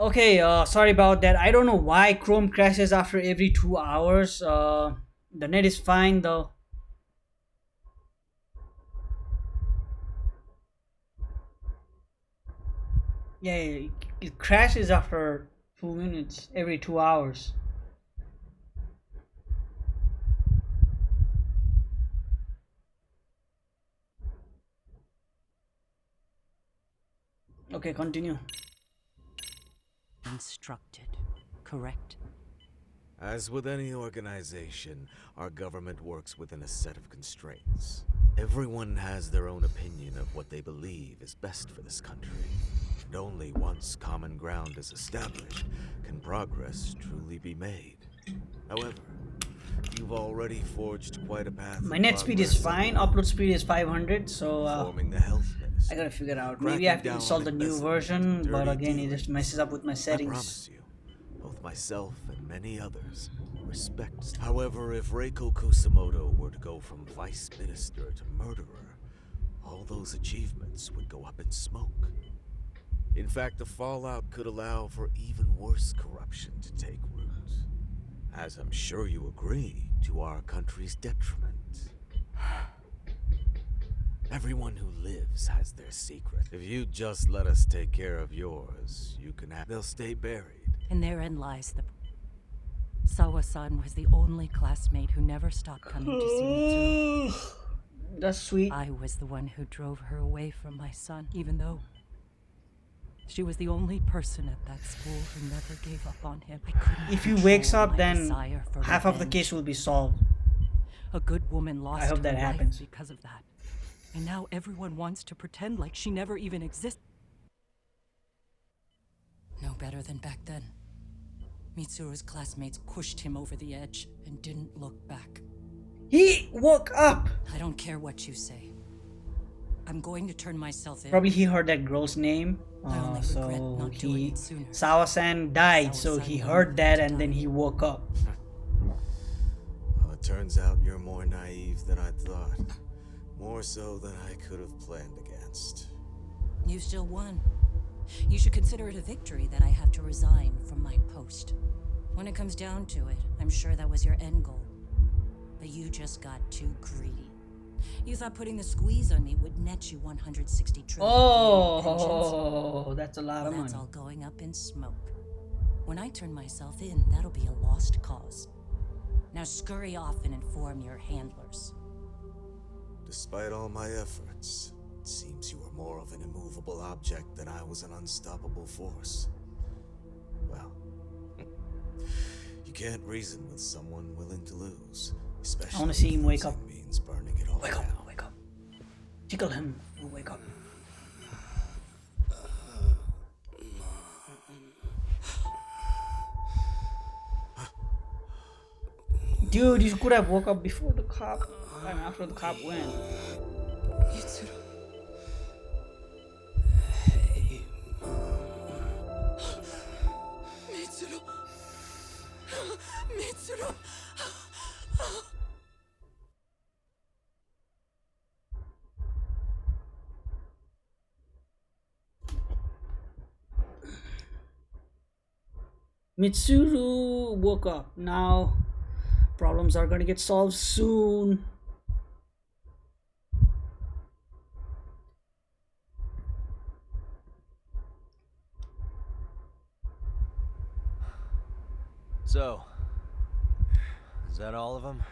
Okay, sorry about that. I don't know why Chrome crashes after every 2 hours. The net is fine though. Yeah, it crashes after 2 minutes every 2 hours. Okay, continue. Instructed, correct? As with any organization, our government works within a set of constraints. Everyone has their own opinion of what they believe is best for this country. And only once common ground is established can progress truly be made. However, you've already forged quite a path My of net speed is progress fine. already, Upload speed is 500. So reforming the health I gotta ministry, figure out. Maybe I cracking have to down install on the new embezzlement and version, but dirty again, it just messes dealings. up with my I settings. promise you, both myself and many others respect. However, if Reiko Kusamoto were to go from vice minister to murderer, all those achievements would go up in smoke. In fact, the fallout could allow for even worse corruption to take root. As I'm sure you agree, to our country's detriment. Everyone who lives has their secret. If you just let us take care of yours, you can have. They'll stay buried. And therein lies the. Sawa-san was the only classmate who never stopped coming to see Mitsuru. That's sweet. I was the one who drove her away from my son, even though she was the only person at that school who never gave up on him. I couldn't If he wakes control up, my then desire for half of the revenge. case will be solved. A good woman I lost hope her that life happens. because of that. And now everyone wants to pretend like she never even existed. No better than back then. Mitsuru's classmates pushed him over the edge and didn't look back. He woke up. I don't care what you say. I'm going to turn myself in. Probably he heard that girl's name. I only regret So not doing he it sooner. Sawa-san died, so Sawa-san he wanted heard me that to and then die. he woke up. Well, it turns out you're more naive than I thought. More so than I could have planned against. You still won. You should consider it a victory that I have to resign from my post. When it comes down to it, I'm sure that was your end goal. But you just got too greedy. You thought putting the squeeze on me would net you 160 trillion yen in pensions? Oh, that's a lot Well, of that's money. all going up in smoke. When I turn myself in, that'll be a lost cause. Now scurry off and inform your handlers. Despite all my efforts, it seems you were more of an immovable object than I was an unstoppable force. Well, you can't reason with someone willing to lose, especially I wanna see him if wake up. losing means burning it all Wake down. up, wake up. Tickle him. He'll wake up. Dude, you could have woke up before the cop. I mean, after the cop went. Mitsuru. Mitsuru. Mitsuru. Mitsuru woke up. Now, problems are gonna get solved soon. So, is that all of them?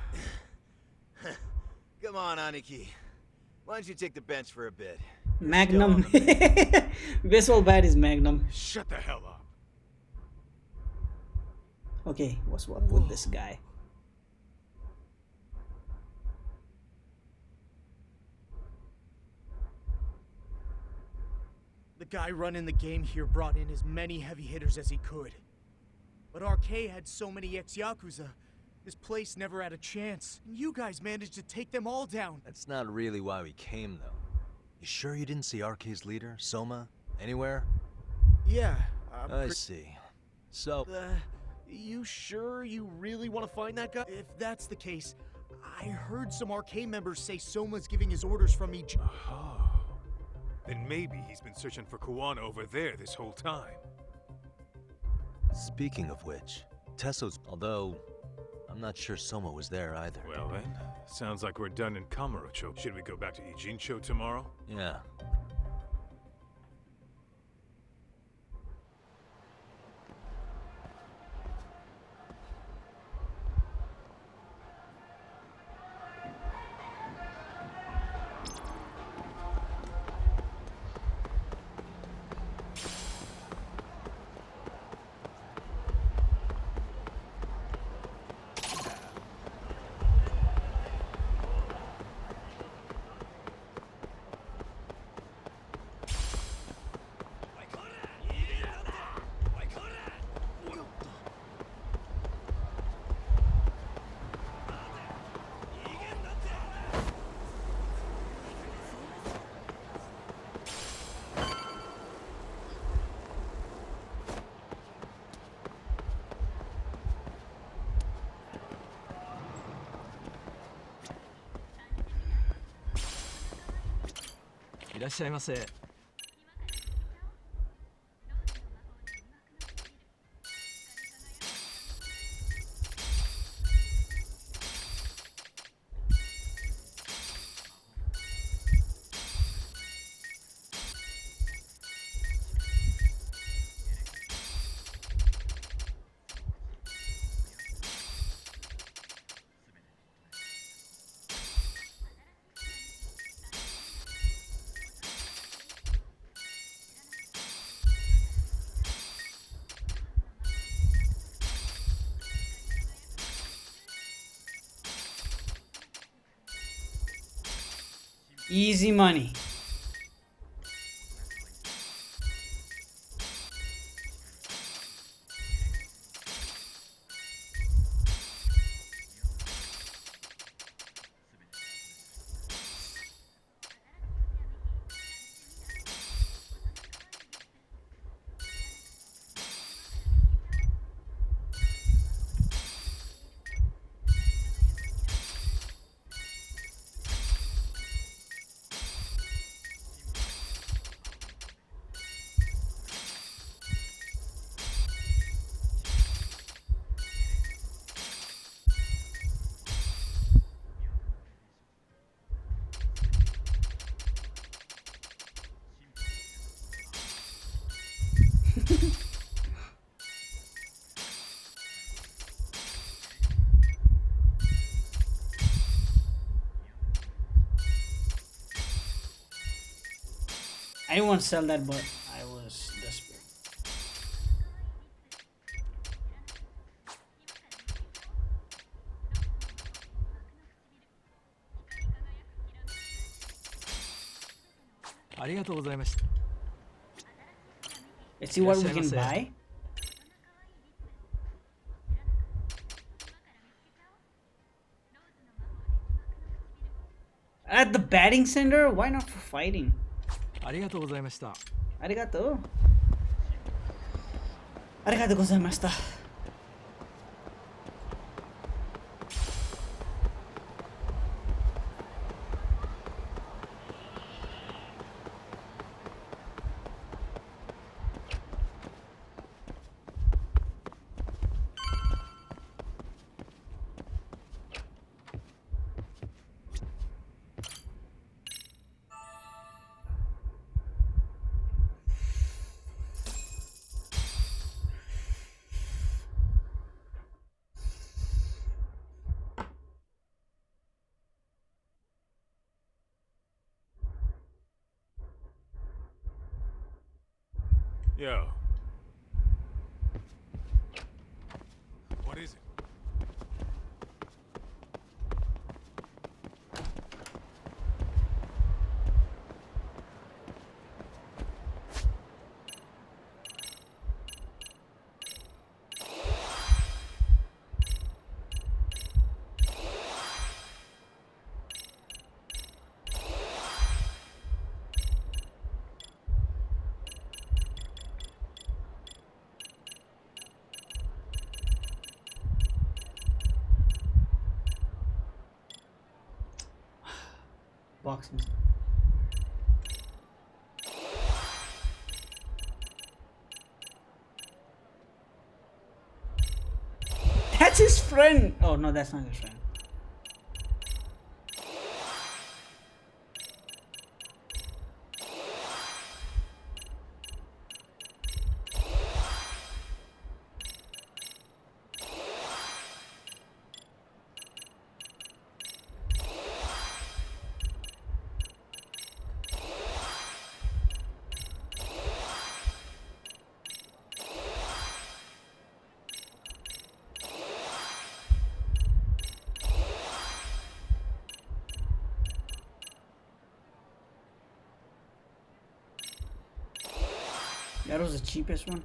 Come on, Aniki. Why don't you take the bench for a bit? You're still Magnum. on the mend. Visual bad is Magnum. Shut the hell up. Okay, what's up with this guy? The guy running the game here brought in as many heavy hitters as he could. But RK had so many ex-Yakuza, this place never had a chance. And you guys managed to take them all down. That's not really why we came, though. You sure you didn't see RK's leader, Soma, anywhere? Yeah, I see. So, you sure you really want to find that guy? If that's the case, I heard some RK members say Soma's giving his orders from each. Oh. Then maybe he's been searching for Kuwana over there this whole time. Speaking of which, Tesso's... Although, I'm not sure Soma was there either. Well then, sounds like we're done in Kamurocho. Should we go back to Ijincho tomorrow? Yeah. Easy money. I didn't want to sell that, but I was desperate. Let's see what we can buy. At the batting center? Why not for fighting? Arigato. Arigato gozaimashita. Yo. What is it? Boxing. That's his friend. Oh no, that's not his friend. That was the cheapest one.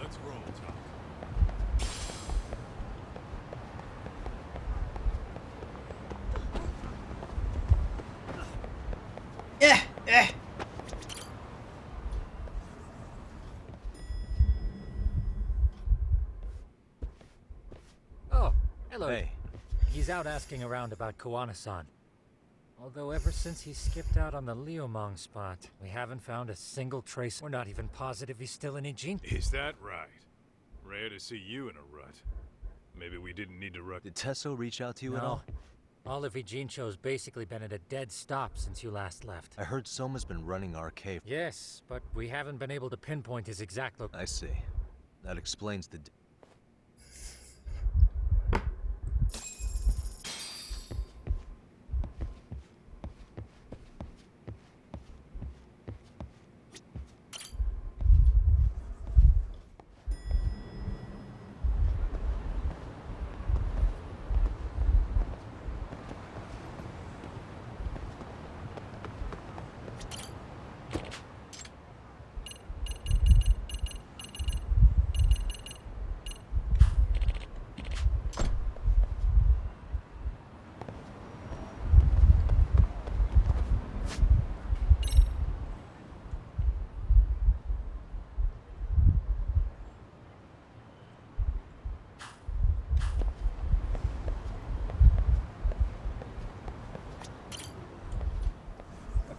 Let's roll, Tom. Eh. Oh, hello. Hey, He's out asking around about Koana-san. Although ever since he skipped out on the Liumang spot, we haven't found a single trace. We're not even positive he's still in Ijin. Is that right? Rare to see you in a rut. Maybe we didn't need to rut. did Tesso reach out to you at No. all? All of Ijincho's basically been at a dead stop since you last left. I heard Soma's been running our cave. Yes, but we haven't been able to pinpoint his exact location. I see. That explains the...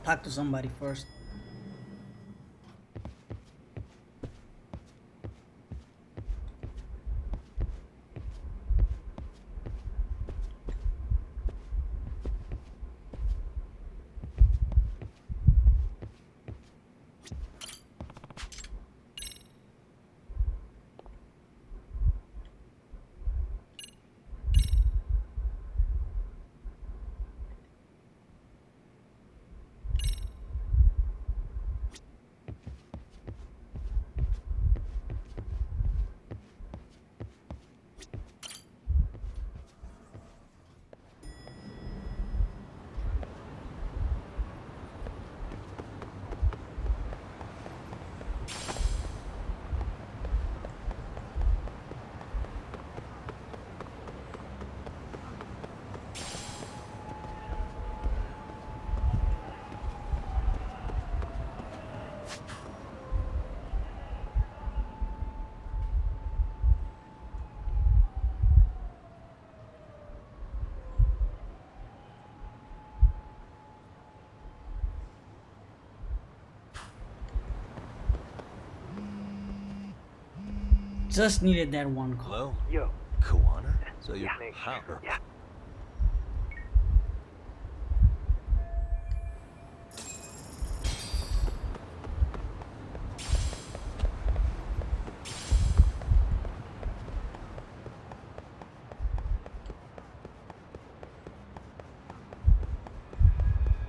Talk to somebody first. Just needed that one call. Hello? Yo. Kawana? So you're... Yeah. How? Yeah.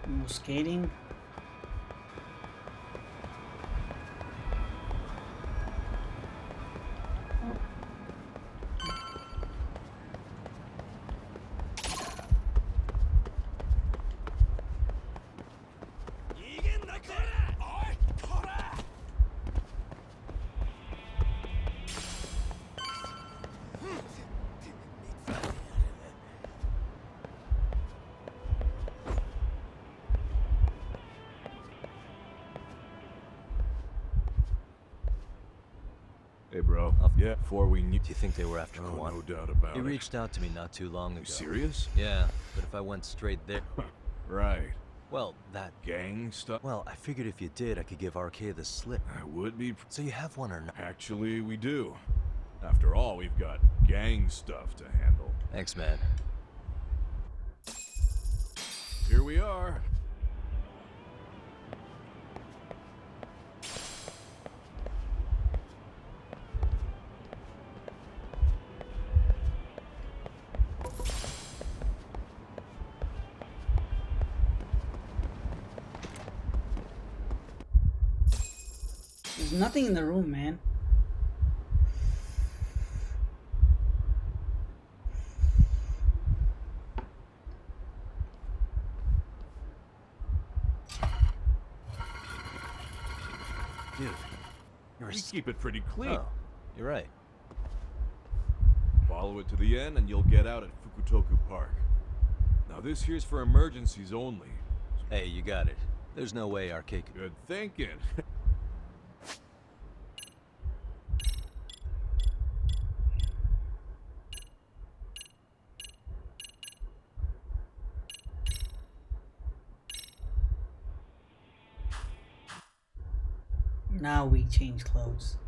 No skating. Hey, bro. Yeah, before we knew... Do you think they were after Oh, Kawana? no doubt about He it. reached out to me not too long ago. You serious? Yeah, but if I went straight there... Right. Well, that... Gang stuff? Well, I figured if you did, I could give RK the slip. I would be... So you have one or not? Actually, we do. After all, we've got gang stuff to handle. Thanks, man. Here we are. There's nothing in the room, man. Dude, you're a... We keep it pretty clean. Oh, you're right. Follow it to the end and you'll get out at Fukutoku Park. Now this here's for emergencies only. Hey, you got it. There's no way RK could... Good thinking. Now we change clothes.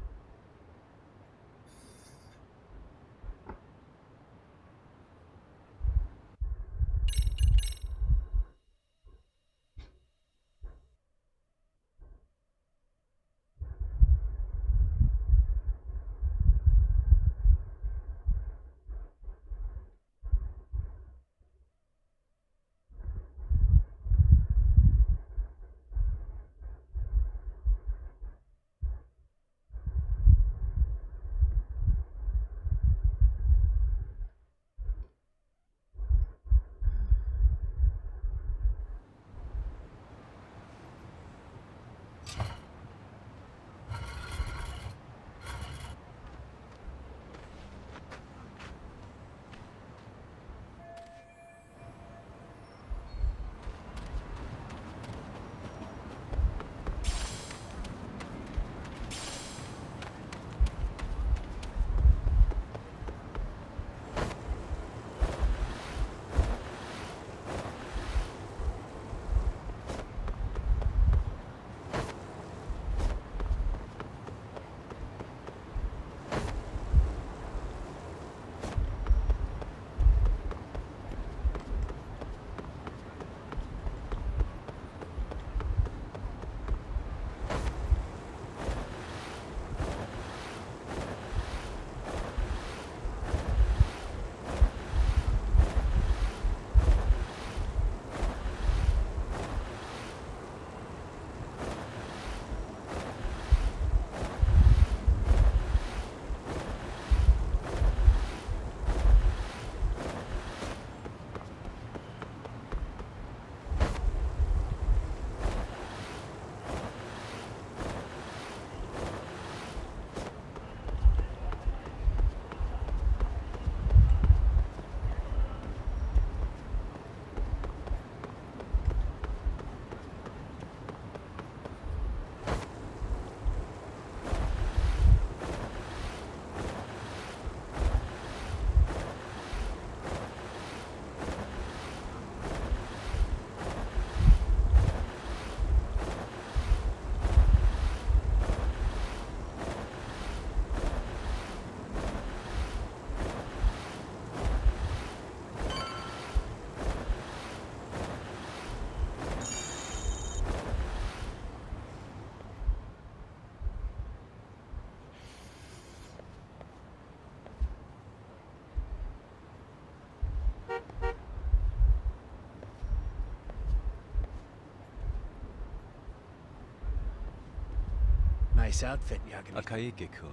Nice outfit, Yagami. Akaike-kun,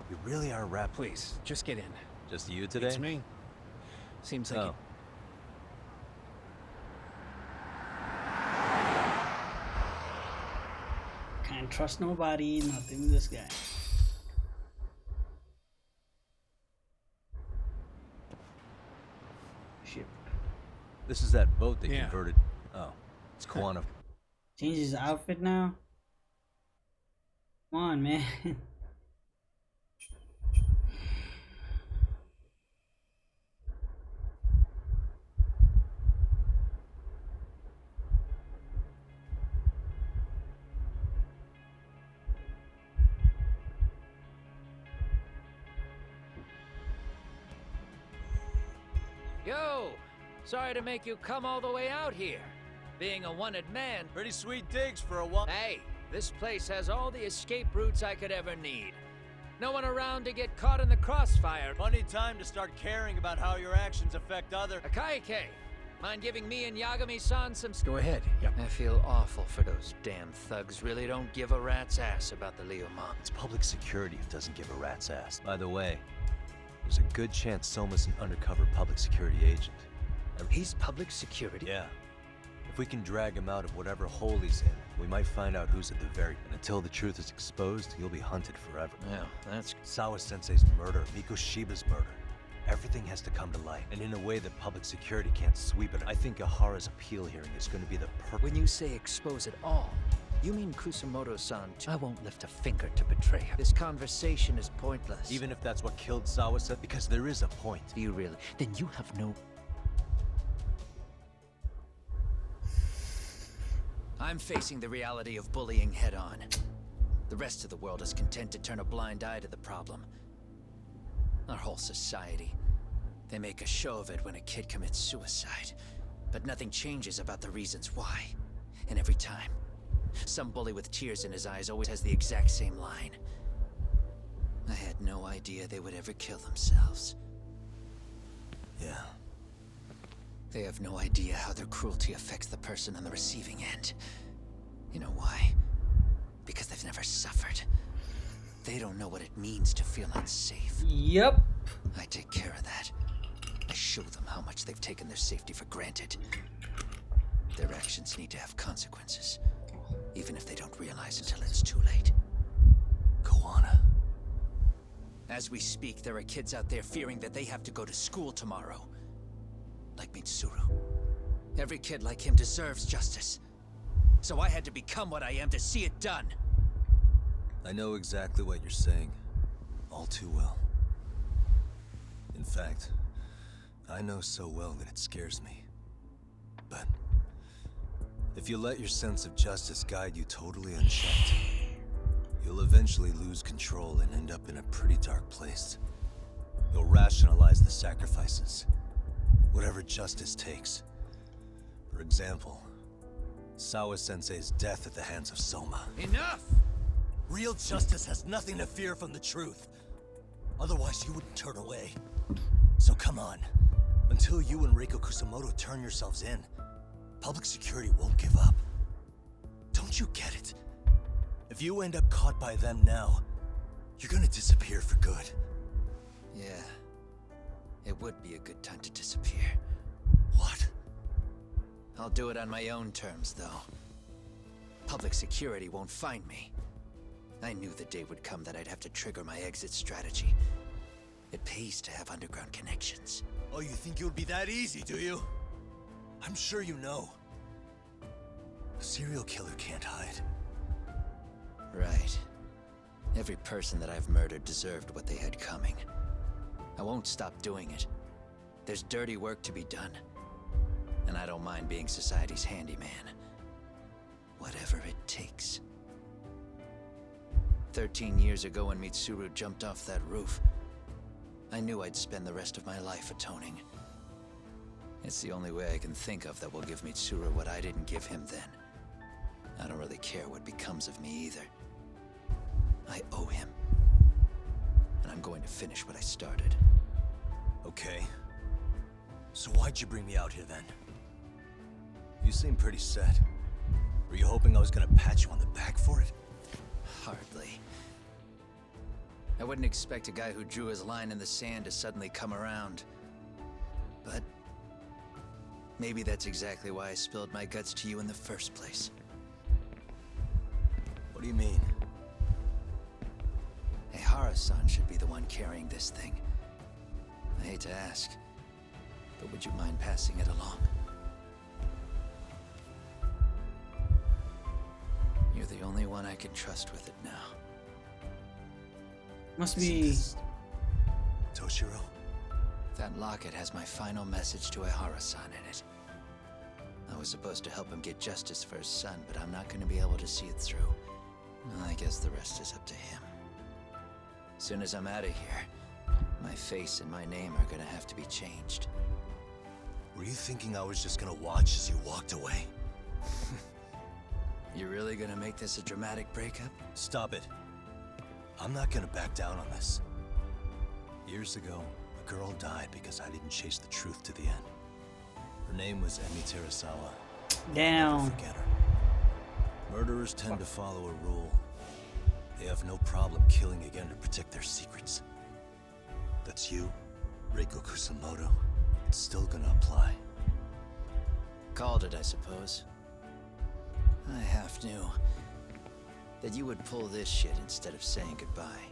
you really are rap. Please, just get in. Just you today? It's me. Seems like Oh. Can't trust nobody, nothing with this guy. Shit. This is that boat they Yeah. converted. Oh, it's Koana. Change his outfit now? Come on, man. Yo! Sorry to make you come all the way out here. Being a wanted man. Pretty sweet digs for a while. Hey, this place has all the escape routes I could ever need. No one around to get caught in the crossfire. Funny time to start caring about how your actions affect others. Akaike, mind giving me and Yagami-san some... Go ahead. Yep. I feel awful for those damn thugs. Really don't give a rat's ass about the Leomon. It's public security who doesn't give a rat's ass. By the way, there's a good chance Soma's an undercover public security agent. He's public security? Yeah. If we can drag him out of whatever hole he's in, we might find out who's at the very... And until the truth is exposed, he'll be hunted forever. Yeah, that's... Sawa-sensei's murder, Mikoshiba's murder. Everything has to come to light, and in a way that public security can't sweep it. I think Ahara's appeal hearing is going to be the perfect... When you say expose it all, you mean Kusamoto-san too? I won't lift a finger to betray her. This conversation is pointless. Even if that's what killed Sawa-sen, because there is a point. Do you really? Then you have no... I'm facing the reality of bullying head-on. The rest of the world is content to turn a blind eye to the problem. Our whole society. They make a show of it when a kid commits suicide. But nothing changes about the reasons why. And every time, some bully with tears in his eyes always has the exact same line. I had no idea they would ever kill themselves. Yeah. They have no idea how their cruelty affects the person on the receiving end. You know why? Because they've never suffered. They don't know what it means to feel unsafe. Yep. I take care of that. I show them how much they've taken their safety for granted. Their actions need to have consequences, even if they don't realize until it's too late. Koana. As we speak, there are kids out there fearing that they have to go to school tomorrow. Like Mitsuru. Every kid like him deserves justice. So I had to become what I am to see it done. I know exactly what you're saying. All too well. In fact, I know so well that it scares me. But if you let your sense of justice guide you totally unchecked, you'll eventually lose control and end up in a pretty dark place. You'll rationalize the sacrifices. Whatever justice takes. For example, Sawa-sensei's death at the hands of Soma. Enough! Real justice has nothing to fear from the truth. Otherwise, you wouldn't turn away. So come on. Until you and Reiko Kusamoto turn yourselves in, public security won't give up. Don't you get it? If you end up caught by them now, you're gonna disappear for good. Yeah. It would be a good time to disappear. What? I'll do it on my own terms, though. Public security won't find me. I knew the day would come that I'd have to trigger my exit strategy. It pays to have underground connections. Oh, you think it would be that easy, do you? I'm sure you know. A serial killer can't hide. Right. Every person that I've murdered deserved what they had coming. I won't stop doing it. There's dirty work to be done. And I don't mind being society's handyman. Whatever it takes. 13 years ago when Mitsuru jumped off that roof, I knew I'd spend the rest of my life atoning. It's the only way I can think of that will give Mitsuru what I didn't give him then. I don't really care what becomes of me either. I owe him. And I'm going to finish what I started. Okay. So why'd you bring me out here then? You seem pretty set. Were you hoping I was gonna pat you on the back for it? Hardly. I wouldn't expect a guy who drew his line in the sand to suddenly come around. But maybe that's exactly why I spilled my guts to you in the first place. What do you mean? Hey, Hara-san should be the one carrying this thing. I hate to ask, but would you mind passing it along? You're the only one I can trust with it now. Must Isn't be. this Toshiro? That locket has my final message to Ehara-san in it. I was supposed to help him get justice for his son, but I'm not going to be able to see it through. I guess the rest is up to him. As soon as I'm out of here, my face and my name are going to have to be changed. Were you thinking I was just gonna watch as you walked away? You really going to make this a dramatic breakup? Stop it. I'm not gonna back down on this. Years ago, a girl died because I didn't chase the truth to the end. Her name was Emi Terasawa. Damn. I'll never forget her. Murderers tend to follow a rule. They have no problem killing again to protect their secrets. That's you, Reiko Kusamoto. It's still gonna apply. Called it, I suppose. I half knew that you would pull this shit instead of saying goodbye.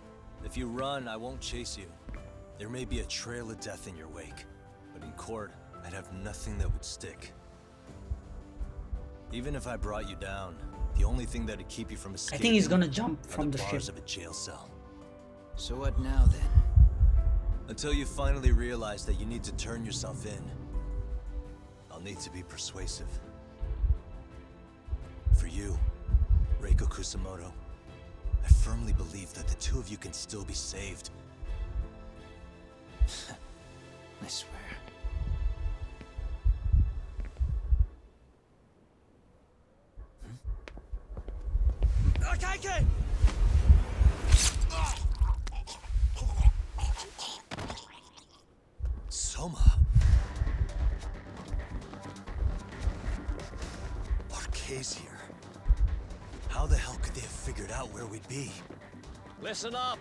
If you run, I won't chase you. There may be a trail of death in your wake, but in court, I'd have nothing that would stick. Even if I brought you down, the only thing that'd keep you from I escaping think he's gonna jump are from the bars ship. of a jail cell. So what now, then? Until you finally realize that you need to turn yourself in, I'll need to be persuasive. For you, Reiko Kusamoto, I firmly believe that the two of you can still be saved. I swear. Akaike! Soma. Arkay's here. How the hell could they have figured out where we'd be? Listen up!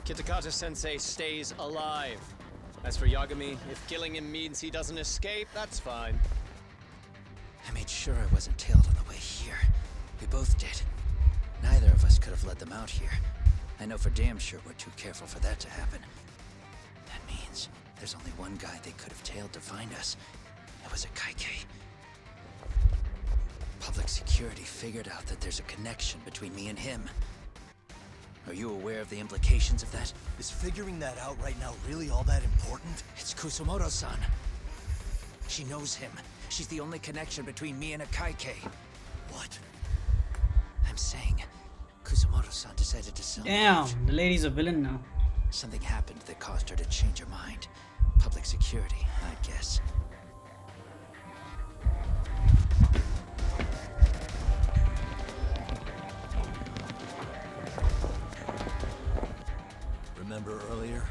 Kitakata-sensei stays alive. As for Yagami, if killing him means he doesn't escape, that's fine. I made sure I wasn't tailed on the way here. We both did. Neither of us could have led them out here. I know for damn sure we're too careful for that to happen. That means there's only one guy they could have tailed to find us. It was Akaike. Public security figured out that there's a connection between me and him. Are you aware of the implications of that? Is figuring that out right now really all that important? It's Kusamoto-san. She knows him. She's the only connection between me and Akaike. What? I'm saying, Kusamoto-san decided to sell me out. Damn, the lady's a villain now. Something happened that caused her to change her mind. Public security, I'd guess. Remember earlier?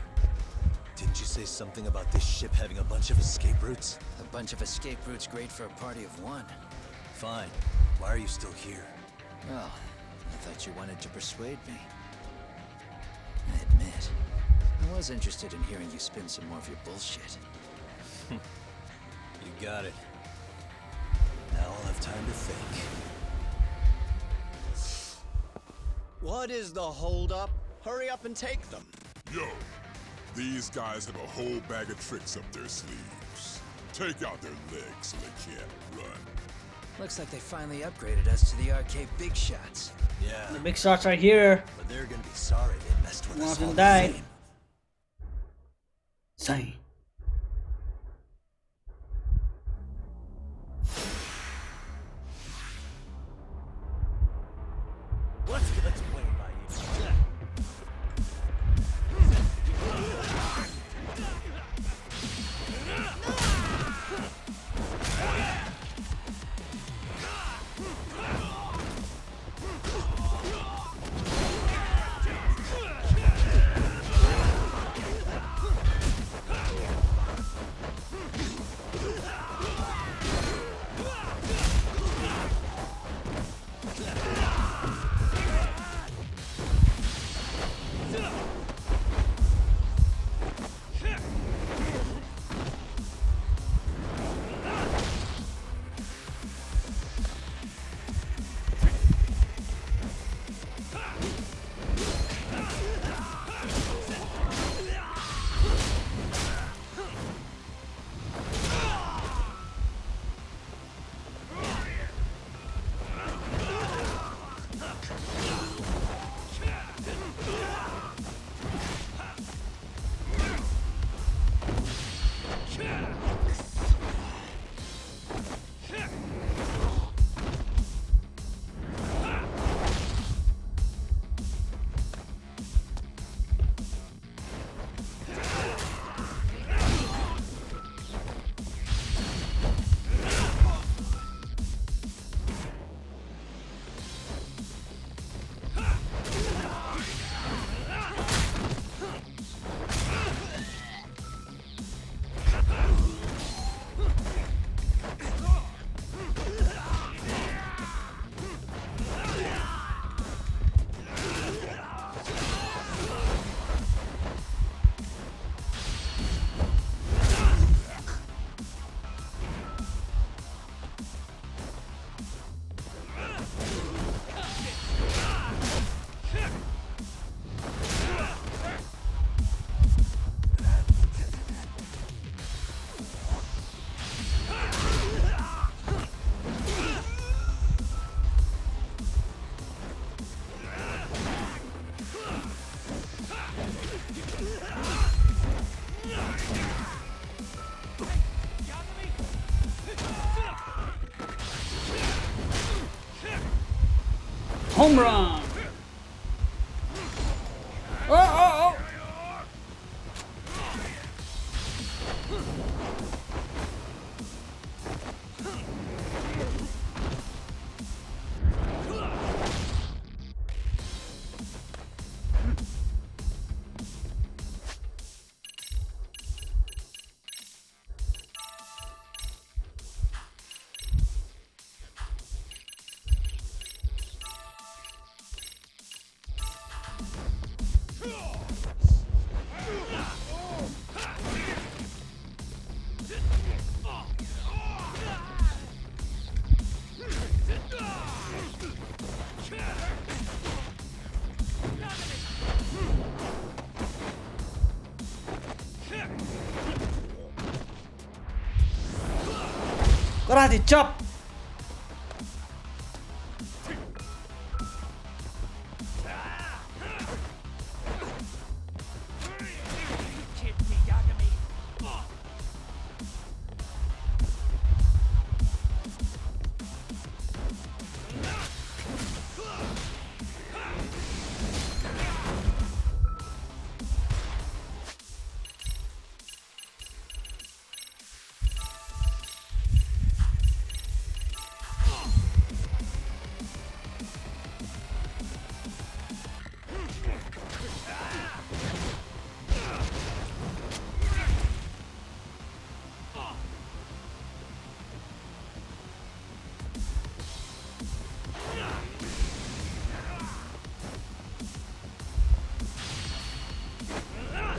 Didn't you say something about this ship having a bunch of escape routes? A bunch of escape routes great for a party of one. Fine. Why are you still here? Well, I thought you wanted to persuade me. I admit, I was interested in hearing you spin some more of your bullshit. You got it. Now I'll have time to think. What is the holdup? Hurry up and take them. Yo, these guys have a whole bag of tricks up their sleeves. Take out their legs so they can't run. Looks like they finally upgraded us to the arcade big shots. Yeah, The big shots are here. but they're gonna be sorry they messed with One us of them all died. the same. Say. Let's get explained by you. home run. Oh. Karate chop.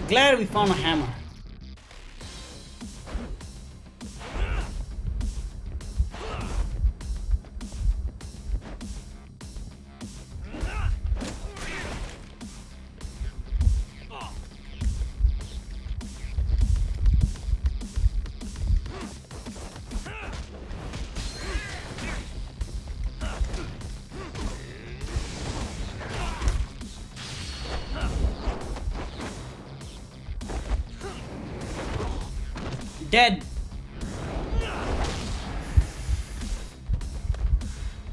Glad we found a hammer. Dead.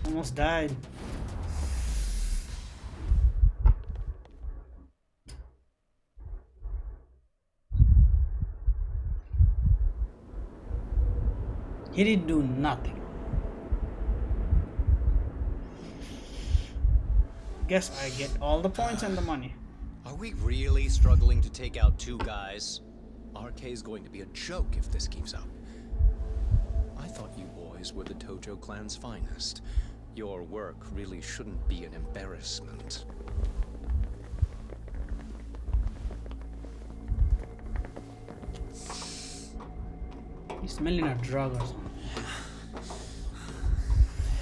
Almost died. He didn't do nothing. Guess I get all the points and the money. Are we really struggling to take out two guys? RK's going to be a joke if this keeps up. I thought you boys were the Tojo clan's finest. Your work really shouldn't be an embarrassment. He's smelling a drug or something.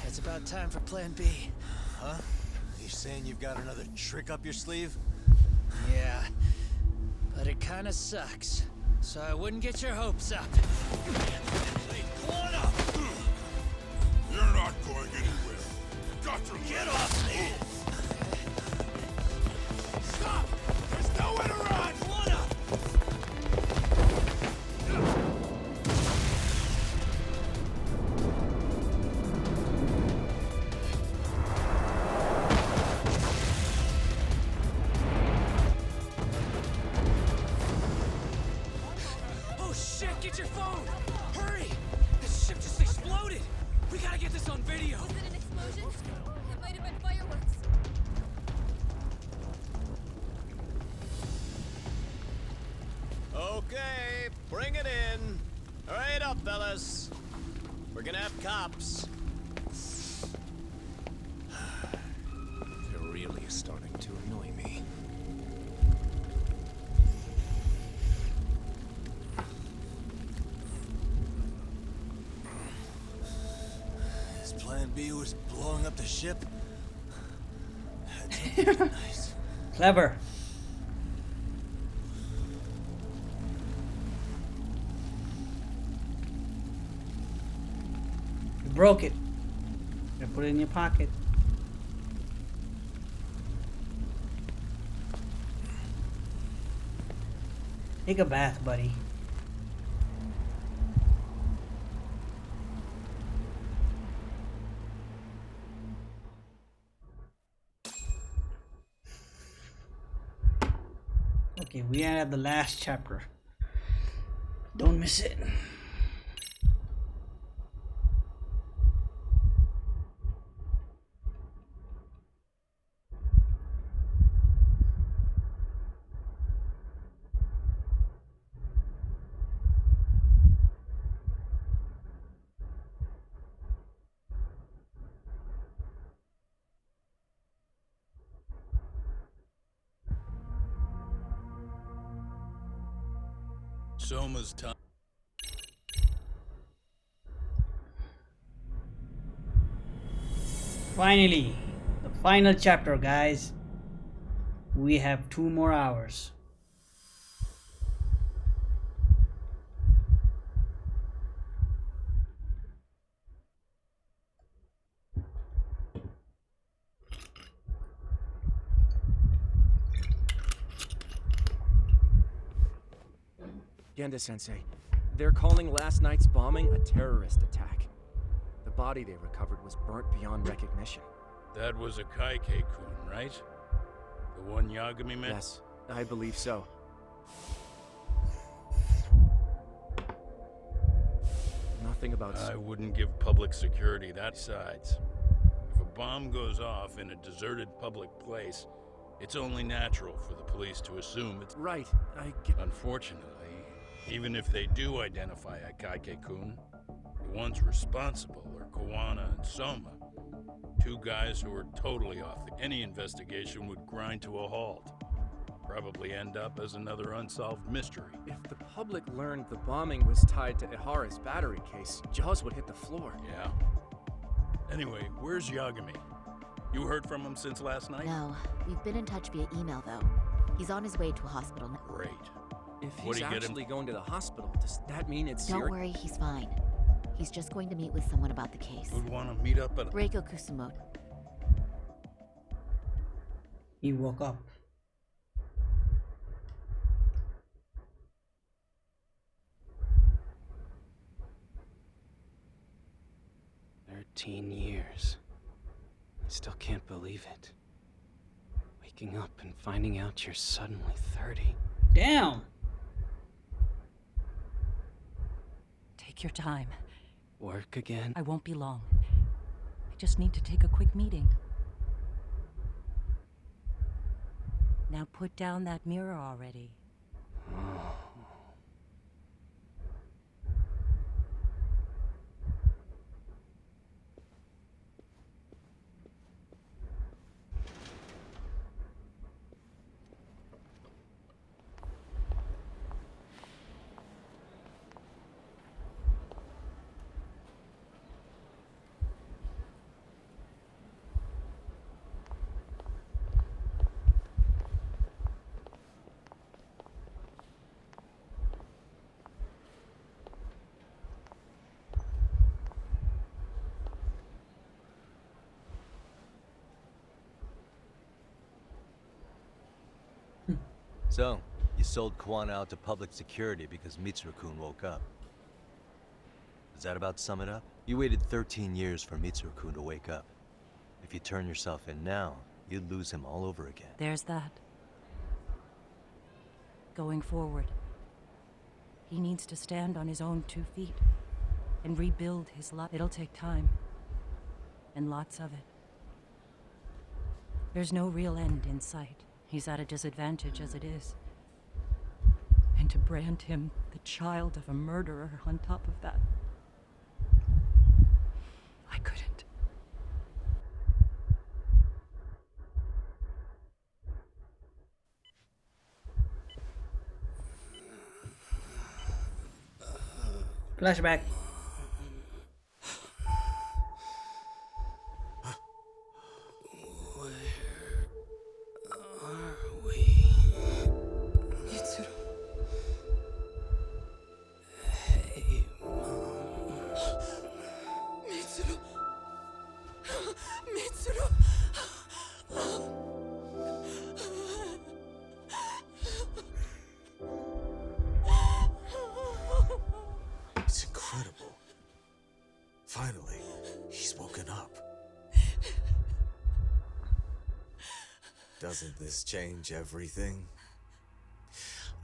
It's about time for Plan B. Huh? You saying you've got another trick up your sleeve? Yeah, but it kinda sucks. So I wouldn't get your hopes up. You're not going anywhere. Got to get off me! Stop! There's nowhere to run! Oh shit, get your phone! Hurry! This ship just exploded! We gotta get this on video! Was it an explosion? It might have been fireworks. Okay, bring it in. Hurry it up, fellas. We're gonna have cops. They're really starting to annoy me. His plan B was blowing up the ship? That's nice. Clever. You broke it. You put it in your pocket. Take a bath, buddy. Okay, we are at the last chapter. Don't miss it. Soma's time. Finally, the final chapter, guys. We have 2 more hours. Genda-sensei, they're calling last night's bombing a terrorist attack. The body they recovered was burnt beyond recognition. That was a Kaike-kun, right? The one Yagami met? Yes, I believe so. Nothing about... I wouldn't give public security that sides. If a bomb goes off in a deserted public place, it's only natural for the police to assume it's... Right, Unfortunately, even if they do identify a Kaike-kun, the ones responsible are Kawana and Soma. 2 guys who are totally off. Any investigation would grind to a halt. Probably end up as another unsolved mystery. If the public learned the bombing was tied to Ihara's battery case, jaws would hit the floor. Yeah. Anyway, where's Yagami? You heard from him since last night? No, we've been in touch via email though. He's on his way to a hospital now. Great. If What he's do you get actually going to the hospital, does that mean it's Don't worry, he's fine. He's just going to meet with someone about the case. Who'd want to meet up at... Reiko Kusumoto. He woke up. Years. I still can't believe it. Waking up and finding out you're suddenly 30. Damn! Take your time. Work again? I won't be long. I just need to take a quick meeting. Now put down that mirror already. So, you sold Kawana out to public security because Mitsuru-kun woke up. Does that about sum it up? You waited 13 years for Mitsuru-kun to wake up. If you turn yourself in now, you'd lose him all over again. There's that. Going forward, he needs to stand on his own 2 feet and rebuild his life. It'll take time, and lots of it. There's no real end in sight. He's at a disadvantage as it is. And to brand him the child of a murderer on top of that, I couldn't. Flashback. It's incredible. Finally, he's woken up. Doesn't this change everything?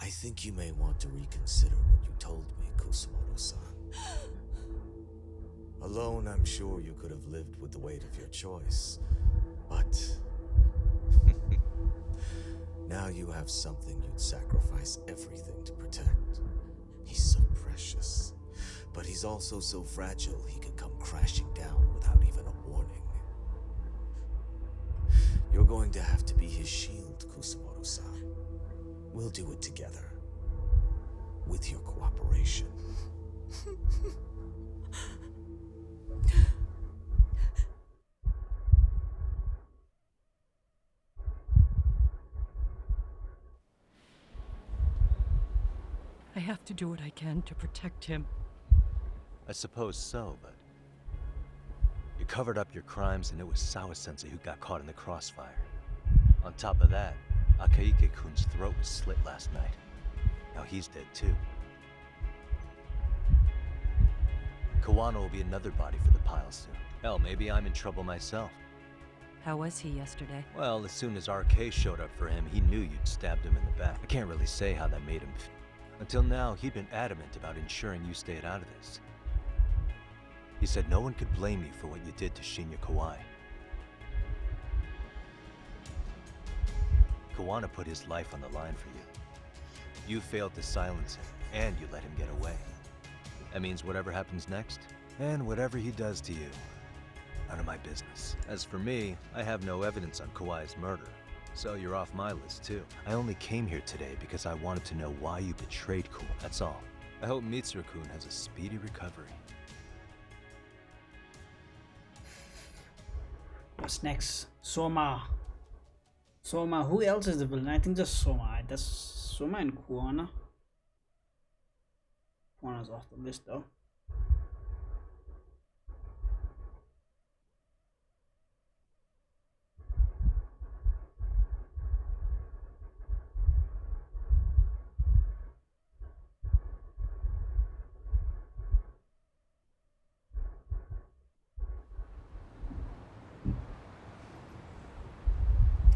I think you may want to reconsider what you told me, Kusumoto-san. Alone, I'm sure you could have lived with the weight of your choice, but now you have something you'd sacrifice everything to protect. He's so precious, but he's also so fragile he could come crashing down without even a warning. You're going to have to be his shield, Kusumoto-san. We'll do it together. With your cooperation. I have to do what I can to protect him. I suppose so, but... You covered up your crimes and it was Sawa-sensei who got caught in the crossfire. On top of that, Akaike-kun's throat was slit last night. Now he's dead too. Kawano will be another body for the pile soon. Hell, maybe I'm in trouble myself. How was he yesterday? Well, as soon as RK showed up for him, he knew you'd stabbed him in the back. I can't really say how that made him feel. Until now, he'd been adamant about ensuring you stayed out of this. He said no one could blame you for what you did to Shinya Kawai. Kawano put his life on the line for you. You failed to silence him, and you let him get away. That means whatever happens next, and whatever he does to you, none of my business. As for me, I have no evidence on Kawai's murder, so you're off my list too. I only came here today because I wanted to know why you betrayed Kawai, that's all. I hope Mitsuru-kun has a speedy recovery. What's next? Soma. Soma. Who else is the villain? I think just Soma. That's Soma and Kuwana. Kuwana's off the list though.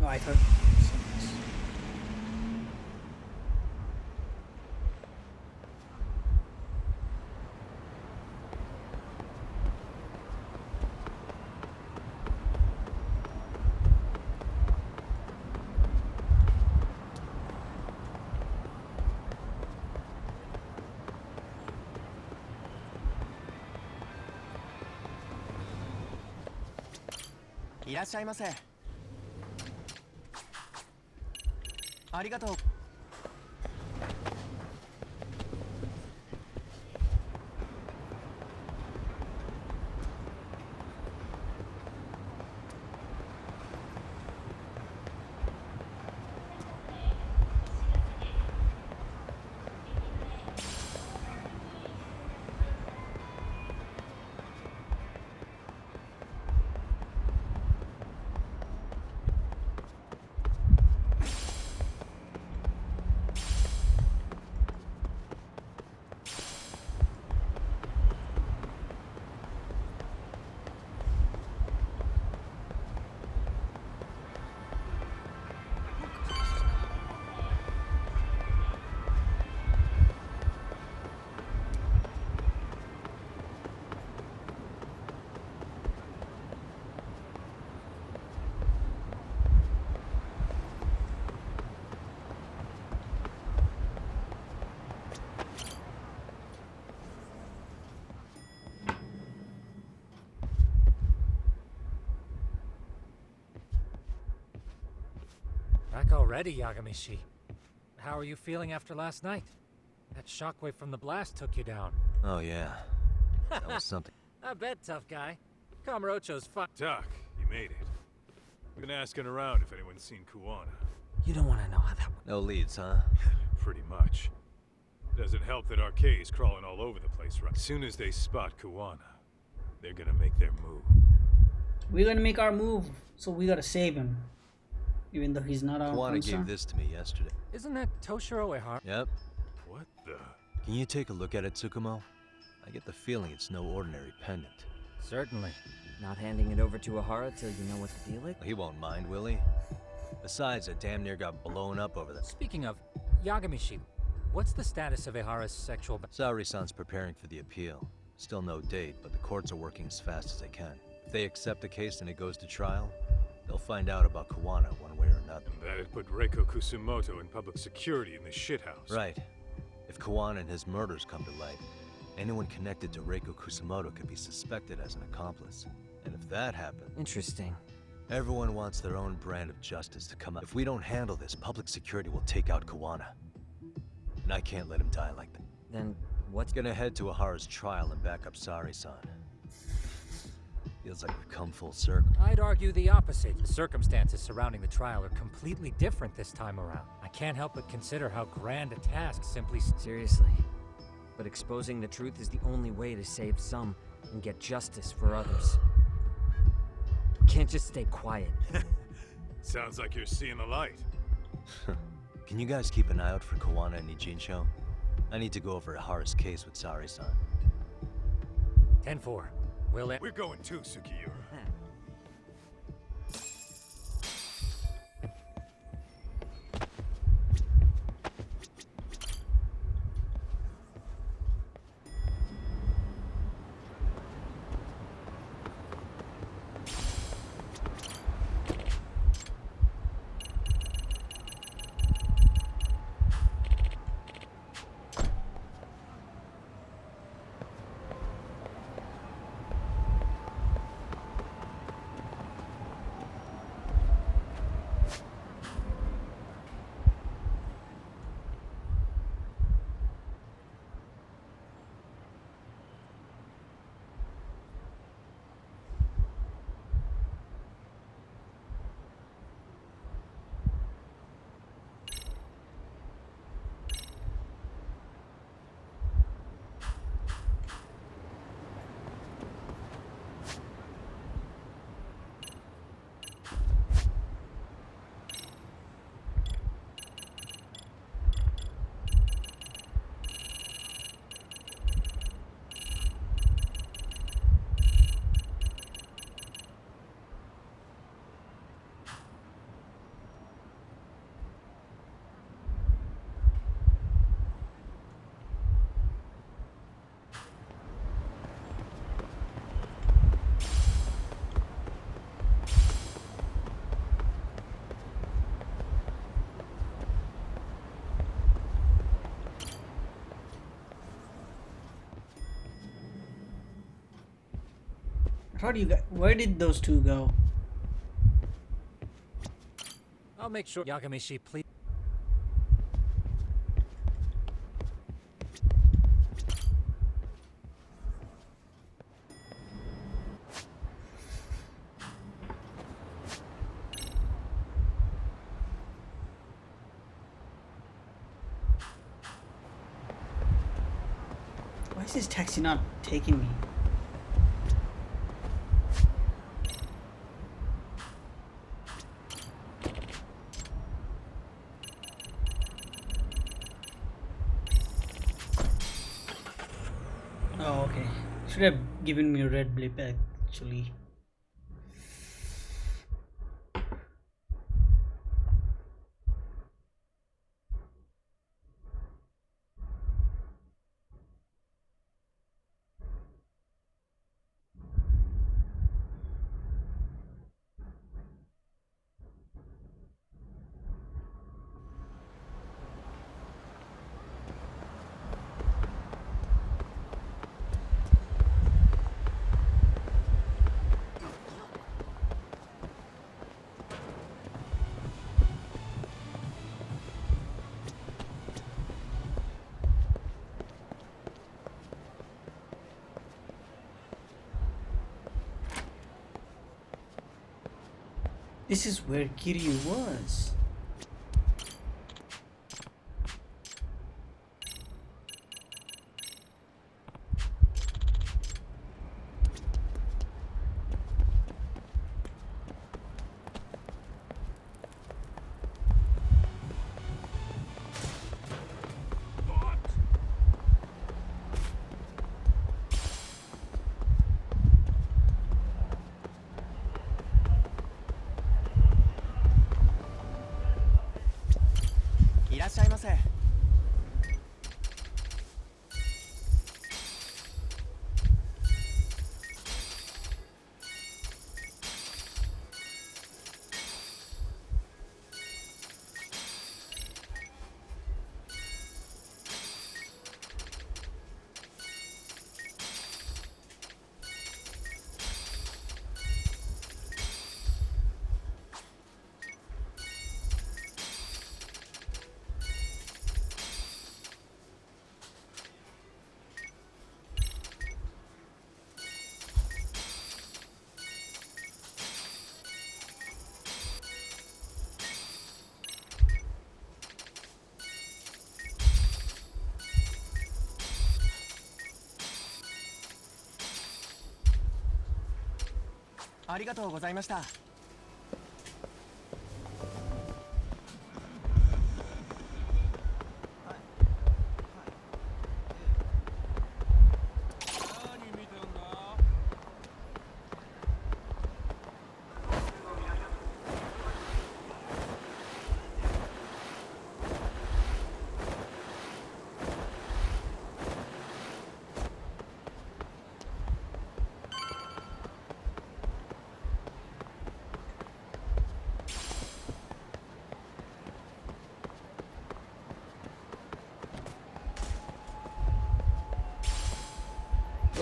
Oh, I thought. Irashaimase. ありがとう。Back already, Yagamishi. How are you feeling after last night? That shockwave from the blast took you down. Oh yeah, that was something. I bet, tough guy. Kamurocho's Doc, you made it. We've been asking around if anyone's seen Kuwana. You don't want to know how that went. No leads, huh? Pretty much. Doesn't help that Arcade's crawling all over the place, right? As soon as they spot Kuwana, they're gonna make their move. We're gonna make our move, so we gotta save him. Even though he's not our Kuwana concern. gave this to me yesterday. Isn't that Toshiro Ehara? Yep. What the? Can you take a look at it, Tsukumo? I get the feeling it's no ordinary pendant. Certainly. Not handing it over to Ehara till you know what to deal with? He won't mind, will he? Besides, I damn near got blown up over that. Speaking of, Yagamishi, What's the status of Ihara's sexual... Saori-san's preparing for the appeal. Still no date, but the courts are working as fast as they can. If they accept the case and it goes to trial, they'll find out about Kuwana one way or another. That'd put Reiko Kusumoto in public security in this shithouse. Right. If Kuwana and his murders come to light, anyone connected to Reiko Kusumoto could be suspected as an accomplice. And if that happens... Interesting. Everyone wants their own brand of justice to come out. If we don't handle this, public security will take out Kuwana. And I can't let him die like that. Then what's... Gonna head to Ihara's trial and back up Saori-san. Feels like we've come full circle. I'd argue the opposite. The circumstances surrounding the trial are completely different this time around. I can't help but consider how grand a task simply... Seriously. But exposing the truth is the only way to save some and get justice for others. We can't just stay quiet. Sounds like you're seeing the light. Can you guys keep an eye out for Kuwana and Ijincho? I need to go over Ihara's case with Saori-san. 10-4. We're going too, Sugiura. How do you get? Where did those two go? I'll make sure Yagamishi, please. Why is this taxi not taking me? Oh, okay. Should have given me a red blip actually. This is where Kiryu was. ありがとうございました。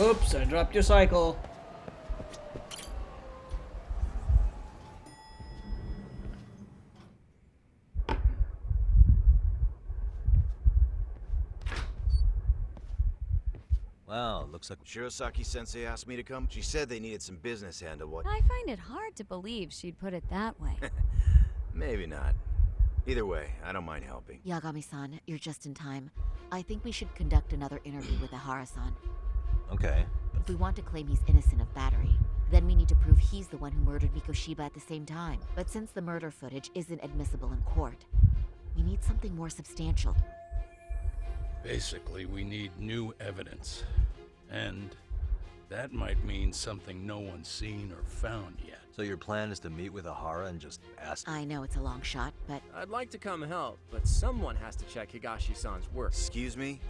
Oops, I dropped your cycle. Wow, looks like Shirosaki-sensei asked me to come. She said they needed some business handled. I find it hard to believe she'd put it that way. Maybe not. Either way, I don't mind helping. Yagami-san, you're just in time. I think we should conduct another interview with Ihara-san. Okay. If we want to claim he's innocent of battery, then we need to prove he's the one who murdered Mikoshiba at the same time. But since the murder footage isn't admissible in court, we need something more substantial. Basically, we need new evidence. And that might mean something no one's seen or found yet. So your plan is to meet with Ihara and just ask? I know it's a long shot, but... I'd like to come help, but someone has to check Higashi-san's work. Excuse me?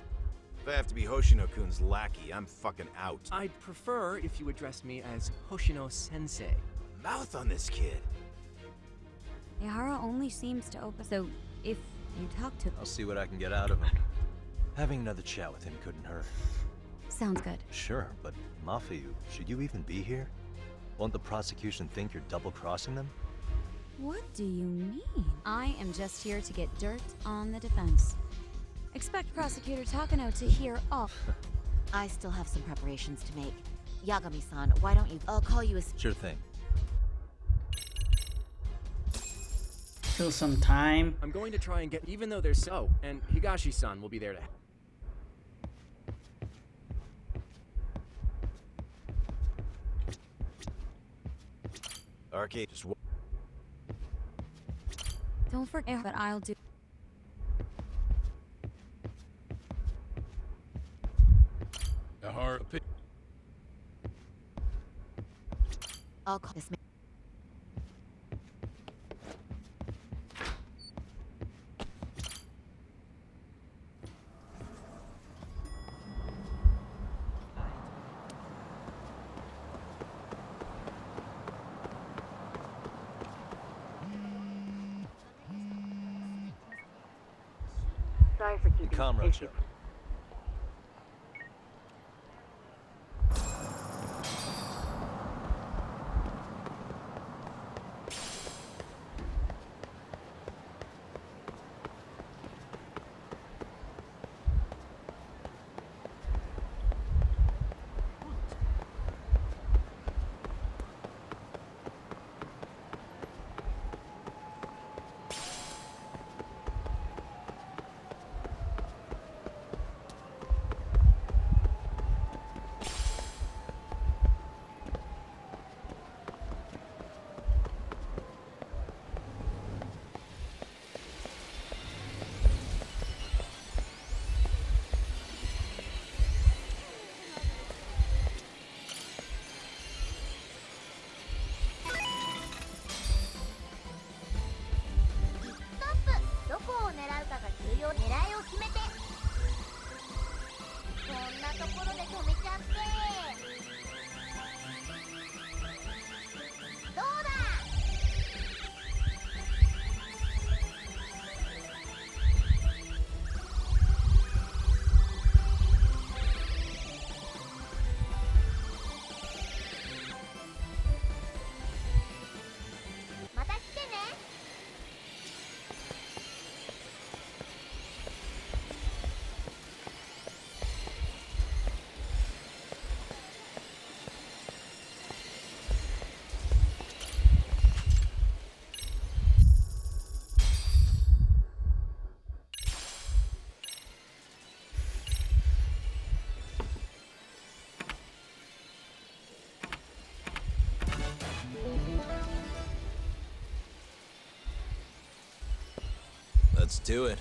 If I have to be Hoshino-kun's lackey, I'm fucking out. I'd prefer if you addressed me as Hoshino-sensei. Mouth on this kid. Ihara only seems to open, so if you talk to... I'll see what I can get out of him. Having another chat with him couldn't hurt. Sounds good. Sure, but Mafuyu, should you even be here? Won't the prosecution think you're double-crossing them? What do you mean? I am just here to get dirt on the defense. Expect Prosecutor Takano to hear all. I still have some preparations to make. Yagami-san, why don't you... I'll call you as... Sure thing. Kill some time. I'm going to try and get... Even though there's... Oh, and Higashi-san will be there to... Arcade, just... Don't forget, but I'll do... I'll call this man. Sorry for keeping comradeship. Let's do it.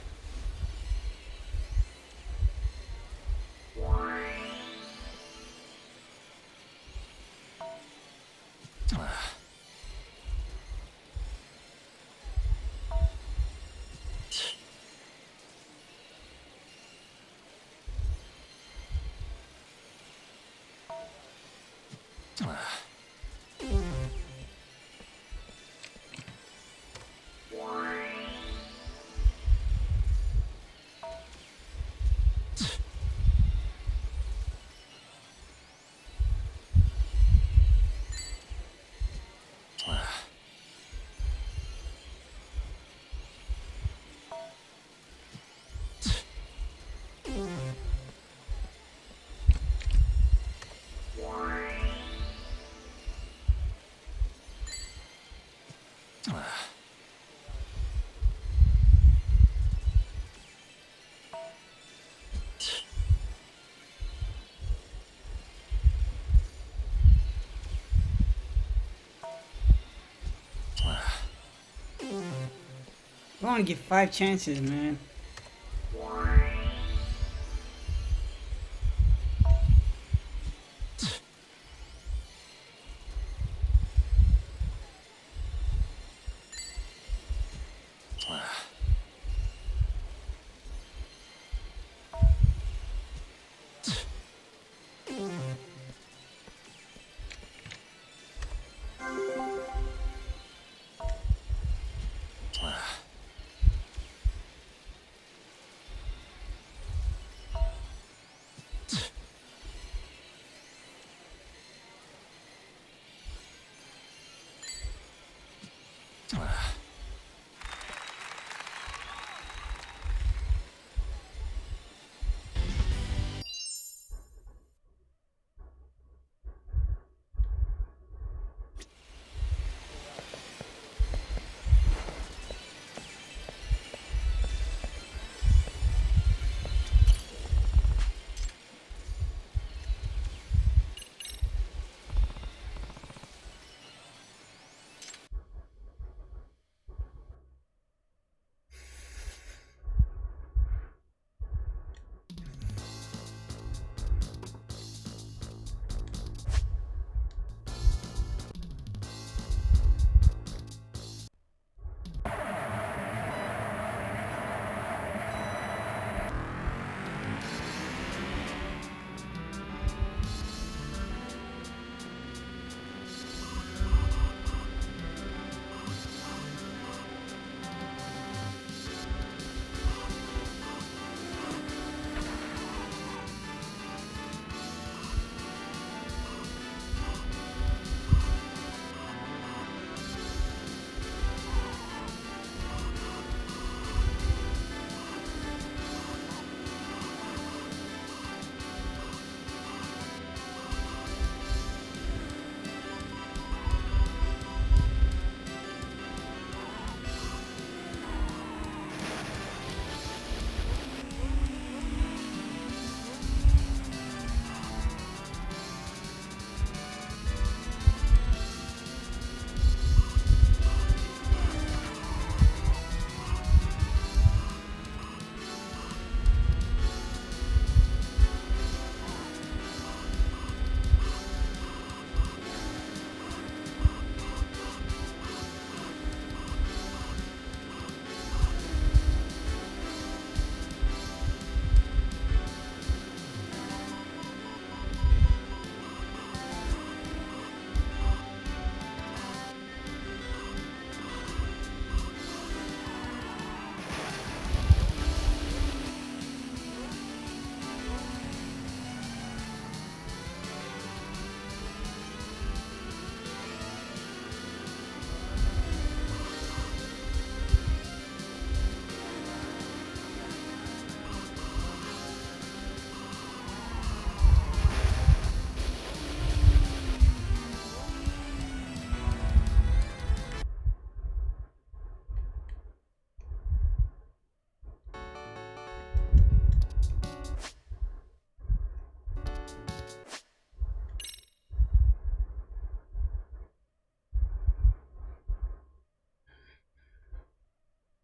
I want to give 5 chances, man.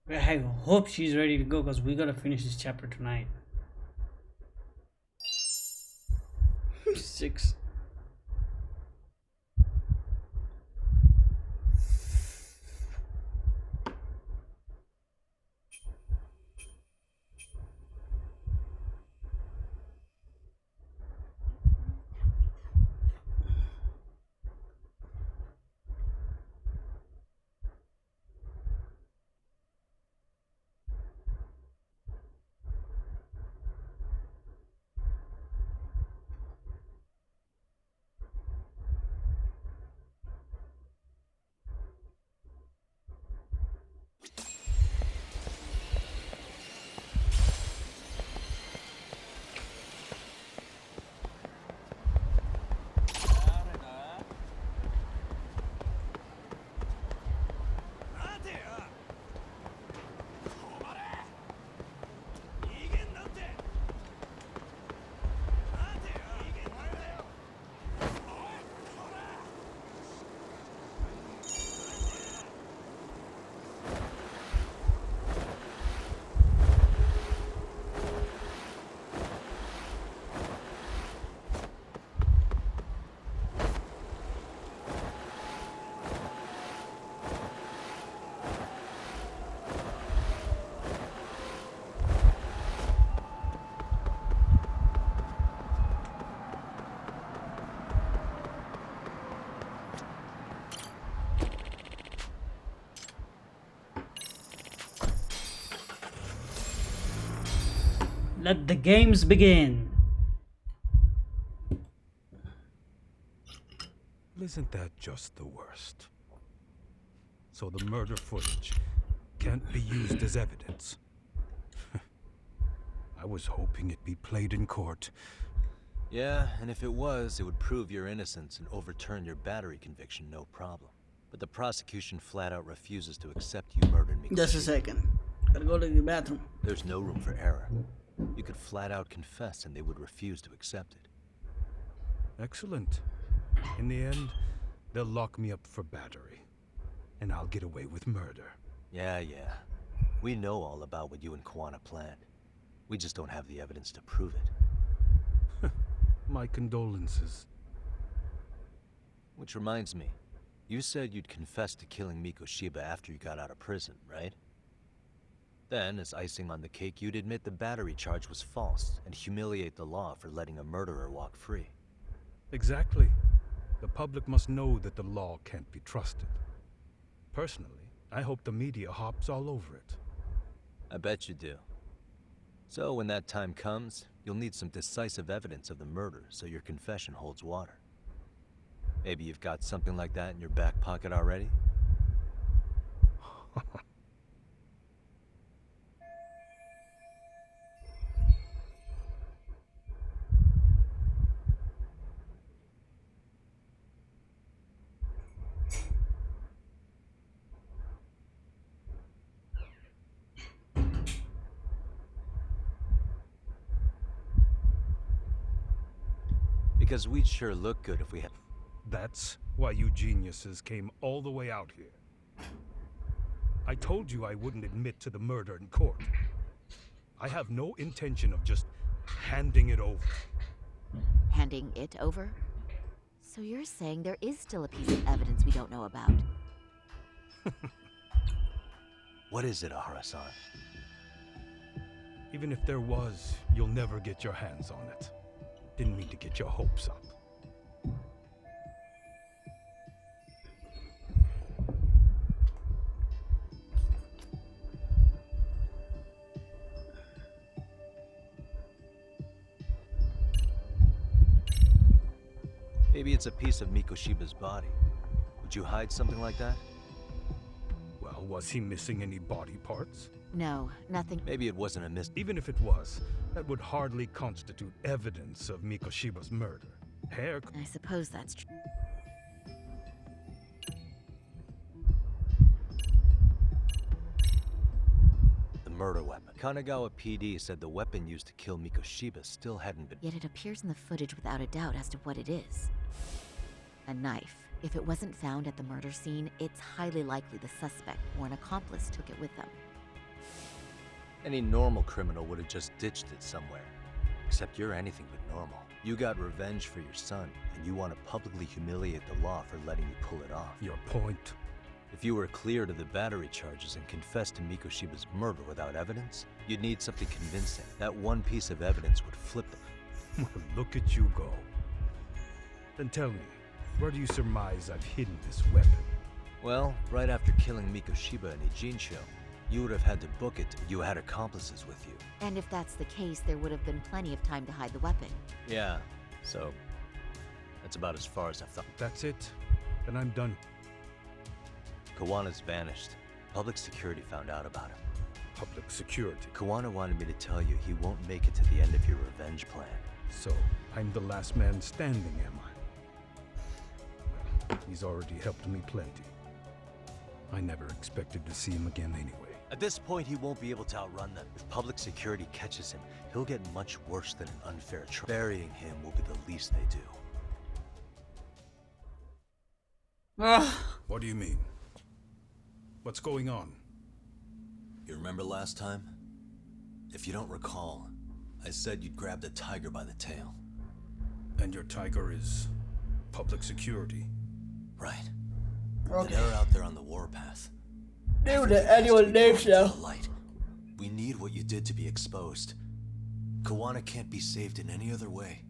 I hope she's ready to go because we gotta finish this chapter tonight. 6. Let the games begin. Isn't that just the worst? So the murder footage can't be used as evidence. I was hoping it'd be played in court. Yeah, and if it was, it would prove your innocence and overturn your battery conviction, no problem. But the prosecution flat out refuses to accept you murdered me. Just a second. Gotta go to the bathroom. There's no room for error. You could flat out confess and they would refuse to accept it. Excellent. In the end, they'll lock me up for battery. And I'll get away with murder. Yeah. We know all about what you and Kuwana planned. We just don't have the evidence to prove it. My condolences. Which reminds me, you said you'd confess to killing Mikoshiba after you got out of prison, right? Then, as icing on the cake, you'd admit the battery charge was false and humiliate the law for letting a murderer walk free. Exactly. The public must know that the law can't be trusted. Personally, I hope the media hops all over it. I bet you do. So when that time comes, you'll need some decisive evidence of the murder so your confession holds water. Maybe you've got something like that in your back pocket already? Because we'd sure look good if we had... That's why you geniuses came all the way out here. I told you I wouldn't admit to the murder in court. I have no intention of just handing it over. Handing it over? So you're saying there is still a piece of evidence we don't know about? What is it, Ahara-san? Even if there was, you'll never get your hands on it. Didn't mean to get your hopes up. Maybe it's a piece of Mikoshiba's body. Would you hide something like that? Well, was he missing any body parts? No, nothing. Maybe it wasn't a Even if it was, that would hardly constitute evidence of Mikoshiba's murder. Hair... I suppose that's true. The murder weapon. Kanagawa PD said the weapon used to kill Mikoshiba still hadn't been... Yet it appears in the footage without a doubt as to what it is. A knife. If it wasn't found at the murder scene, it's highly likely the suspect or an accomplice took it with them. Any normal criminal would have just ditched it somewhere. Except you're anything but normal. You got revenge for your son, and you want to publicly humiliate the law for letting you pull it off. Your point? If you were cleared of the battery charges and confessed to Mikoshiba's murder without evidence, you'd need something convincing. That one piece of evidence would flip them. Well, look at you go. Then tell me, where do you surmise I've hidden this weapon? Well, right after killing Mikoshiba and Ijincho, you would have had to book it. You had accomplices with you. And if that's the case, there would have been plenty of time to hide the weapon. Yeah, so that's about as far as I've thought. That's it? Then I'm done. Kawana's vanished. Public security found out about him. Public security? Kawana wanted me to tell you he won't make it to the end of your revenge plan. So, I'm the last man standing, am I? Well, he's already helped me plenty. I never expected to see him again anyway. At this point, he won't be able to outrun them. If public security catches him, he'll get much worse than an unfair trial. Burying him will be the least they do. What do you mean? What's going on? You remember last time? If you don't recall, I said you'd grab the tiger by the tail. And your tiger is public security? Right. Okay. They're out there on the warpath. Name the annual names now. We need what you did to be exposed. Kawana can't be saved in any other way.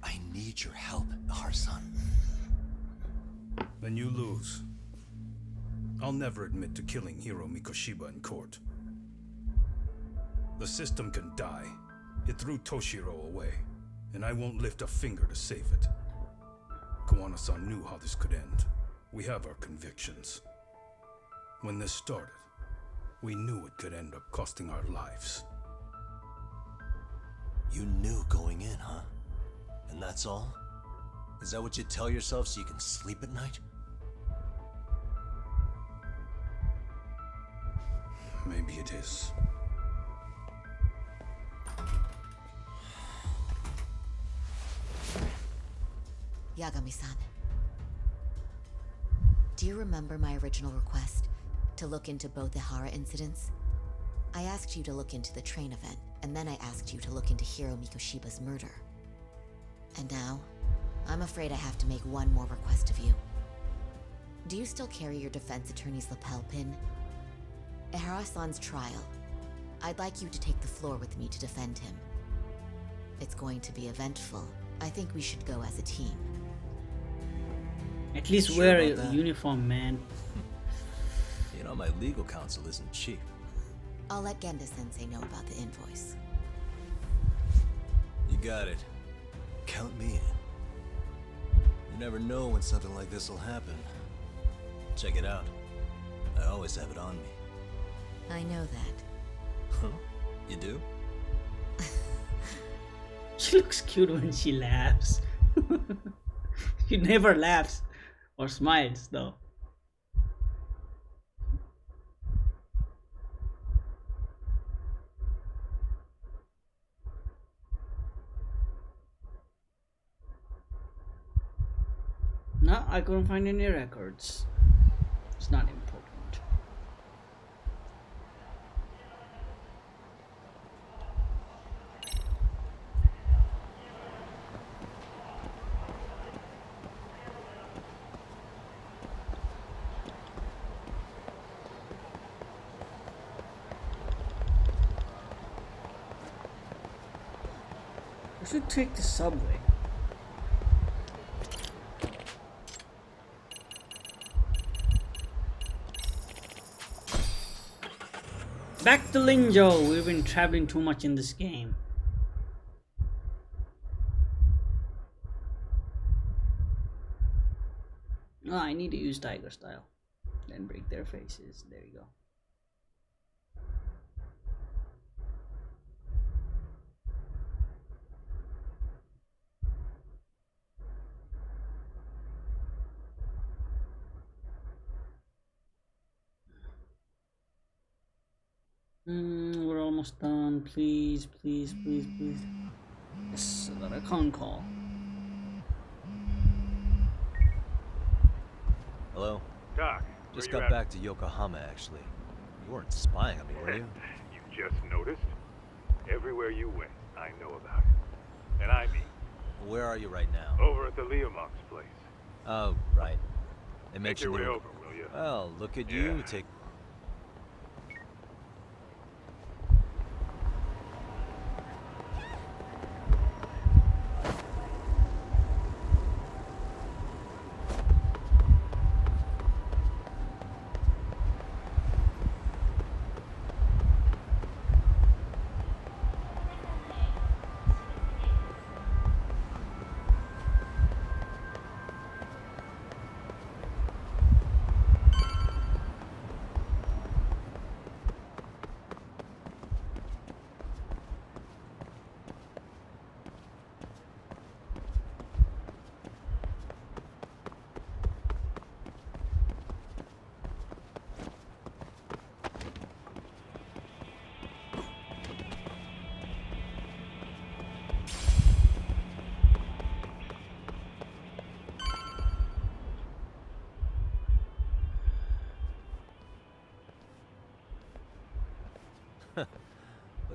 I need your help, Ahar-san. Then you lose. I'll never admit to killing Hiro Mikoshiba in court. The system can die. It threw Toshiro away, and I won't lift a finger to save it. Kawana-san knew how this could end. We have our convictions. When this started, we knew it could end up costing our lives. You knew going in, huh? And that's all? Is that what you tell yourself so you can sleep at night? Maybe it is. Yagami-san. Do you remember my original request to look into both the Hara incidents? I asked you to look into the train event, and then I asked you to look into Hiro Mikoshiba's murder. And now, I'm afraid I have to make one more request of you. Do you still carry your defense attorney's lapel pin? At Ahara-san's trial, I'd like you to take the floor with me to defend him. It's going to be eventful. I think we should go as a team. At least wear a uniform, man. You know, my legal counsel isn't cheap. I'll let Genda-sensei know about the invoice. You got it. Count me in. You never know when something like this will happen. Check it out. I always have it on me. I know that. Huh? You do? She looks cute when she laughs. She never laughs or smiles though. No, I couldn't find any records. It's not important. I should take the subway. Back to Linjo. We've been traveling too much in this game. Oh, I need to use Tiger Style. Then break their faces. There you go. We're almost done. Please, please, please, please. Yes, I got a con call. Hello? Doc, Just where got you back to Yokohama, actually. You weren't spying on me, were you? You just noticed? Everywhere you went, I know about it. And I mean... Where are you right now? Over at the Leomong's place. Oh, right. They Make mentioned your way they were... over, will you? Well, look at you, take...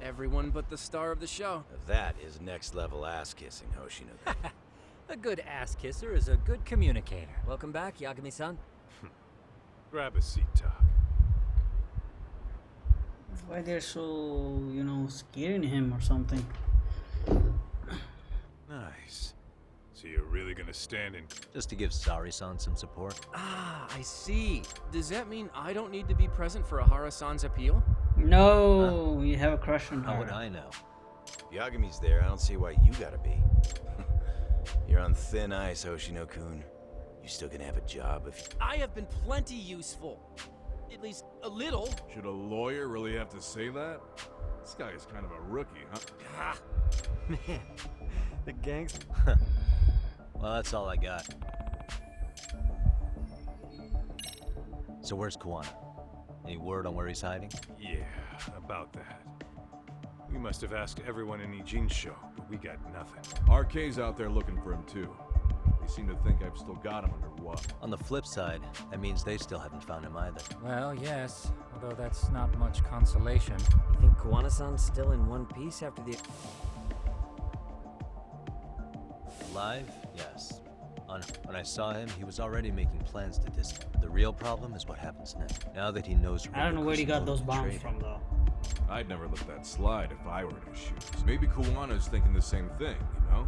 Everyone but the star of the show. That is next level ass kissing, Hoshino. A good ass kisser is a good communicator. Welcome back, Yagami-san. Grab a seat, Talk. Why they're so, you know, scaring him or something. Nice. So you're really gonna stand in... Just to give Sari-san some support. Ah, I see. Does that mean I don't need to be present for Ahara-san's appeal? No, you have a crush on her. How would I know? Yagami's there, I don't see why you gotta be. You're on thin ice, Hoshino-kun. You still gonna have a job if... I have been plenty useful. At least a little. Should a lawyer really have to say that? This guy is kind of a rookie, huh? Ah. Man, the gangs... Well, that's all I got. So where's Kuwana? Any word on where he's hiding? Yeah, about that. We must have asked everyone in Ijin's show, but we got nothing. RK's out there looking for him too. They seem to think I've still got him under what? On the flip side, that means they still haven't found him either. Well, yes, although that's not much consolation. You think Kuwana-san's still in one piece after the... Alive? Yes. When I saw him, he was already making plans to The real problem is what happens next. Now that he knows... I don't know where he got those bombs from, though. I'd never let that slide if I were in his shoes. Maybe Kuwana's thinking the same thing, you know?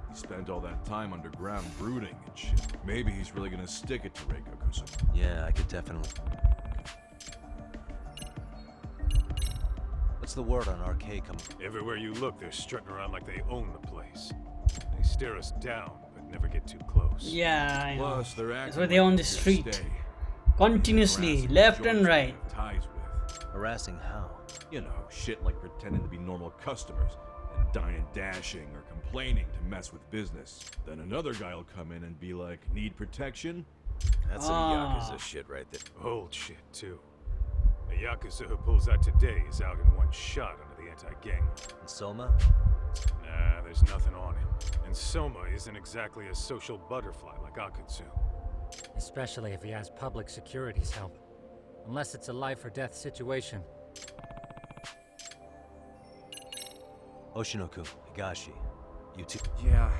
He spent all that time underground brooding and shit. Maybe he's really gonna stick it to Reiko Kusumoto. Yeah, I could definitely... What's the word on RK coming? Everywhere you look, they're strutting around like they own the place. They stare us down, but never get too close. Yeah, I know. Plus, they're acting that's why they own the street. Continuously, left and right. Ties with. Harassing how? You know, shit like pretending to be normal customers and dying dashing or complaining to mess with business. Then another guy will come in and be like, need protection? That's some Yakuza shit right there. Old shit, too. The Yakuza who pulls that today is out in one shot under the anti-gang. And Soma? Nah, there's nothing on him. And Soma isn't exactly a social butterfly like Akutsu. Especially if he has public security's help. Unless it's a life or death situation. Hoshino-kun, Higashi, you two... Yeah,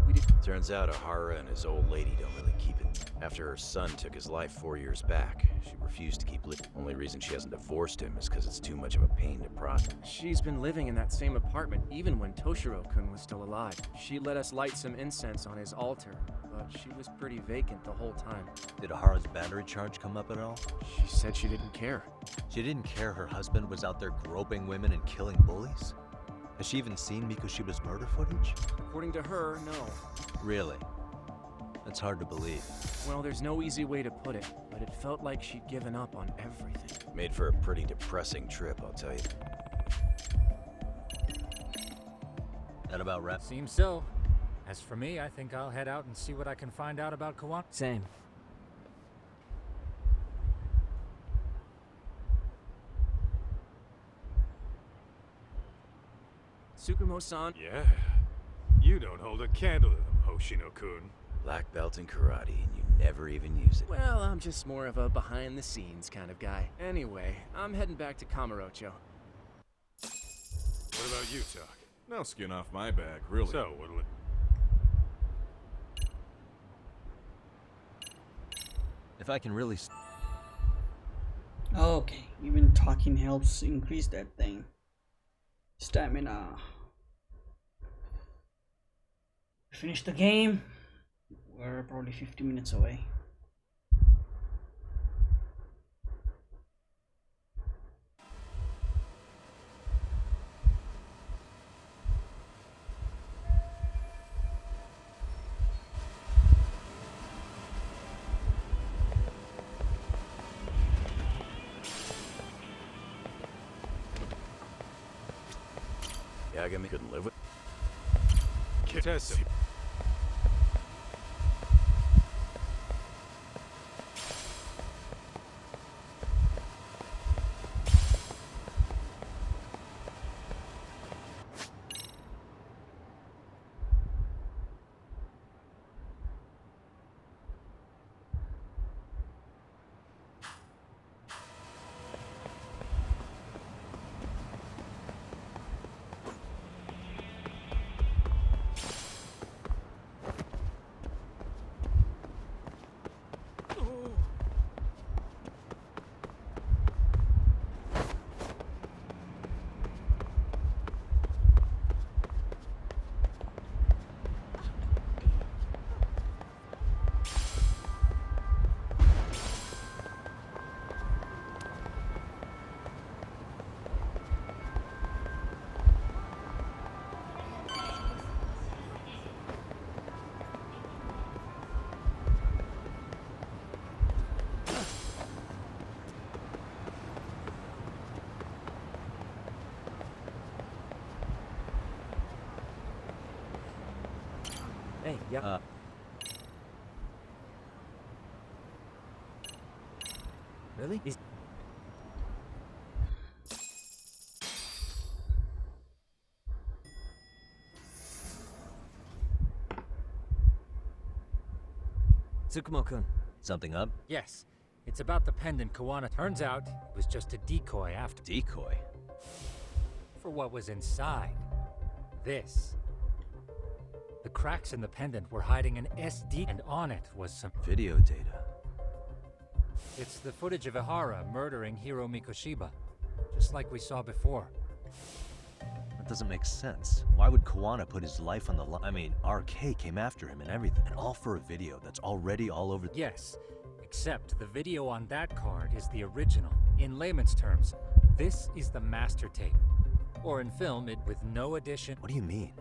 we did... Turns out Ahara and his old lady don't really keep it. After her son took his life 4 years back, she refused to keep living. Only reason she hasn't divorced him is because it's too much of a pain to process. She's been living in that same apartment even when Toshiro-kun was still alive. She let us light some incense on his altar, but she was pretty vacant the whole time. Did Ahara's battery charge come up at all? She said she didn't care. She didn't care her husband was out there groping women and killing bullies? Has she even seen Mikoshiba's murder footage? According to her, no. Really? That's hard to believe. Well, there's no easy way to put it, but it felt like she'd given up on everything. Made for a pretty depressing trip, I'll tell you. That about wraps? Seems so. As for me, I think I'll head out and see what I can find out about Kuwana. Same. Tsukumo-san. Yeah. You don't hold a candle to them, Hoshino-kun. Black belt in karate, and you never even use it. Well, I'm just more of a behind-the-scenes kind of guy. Anyway, I'm heading back to Kamurocho. What about you, Talk? No skin off my back, really. So, what'll it... If I can really... Okay, even talking helps increase that thing. Stamina. Finish the game. We're probably 50 minutes away. Yagami couldn't live with. Kitesa. Hey, yeah. Really? Tsukumo-kun. Something up? Yes. It's about the pendant Kuwana. Turns out it was just a decoy after. Decoy? For what was inside. This. The cracks in the pendant were hiding an SD, and on it was some video data. It's the footage of Ihara murdering Hiro Mikoshiba, just like we saw before. That doesn't make sense. Why would Kuwana put his life on the line? I mean, RK came after him and everything, and all for a video that's already all over. Yes, except the video on that card is the original. In layman's terms, this is the master tape. Or in film, it with no addition. What do you mean?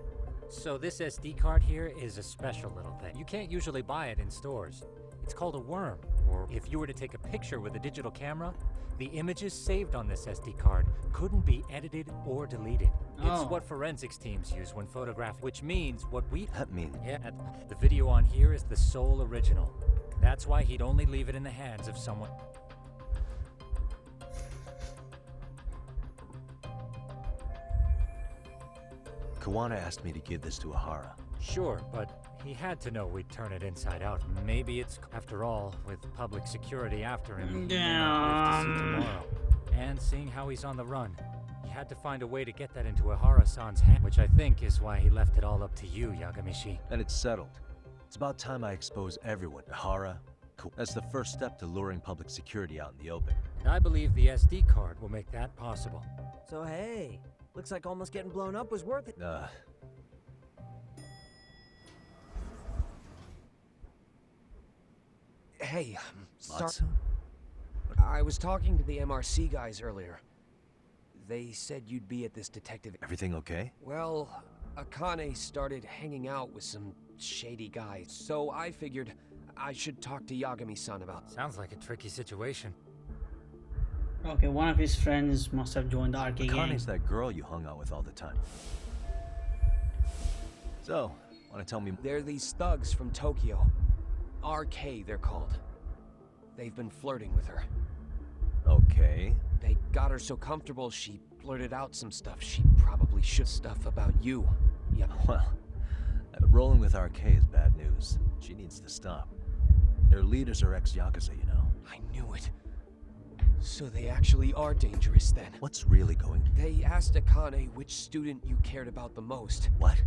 So this SD card here is a special little thing. You can't usually buy it in stores. It's called a worm, or if you were to take a picture with a digital camera, the images saved on this SD card couldn't be edited or deleted. It's what forensics teams use when photographing, which means what we... That means... Yeah, the video on here is the sole original. That's why he'd only leave it in the hands of someone... Kuwana asked me to give this to Ihara. Sure, but he had to know we'd turn it inside out. Maybe it's, after all, with public security after him, he may not live to see tomorrow. And seeing how he's on the run, he had to find a way to get that into Ihara-san's hand, which I think is why he left it all up to you, Yagamishi. And it's settled. It's about time I expose everyone. Ihara, that's the first step to luring public security out in the open. And I believe the SD card will make that possible. So hey, looks like almost getting blown up was worth it. Hey, Matsu? I was talking to the MRC guys earlier. They said you'd be at this detective... Everything okay? Well, Akane started hanging out with some shady guys, so I figured I should talk to Yagami-san about... Sounds like a tricky situation. Okay, one of his friends must have joined the RK gang. Akane's that girl you hung out with all the time. So, wanna tell me... They're these thugs from Tokyo. RK, they're called. They've been flirting with her. Okay. They got her so comfortable, she blurted out some stuff she probably should. Stuff about you. Yeah. Well, rolling with RK is bad news. She needs to stop. Their leaders are ex-Yakuza, you know. I knew it. So they actually are dangerous then. What's really going on? They asked Akane which student you cared about the most. What?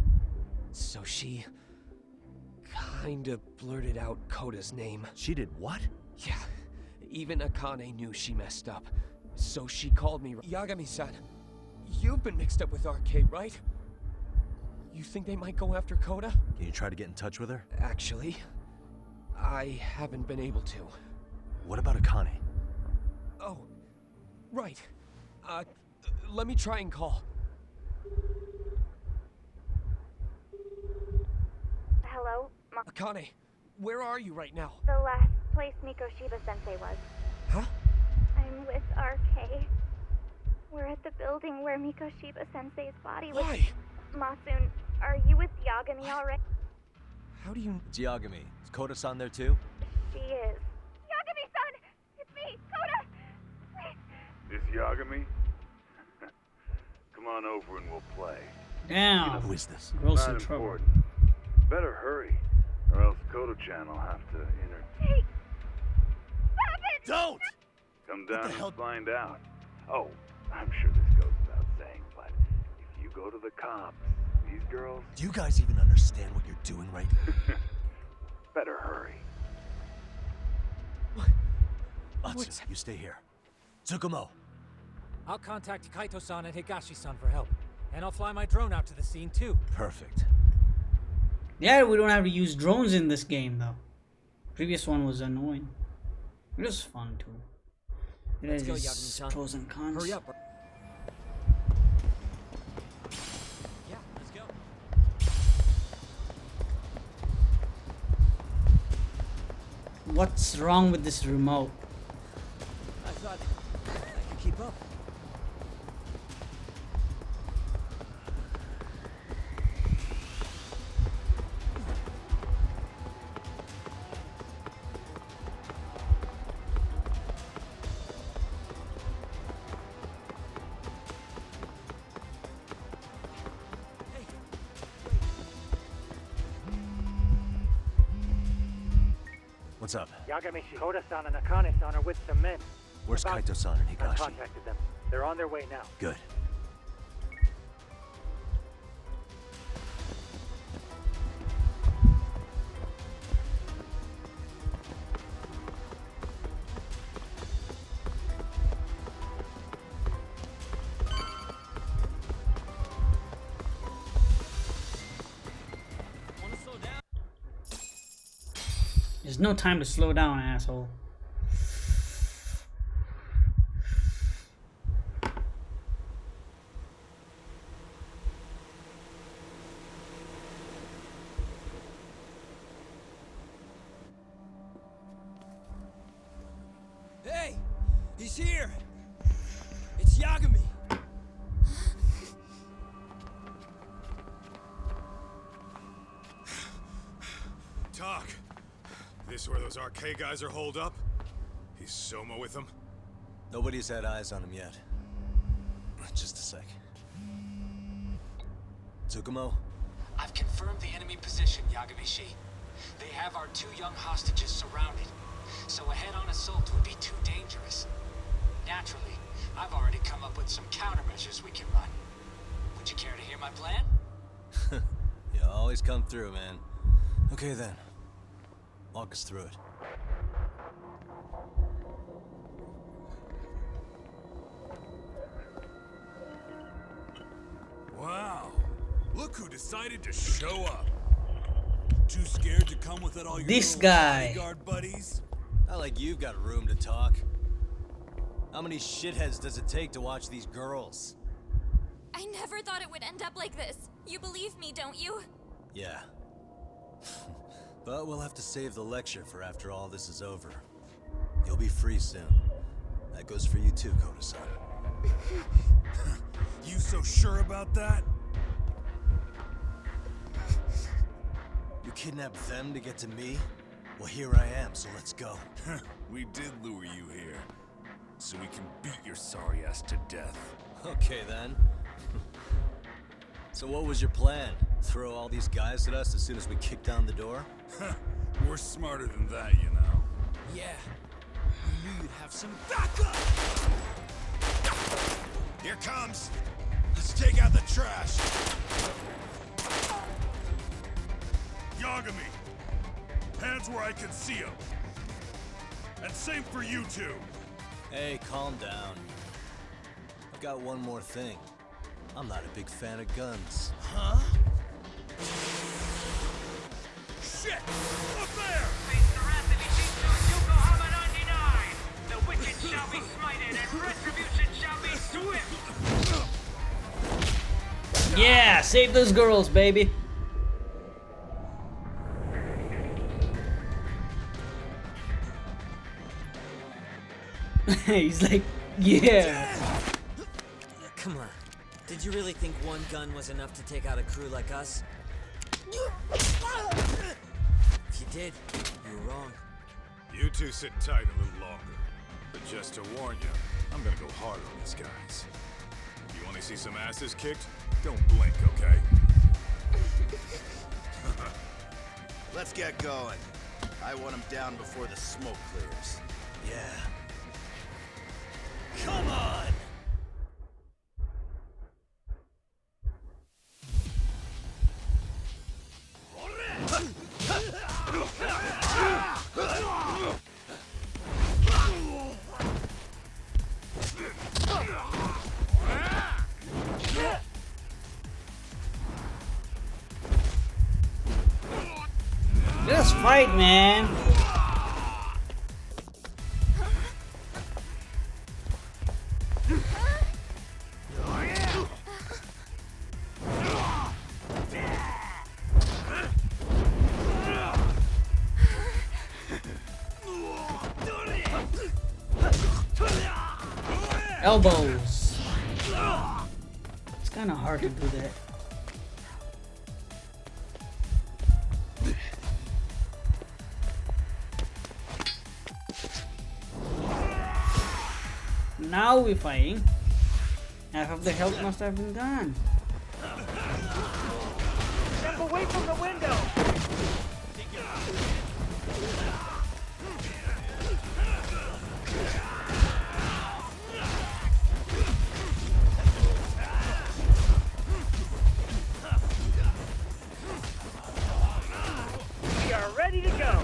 So she kinda blurted out Koda's name. She did what? Yeah, even Akane knew she messed up. So she called me. Yagami-san, you've been mixed up with RK, right? You think they might go after Koda? Can you try to get in touch with her? Actually, I haven't been able to. What about Akane? Oh, right. Let me try and call. Hello? Akane, where are you right now? The last place Mikoshiba-sensei was. Huh? I'm with RK. We're at the building where Mikoshiba-sensei's body was... Why? Masun, are you with Yagami already? How do you... It's Yagami. Is Koda-san there too? She is. Yagami-san! It's me, Koda! Please. This Yagami? Come on over and we'll play. Damn. Who is this? Girl's Not in trouble. important. Better hurry, or else Kodo-chan will have to Hey! Stop it! Don't! come down and find out. Oh, I'm sure this goes without saying, but if you go to the cops, these girls... Do you guys even understand what you're doing right now? Better hurry. Atsu, you stay here. Tsukumo. I'll contact Kaito-san and Higashi-san for help. And I'll fly my drone out to the scene too. Perfect. Yeah, we don't have to use drones in this game though. Previous one was annoying. It was fun too. Let's go, There's Yagami-san. pros and cons. Hurry up. Yeah, let's go. What's wrong with this remote? I thought I could keep up. What's up? Yagami-shi, Koda-san, and Akane-san are with some men. Where's Kaito-san and I Higashi? contacted them. They're on their way now. Good. There's no time to slow down, asshole. Hey! He's here! It's Yagami! Talk. This where those RK guys are holed up? He's Soma with them? Nobody's had eyes on him yet. Just a sec. Tsukumo? I've confirmed the enemy position, Yagami-shi. They have our 2 young hostages surrounded, so a head-on assault would be too dangerous. Naturally, I've already come up with some countermeasures we can run. Would you care to hear my plan? You always come through, man. Okay then. Walk us through it. Wow. Look who decided to show up. Too scared to come with all your This little guy. bodyguard buddies? Not like you've got room to talk. How many shitheads does it take to watch these girls? I never thought it would end up like this. You believe me, don't you? Yeah. But we'll have to save the lecture for after all this is over. You'll be free soon. That goes for you too, Koda-san. You so sure about that? You kidnapped them to get to me? Well, here I am, so let's go. We did lure you here. So we can beat your sorry ass to death. Okay then. So what was your plan? Throw all these guys at us as soon as we kick down the door? We're smarter than that, you know. Yeah. I knew you'd have some backup! Here comes! Let's take out the trash! Yagami! Hands where I can see them! And same for you two! Hey, calm down. I've got one more thing. I'm not a big fan of guns. Huh? Shit! Up there! The wicked shall be smited and retribution shall be swift! Yeah, save those girls, baby! He's like, yeah! Come on. Did you really think one gun was enough to take out a crew like us? If you did, you were wrong. You two sit tight a little longer. But just to warn you, I'm gonna go hard on these guys. You wanna see some asses kicked? Don't blink, okay? Let's get going. I want him down before the smoke clears. Yeah. Come on! Just fight, man! Elbows. It's kind of hard to do that. Now we're fighting. Half of the health must have been gone. Step away from the window! We are ready to go!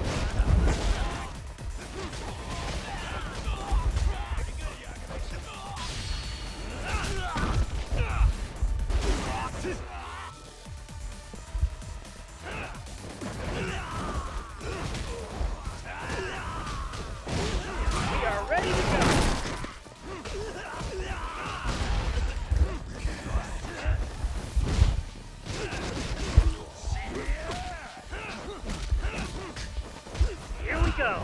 Go!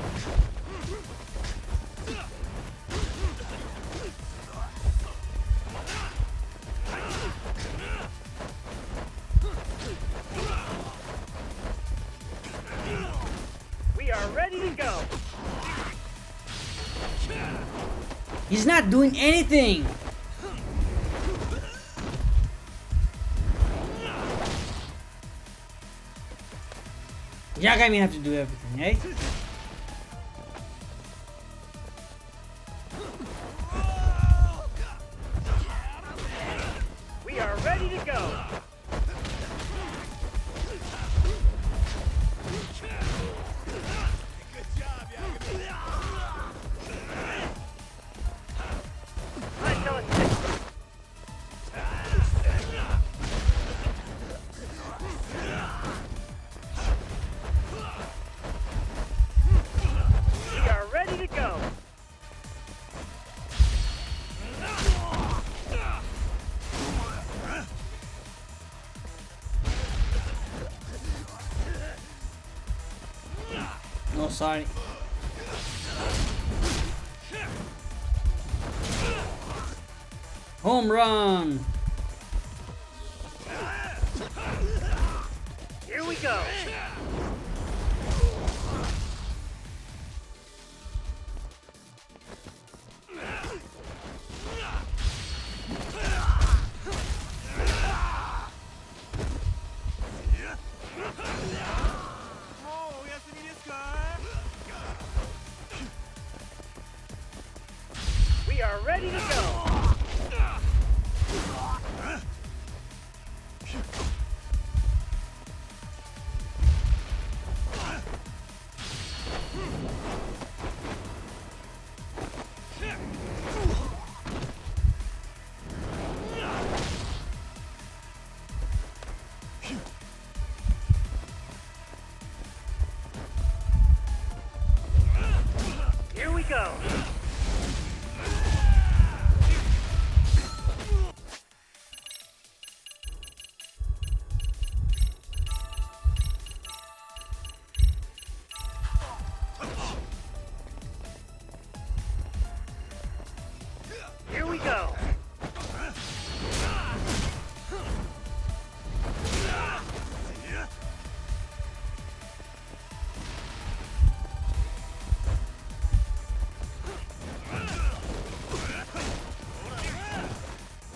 We are ready to go! He's not doing anything! Yagami have to do everything, eh? We are ready to go! We are ready to go! No, sorry. Home run! Here we go! ready to go. Here we go. Here we go.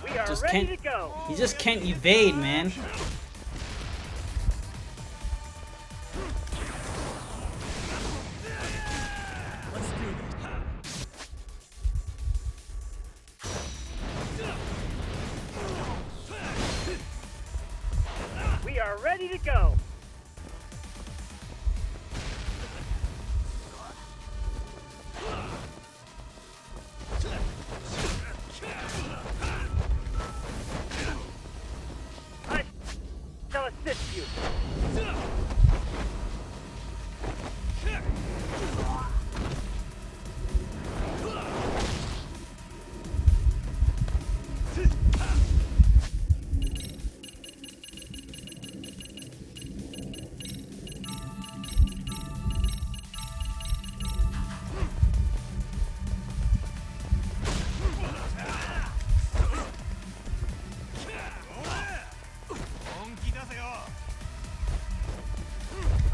We are Just ready can't. to go. He just can't evade, man. Let's do this. We are ready to go. I shall assist you.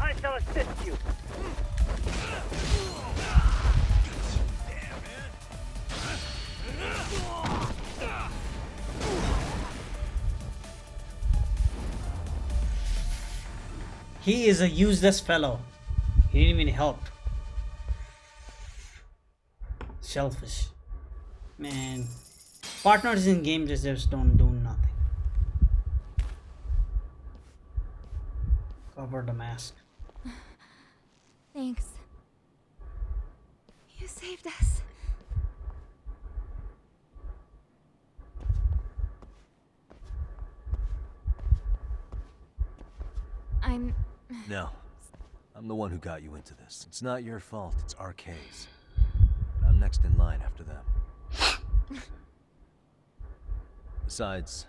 I shall assist you. He is a useless fellow. He didn't even help. Selfish. Man. Partners in game just don't do nothing. Cover the mask. Thanks. You saved us. No. I'm the one who got you into this. It's not your fault, it's RK's. But I'm next in line after them. Besides,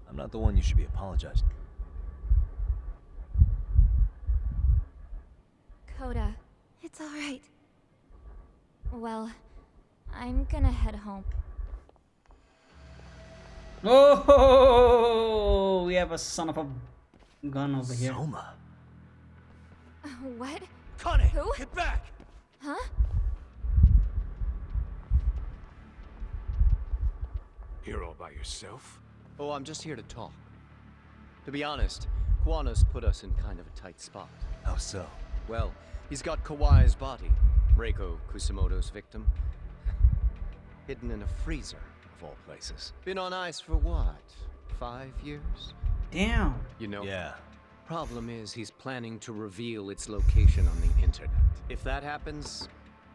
I'm not the one you should be apologizing. Coda, it's all right. Well, I'm gonna head home. Oh, we have a son of a gun over here. Soma. What? Connie, Who? get back! Huh? Here all by yourself? Oh, I'm just here to talk. To be honest, Kuwano's put us in kind of a tight spot. How so? Well, he's got Kawaya's body, Reiko Kusamoto's victim, hidden in a freezer, of all places. Been on ice for what, 5 years? Damn. You know, yeah. Problem is, he's planning to reveal its location on the internet. If that happens,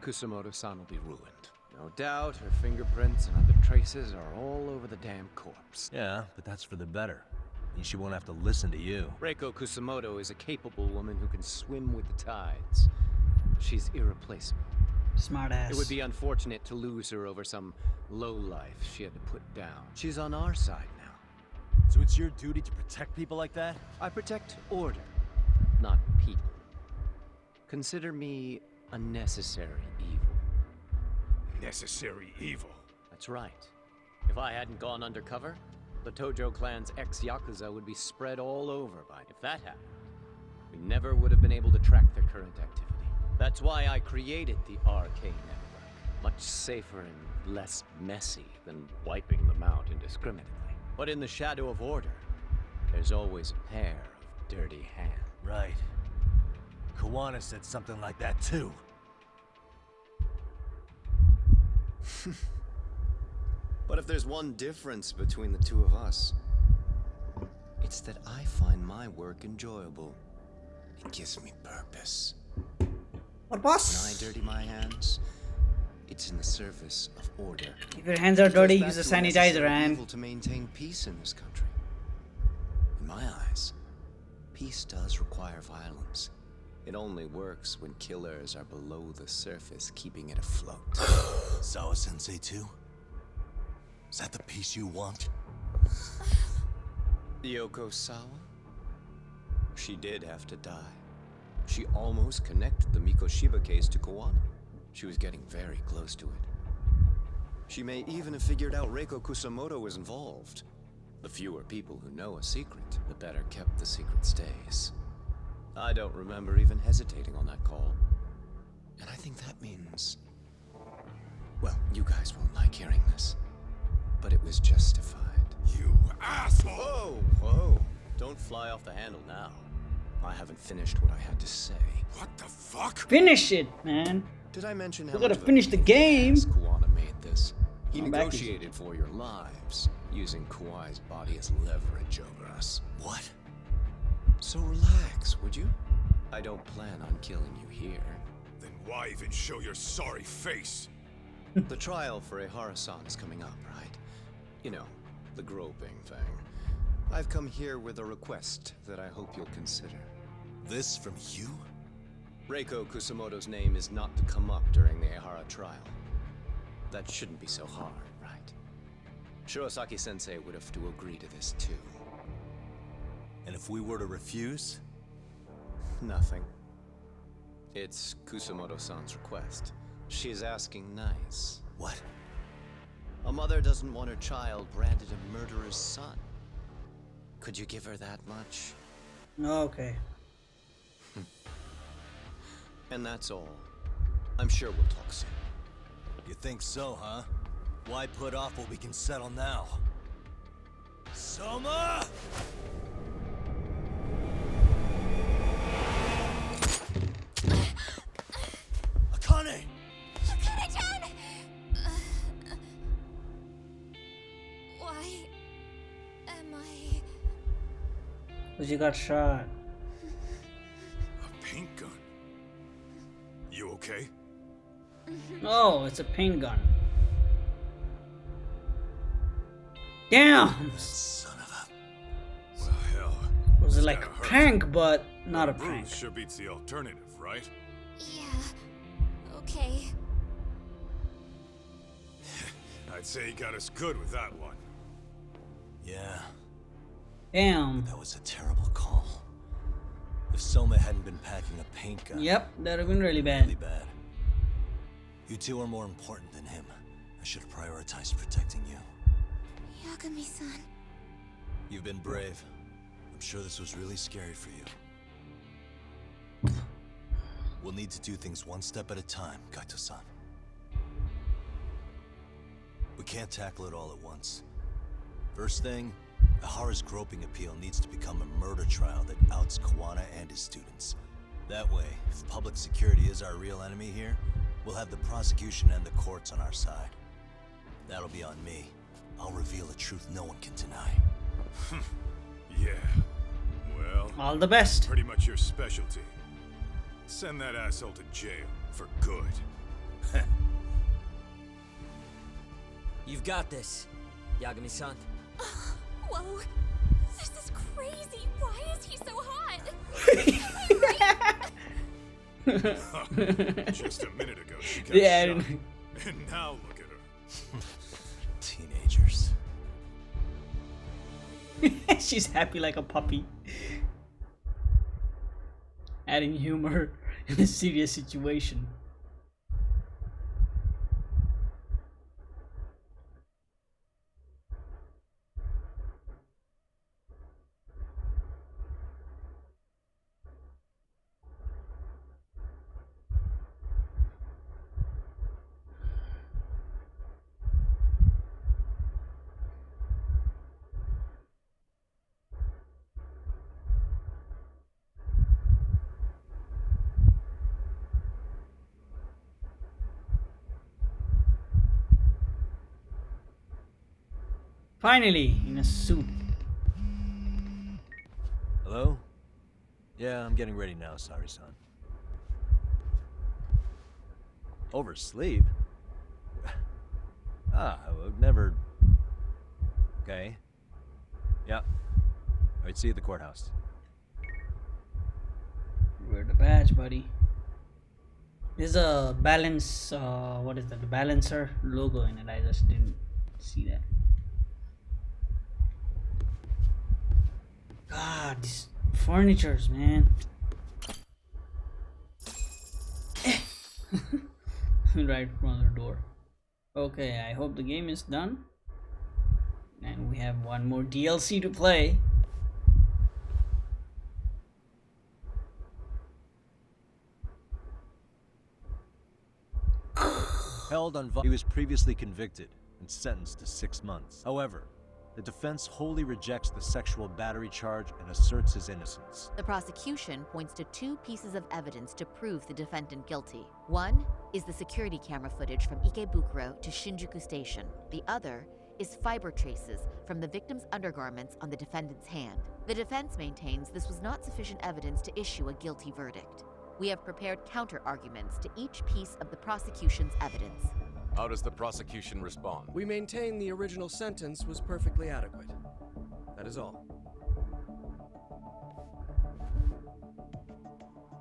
Kusamoto-san will be ruined. No doubt, her fingerprints and other traces are all over the damn corpse. Yeah, but that's for the better. Means she won't have to listen to you. Reiko Kusamoto is a capable woman who can swim with the tides. She's irreplaceable. Smart ass. It would be unfortunate to lose her over some lowlife she had to put down. She's on our side now. So it's your duty to protect people like that? I protect order, not people. Consider me a necessary evil. Necessary evil. That's right. If I hadn't gone undercover, the Tojo clan's ex-Yakuza would be spread all over by it. If that happened, we never would have been able to track their current activity. That's why I created the RK network. Much safer and less messy than wiping them out indiscriminately. But in the shadow of order, there's always a pair of dirty hands. Right. Kuwana said something like that too. But if there's one difference between the two of us, it's that I find my work enjoyable. It gives me purpose. What, boss? When I dirty my hands, it's in the service of order. If your hands are dirty, It goes use a back to sanitizer, necessary man. evil to maintain peace in this country. In my eyes, peace does require violence. It only works when killers are below the surface, keeping it afloat. Sawa-sensei too? Is that the peace you want? Yoko Sawa? She did have to die. She almost connected the Mikoshiba case to Koano. She was getting very close to it. She may even have figured out Reiko Kusamoto was involved. The fewer people who know a secret, the better kept the secret stays. I don't remember even hesitating on that call. And I think that means... Well, you guys won't like hearing this, but it was justified. You asshole! Whoa, whoa. Don't fly off the handle now. I haven't finished what I had to say. What the fuck? Finish it, man. Did I mention how We gotta much of a finish the game. Kuwana made this? He I'm back. negotiated for your lives, using Kuai's body as leverage over us. What? So relax, would you? I don't plan on killing you here. Then why even show your sorry face? The trial for Ehara-san is coming up, right? You know, the groping thing. I've come here with a request that I hope you'll consider. This from you? Reiko Kusamoto's name is not to come up during the Ehara trial. That shouldn't be so hard, right? Shirosaki-sensei would have to agree to this too. And if we were to refuse? Nothing. It's Kusamoto-san's request. She's asking nice. What? A mother doesn't want her child branded a murderer's son. Could you give her that much? Okay. And that's all. I'm sure we'll talk soon. You think so, huh? Why put off what we can settle now? Soma! Akane! Akane-chan! Why am I... Because you got shot. A paint gun? You okay? Oh, it's a paint gun. Damn! Son of a... Well, hell. It was this like a kinda hurts. prank, but not a Bruise prank. sure beats the alternative, right? Yeah. Okay. I'd say he got us good with that one. Yeah. Damn. That was a terrible call. If Soma hadn't been packing a paint gun... Yep, that would have been really bad. Really bad. You two are more important than him. I should have prioritized protecting you. Yagami-san. You've been brave. I'm sure this was really scary for you. We'll need to do things one step at a time, Kaito-san. We can't tackle it all at once. First thing, Ehara's groping appeal needs to become a murder trial that outs Kuwana and his students. That way, if public security is our real enemy here, we'll have the prosecution and the courts on our side. That'll be on me. I'll reveal a truth no one can deny. Yeah. Well... All the best. Pretty much your specialty. Send that asshole to jail. For good. You've got this, Yagami-san. Whoa. This is crazy. Why is he so hot? Just a minute ago, she got Yeah, shot. And now look at her. Teenagers. She's happy like a puppy. Adding humor in a serious situation. Finally, in a suit. Hello? Yeah, I'm getting ready now, sorry, son. Oversleep? I would never... Okay. Yeah. Alright, see you at the courthouse. Wear the badge, buddy. There's a balance, what is that? The balancer logo in it. I just didn't see that. God, these furnitures, man. Right in front of the door. Okay, I hope the game is done. And we have one more DLC to play. Held on he was previously convicted and sentenced to 6 months. However, the defense wholly rejects the sexual battery charge and asserts his innocence. The prosecution points to 2 pieces of evidence to prove the defendant guilty. One is the security camera footage from Ikebukuro to Shinjuku Station. The other is fiber traces from the victim's undergarments on the defendant's hand. The defense maintains this was not sufficient evidence to issue a guilty verdict. We have prepared counter-arguments to each piece of the prosecution's evidence. How does the prosecution respond? We maintain the original sentence was perfectly adequate. That is all.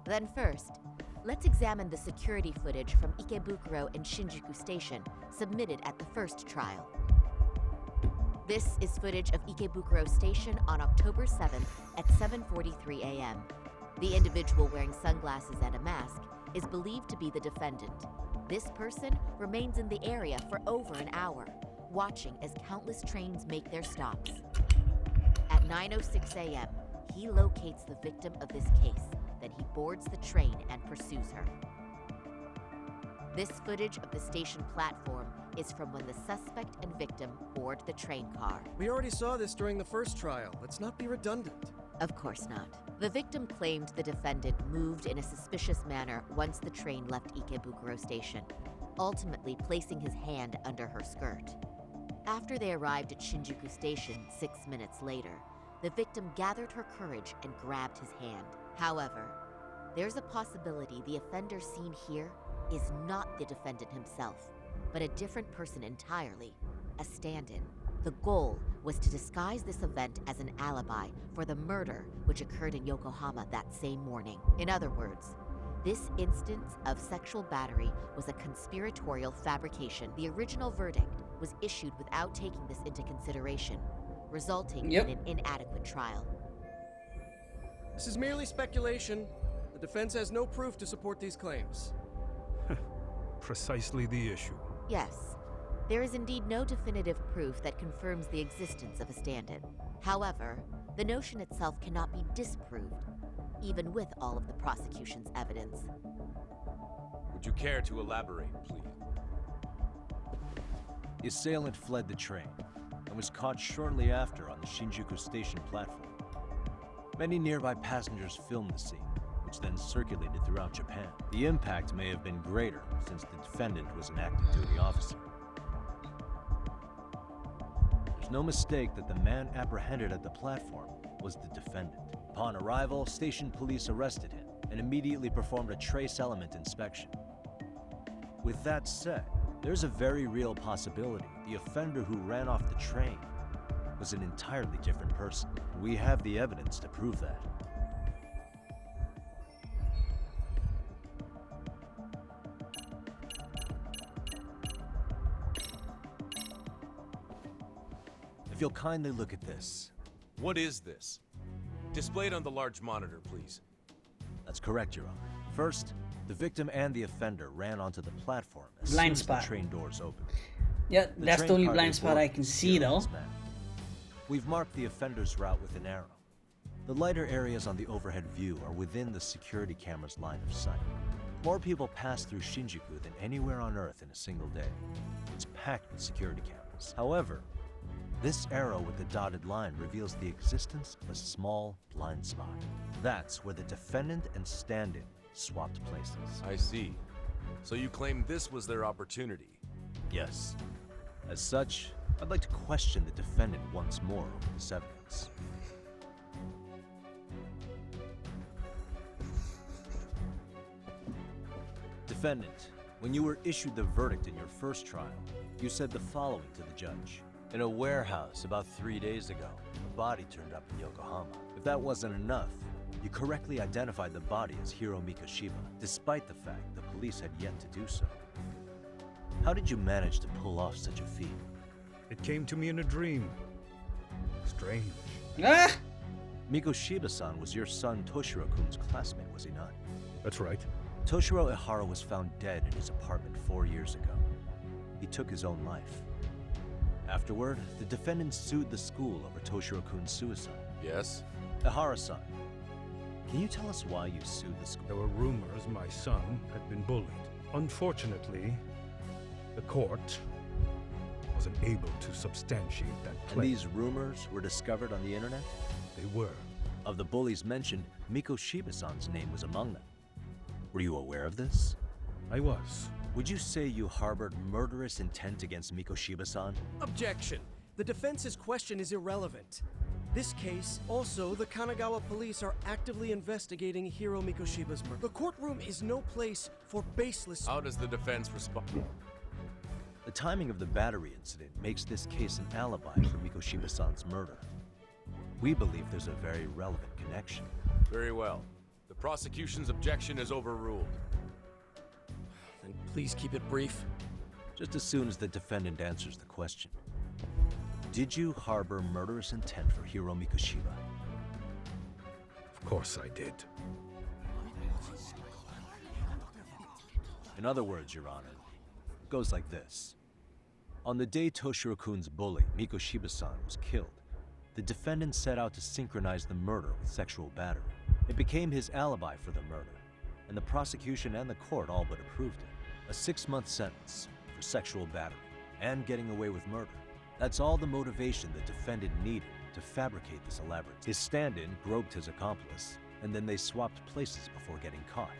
Then first, let's examine the security footage from Ikebukuro and Shinjuku Station submitted at the first trial. This is footage of Ikebukuro Station on October 7th at 7:43 a.m. The individual wearing sunglasses and a mask is believed to be the defendant. This person remains in the area for over an hour, watching as countless trains make their stops. At 9:06 a.m., he locates the victim of this case, then he boards the train and pursues her. This footage of the station platform is from when the suspect and victim board the train car. We already saw this during the first trial. Let's not be redundant. Of course not. The victim claimed the defendant moved in a suspicious manner once the train left Ikebukuro Station, ultimately placing his hand under her skirt. After they arrived at Shinjuku Station 6 minutes later, the victim gathered her courage and grabbed his hand. However, there's a possibility the offender seen here is not the defendant himself, but a different person entirely, a stand-in. The goal was to disguise this event as an alibi for the murder which occurred in Yokohama that same morning. In other words, this instance of sexual battery was a conspiratorial fabrication. The original verdict was issued without taking this into consideration, resulting in an inadequate trial. This is merely speculation. The defense has no proof to support these claims. Precisely the issue. Yes. There is indeed no definitive proof that confirms the existence of a stand-in. However, the notion itself cannot be disproved, even with all of the prosecution's evidence. Would you care to elaborate, please? The assailant fled the train and was caught shortly after on the Shinjuku Station platform. Many nearby passengers filmed the scene, which then circulated throughout Japan. The impact may have been greater since the defendant was an active duty officer. There's no mistake that the man apprehended at the platform was the defendant. Upon arrival, station police arrested him and immediately performed a trace element inspection. With that said, there's a very real possibility the offender who ran off the train was an entirely different person. We have the evidence to prove that. If you'll kindly look at this. What is this? Display it on the large monitor, please. That's correct, Your Honor. First, the victim and the offender ran onto the platform as Blind soon as spot. the train doors opened. Yeah, that's the only train car blind they spot I boarded can was see though. serious manner. We've marked the offender's route with an arrow. The lighter areas on the overhead view are within the security camera's line of sight. More people pass through Shinjuku than anywhere on Earth in a single day. It's packed with security cameras. However, this arrow with the dotted line reveals the existence of a small blind spot. That's where the defendant and stand-in swapped places. I see. So you claim this was their opportunity? Yes. As such, I'd like to question the defendant once more over this evidence. Defendant, when you were issued the verdict in your first trial, you said the following to the judge. In a warehouse about 3 days ago, a body turned up in Yokohama. If that wasn't enough, you correctly identified the body as Hiro Mikoshiba, despite the fact the police had yet to do so. How did you manage to pull off such a feat? It came to me in a dream. Strange. Ah! Mikoshiba-san was your son Toshiro-kun's classmate, was he not? That's right. Toshiro Ihara was found dead in his apartment 4 years ago. He took his own life. Afterward, the defendant sued the school over Toshiro-kun's suicide. Yes? Ihara-san, can you tell us why you sued the school? There were rumors my son had been bullied. Unfortunately, the court wasn't able to substantiate that claim. And these rumors were discovered on the internet? They were. Of the bullies mentioned, Mikoshiba-san's name was among them. Were you aware of this? I was. Would you say you harbored murderous intent against Mikoshiba-san? Objection. The defense's question is irrelevant. This case, also, the Kanagawa police are actively investigating Hiro Mikoshiba's murder. The courtroom is no place for baseless... How does the defense respond? The timing of the battery incident makes this case an alibi for Mikoshiba-san's murder. We believe there's a very relevant connection. Very well. The prosecution's objection is overruled. Then please keep it brief. Just as soon as the defendant answers the question. Did you harbor murderous intent for Hiro Mikoshiba? Of course I did. In other words, Your Honor, it goes like this. On the day Toshiro-kun's bully, Mikoshiba-san, was killed, the defendant set out to synchronize the murder with sexual battery. It became his alibi for the murder, and the prosecution and the court all but approved it. A 6-month sentence for sexual battery and getting away with murder. That's all the motivation the defendant needed to fabricate this elaborate. His stand-in groped his accomplice, and then they swapped places before getting caught.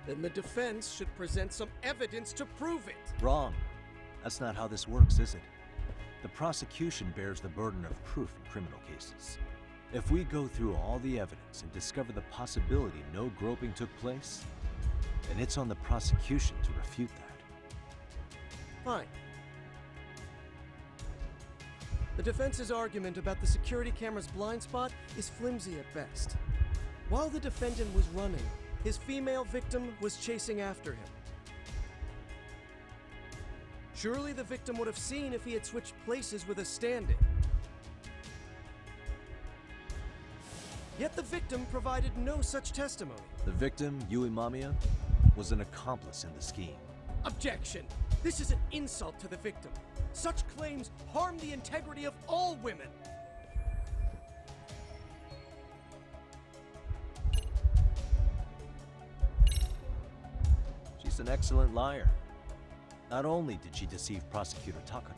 Then the defense should present some evidence to prove it. Wrong. That's not how this works, is it? The prosecution bears the burden of proof in criminal cases. If we go through all the evidence and discover the possibility no groping took place, then it's on the prosecution to refute that. Fine. The defense's argument about the security camera's blind spot is flimsy at best. While the defendant was running, his female victim was chasing after him. Surely the victim would have seen if he had switched places with a stand-in. Yet the victim provided no such testimony. The victim, Yui Mamiya, was an accomplice in the scheme. Objection! This is an insult to the victim. Such claims harm the integrity of all women. She's an excellent liar. Not only did she deceive Prosecutor Takano,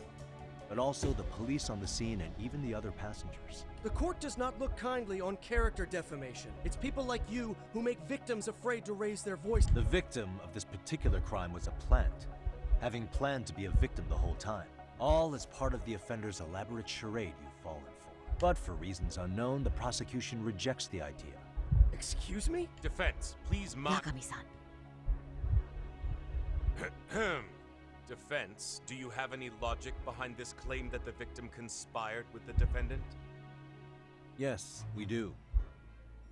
but also the police on the scene and even the other passengers. The court does not look kindly on character defamation. It's people like you who make victims afraid to raise their voice. The victim of this particular crime was a plant, having planned to be a victim the whole time. All as part of the offender's elaborate charade you've fallen for. But for reasons unknown, the prosecution rejects the idea. Excuse me? Defense, please Yagami-san. Defense, do you have any logic behind this claim that the victim conspired with the defendant? Yes, we do.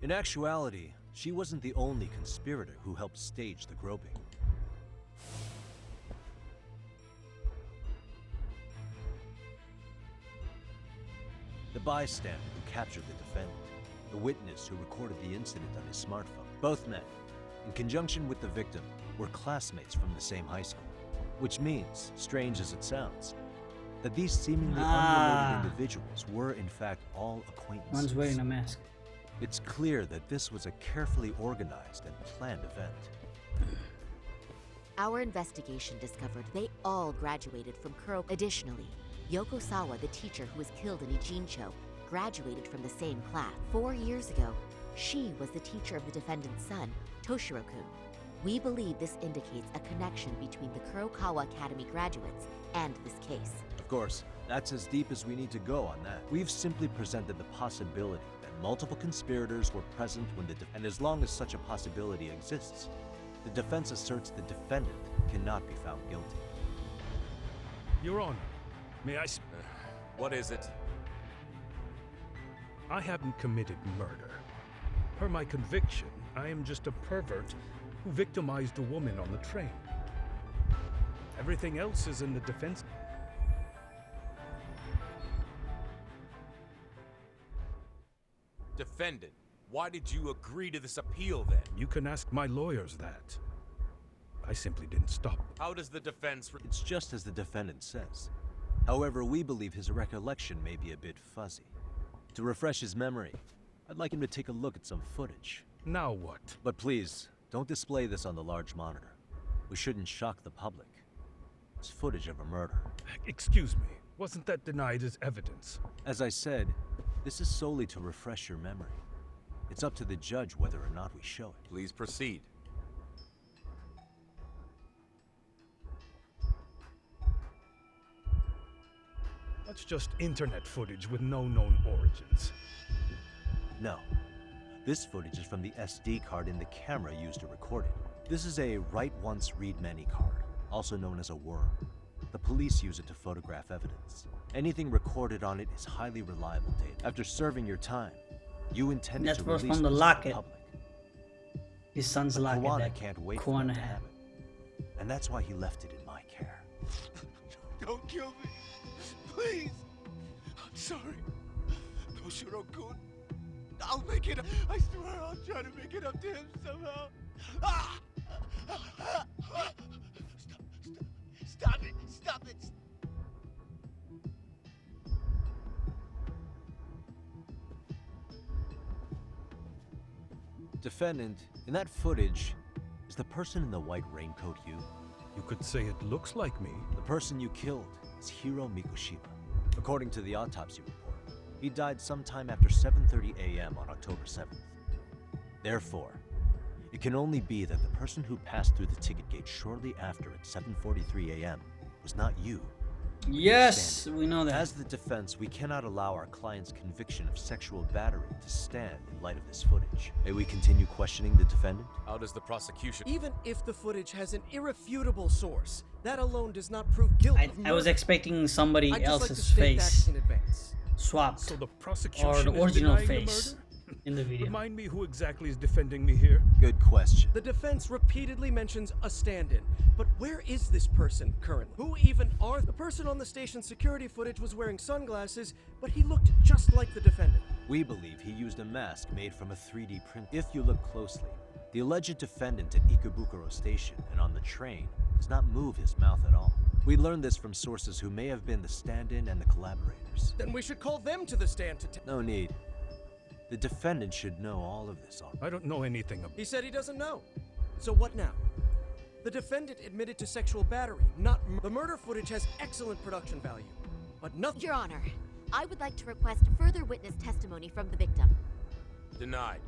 In actuality, she wasn't the only conspirator who helped stage the groping. The bystander who captured the defendant, the witness who recorded the incident on his smartphone. Both men, in conjunction with the victim, were classmates from the same high school. Which means, strange as it sounds, that these seemingly unrelated individuals were in fact all acquaintances. One's wearing a mask. It's clear that this was a carefully organized and planned event. Our investigation discovered they all graduated from Kuro. Additionally, Yoko Sawa, the teacher who was killed in Ijincho, graduated from the same class. 4 years ago, she was the teacher of the defendant's son, Toshiro-kun. We believe this indicates a connection between the Kurokawa Academy graduates and this case. Of course, that's as deep as we need to go on that. We've simply presented the possibility that multiple conspirators were present when and as long as such a possibility exists, the defense asserts the defendant cannot be found guilty. Your Honor, may I What is it? I haven't committed murder. Per my conviction, I am just a pervert who victimized a woman on the train. Everything else is in the defense. Defendant, why did you agree to this appeal then? You can ask my lawyers that. I simply didn't stop. How does the defense... It's just as the defendant says. However, we believe his recollection may be a bit fuzzy. To refresh his memory, I'd like him to take a look at some footage. Now what? But please, don't display this on the large monitor. We shouldn't shock the public. It's footage of a murder. Excuse me, wasn't that denied as evidence? As I said, this is solely to refresh your memory. It's up to the judge whether or not we show it. Please proceed. That's just internet footage with no known origins. No. This footage is from the SD card in the camera used to record it. This is a write once, read many card, also known as a worm. The police use it to photograph evidence. Anything recorded on it is highly reliable data. After serving your time, you intended That to was release from the this to locket. public. His son's But locket Kuwana that can't wait for Kuwana that to had. happen. And that's why he left it in my care. Don't kill me. Please. I'm sorry. Toshiro-kun. I'll make it up. I swear I'll try to make it up to him somehow. Ah! Stop it. Stop it. Defendant, in that footage, is the person in the white raincoat you? You could say it looks like me. The person you killed is Hiro Mikoshiba. According to the autopsy report, he died sometime after 7:30 a.m. on October 7th. Therefore, it can only be that the person who passed through the ticket gate shortly after at 7:43 a.m. was not you. Yes, we know that. As the defense, we cannot allow our client's conviction of sexual battery to stand in light of this footage. May we continue questioning the defendant? How does the prosecution... Even if the footage has an irrefutable source, that alone does not prove guilt of murder. I was expecting somebody I'd just like to else's state face that in advance. swapped, So the prosecution or the is original denying the face murder? in the video. Remind me who exactly is defending me here? Good question. The defense repeatedly mentions a stand-in, but where is this person currently? Who even are the person on the station security footage was wearing sunglasses, but he looked just like the defendant. We believe he used a mask made from a 3D print. If you look closely, the alleged defendant at Ikebukuro Station and on the train does not move his mouth at all. We learned this from sources who may have been the stand-in and the collaborators. Then we should call them to the stand to No need. The defendant should know all of this already. I don't know anything about. He said he doesn't know. So what now? The defendant admitted to sexual battery, not the murder footage has excellent production value, but nothing. Your Honor, I would like to request further witness testimony from the victim. Denied.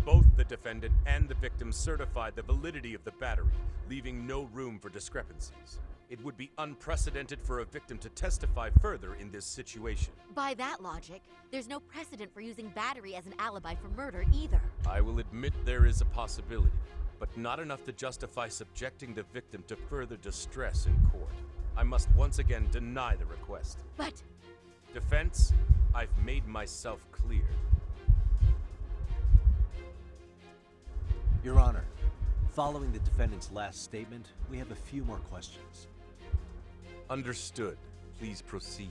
Both the defendant and the victim certified the validity of the battery, leaving no room for discrepancies. It would be unprecedented for a victim to testify further in this situation. By that logic, there's no precedent for using battery as an alibi for murder either. I will admit there is a possibility, but not enough to justify subjecting the victim to further distress in court. I must once again deny the request. But... Defense, I've made myself clear. Your Honor, following the defendant's last statement, we have a few more questions. Understood. Please proceed.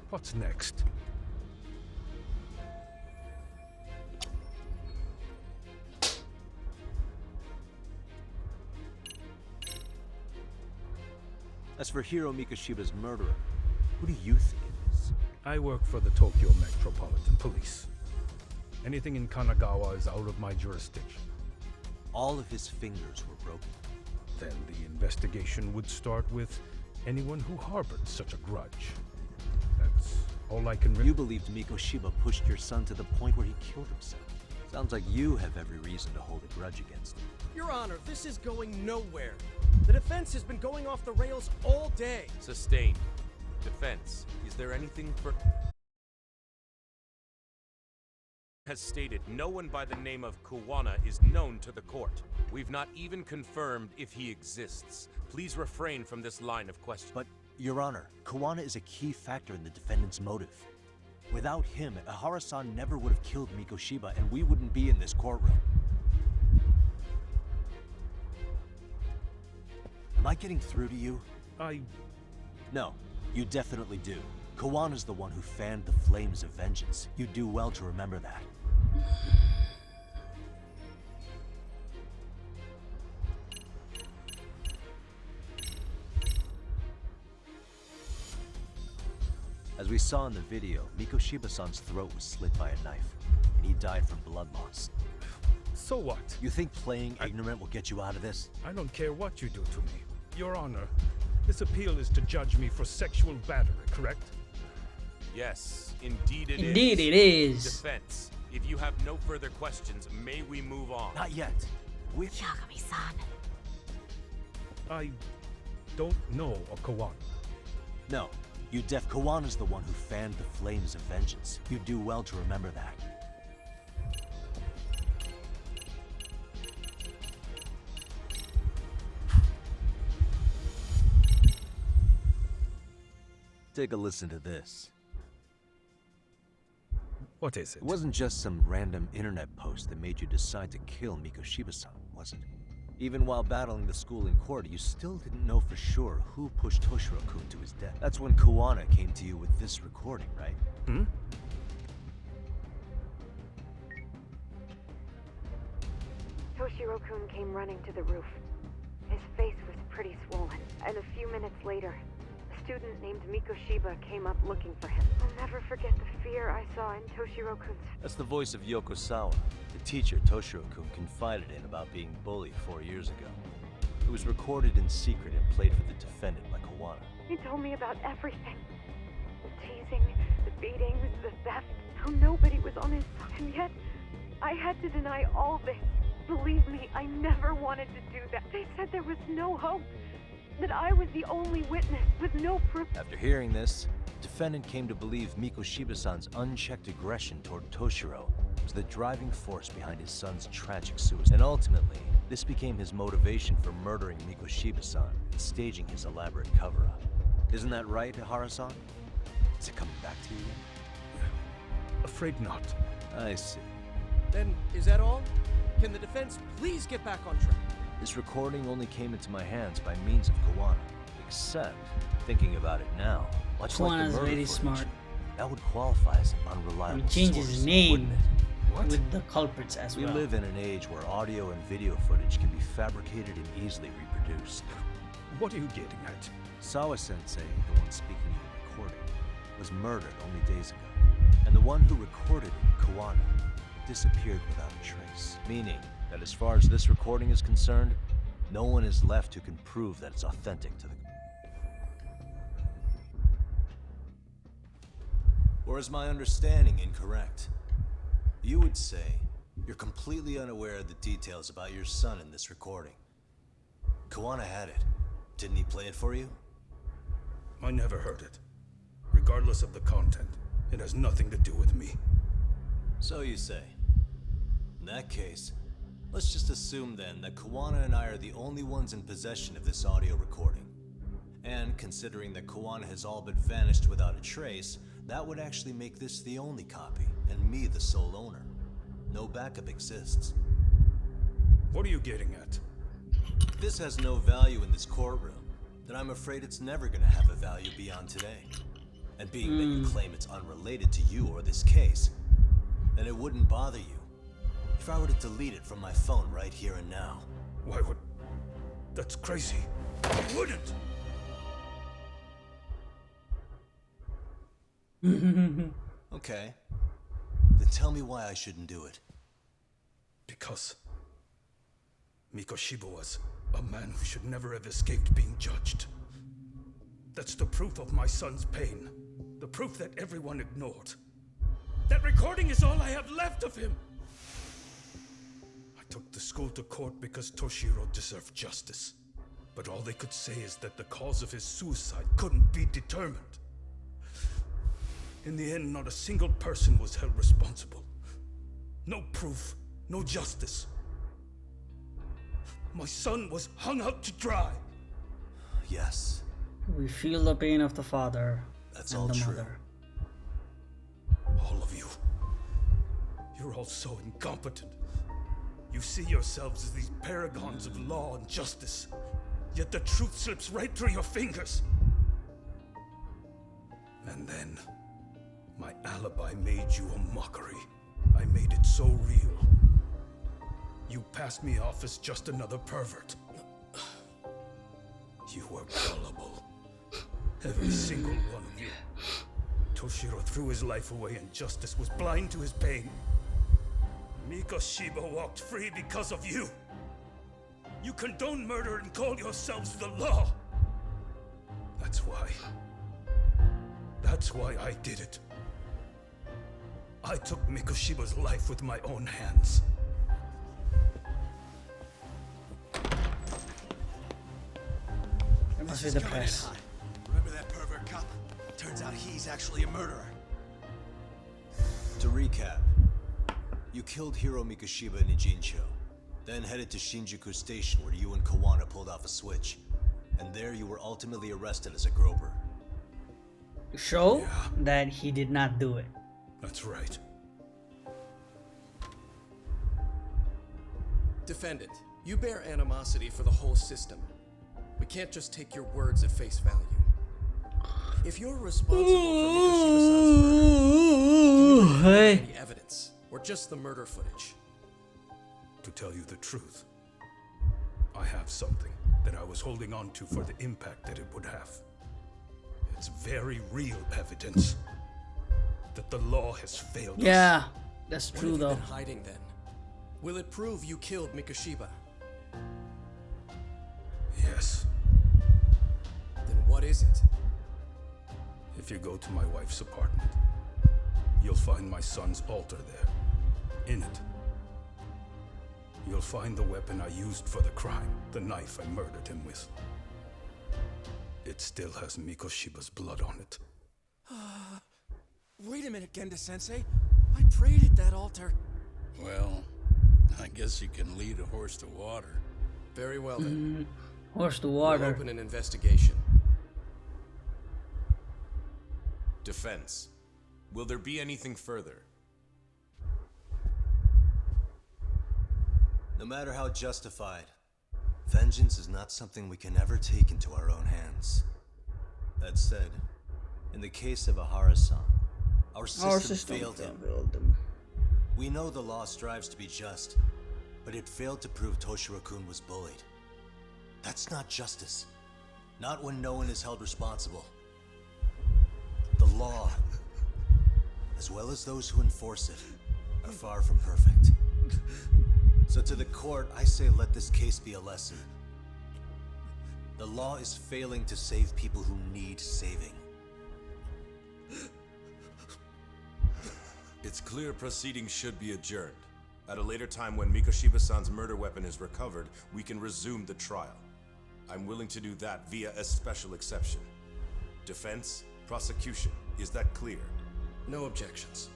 What's next? As for Hiro Mikoshiba's murderer, who do you think it is? I work for the Tokyo Metropolitan Police. Anything in Kanagawa is out of my jurisdiction. All of his fingers were broken. Then the investigation would start with anyone who harbored such a grudge. That's all I can You believed Mikoshiba pushed your son to the point where he killed himself. Is Sounds like you have every reason to hold a grudge against him. Your Honor, this is going nowhere. The defense has been going off the rails all day. Sustained. Defense. Is there anything for... Has stated no one by the name of Kuwana is known to the court. We've not even confirmed if he exists. Please refrain from this line of question. But, Your Honor, Kuwana is a key factor in the defendant's motive. Without him, Ihara-san never would have killed Mikoshiba, and we wouldn't be in this courtroom. Am I getting through to you? No, you definitely do. Kawana's the one who fanned the flames of vengeance. You do well to remember that. As we saw in the video, Mikoshiba-san's throat was slit by a knife, and he died from blood loss. So what? You think playing ignorant will get you out of this? I don't care what you do to me. Your Honor, this appeal is to judge me for sexual battery, correct? Yes, indeed it is. Indeed it is. Defense. If you have no further questions, may we move on? Not yet. With Yagami-san. I don't know a Kawana. No, you deaf. Kawana's the one who fanned the flames of vengeance. You do well to remember that. Take a listen to this. What is it? It wasn't just some random internet post that made you decide to kill Mikoshiba-san, was it? Even while battling the school in court, you still didn't know for sure who pushed Toshiro-kun to his death. That's when Kuwana came to you with this recording, right? Hmm? Toshiro-kun came running to the roof. His face was pretty swollen, and a few minutes later, a student named Mikoshiba came up looking for him. I'll never forget the fear I saw in Toshiro-kun's... That's the voice of Yokosawa, the teacher Toshiro-kun confided in about being bullied 4 years ago. It was recorded in secret and played for the defendant by Kawana. He told me about everything. The teasing, the beatings, the theft, how nobody was on his side. And yet, I had to deny all this. Believe me, I never wanted to do that. They said there was no hope. That I was the only witness with no proof. After hearing this, the defendant came to believe Mikoshiba-san's unchecked aggression toward Toshiro was the driving force behind his son's tragic suicide. And ultimately, this became his motivation for murdering Mikoshiba-san and staging his elaborate cover-up. Isn't that right, Ihara-san? Is it coming back to you yet? Afraid not. I see. Then, is that all? Can the defense please get back on track? This recording only came into my hands by means of Kawana. Except, thinking about it now, much like the Kawana's murder very footage, smart. that would qualify as an unreliable He changed source, his name wouldn't it? with the culprits as We well. live in an age where audio and video footage can be fabricated and easily reproduced. What are you getting at? Sawa-sensei, the one speaking in the recording, was murdered only days ago. And the one who recorded it, Kawana, disappeared without a trace. Meaning that as far as this recording is concerned, no one is left who can prove that it's authentic to the... Or is my understanding incorrect? You would say you're completely unaware of the details about your son in this recording. Kawana had it. Didn't he play it for you? I never heard it. Regardless of the content, it has nothing to do with me. So you say. In that case, let's just assume then that Kawana and I are the only ones in possession of this audio recording. And considering that Kawana has all but vanished without a trace, that would actually make this the only copy, and me the sole owner. No backup exists. What are you getting at? If this has no value in this courtroom, then I'm afraid it's never gonna have a value beyond today. And being that you claim it's unrelated to you or this case, then it wouldn't bother you if I were to delete it from my phone right here and now. Why would... That's crazy. I wouldn't! Okay. Then tell me why I shouldn't do it. Because Mikoshiba was a man who should never have escaped being judged. That's the proof of my son's pain. The proof that everyone ignored. That recording is all I have left of him! took the school to court because Toshiro deserved justice. But all they could say is that the cause of his suicide couldn't be determined. In the end, not a single person was held responsible. No proof, no justice. My son was hung out to dry. Yes. We feel the pain of the father That's and all the true. mother. All of you. You're all so incompetent. You see yourselves as these paragons of law and justice. Yet the truth slips right through your fingers. And then, my alibi made you a mockery. I made it so real. You passed me off as just another pervert. You were gullible. Every single one of you. Toshiro threw his life away and justice was blind to his pain. Mikoshiba walked free because of you. You condone murder and call yourselves the law. That's why I did it. I took Mikoshiba's life with my own hands. It must be the press. Remember that pervert cop? Turns out he's actually a murderer. To recap, you killed Hiro Mikoshiba in Ijincho, then headed to Shinjuku Station where you and Kawana pulled off a switch. And there you were ultimately arrested as a Grober. Show that he did not do it. That's right. Defendant, you bear animosity for the whole system. We can't just take your words at face value. If you're responsible for Mikoshiba-san's murder, can you provide any evidence, or just the murder footage? To tell you the truth, I have something that I was holding on to for the impact that it would have. It's very real evidence that the law has failed us. Yeah, that's true What though. have you been hiding then? Will it prove you killed Mikoshiba? Yes. Then what is it? If you go to my wife's apartment, you'll find my son's altar there. In it, you'll find the weapon I used for the crime, the knife I murdered him with. It still has Mikoshiba's blood on it. Wait a minute, Genda-sensei. I prayed at that altar. Well, I guess you can lead a horse to water. Very well then. Horse to We'll water. open an investigation. Defense. Will there be anything further? No matter how justified, vengeance is not something we can ever take into our own hands. That said, in the case of Ahara-san, our system failed him. We know the law strives to be just, but it failed to prove Toshiro-kun was bullied. That's not justice. Not when no one is held responsible. The law, as well as those who enforce it, are far from perfect. So to the court, I say let this case be a lesson. The law is failing to save people who need saving. It's clear proceedings should be adjourned. At a later time when Mikoshiba-san's murder weapon is recovered, we can resume the trial. I'm willing to do that via a special exception. Defense, prosecution, is that clear? No objections.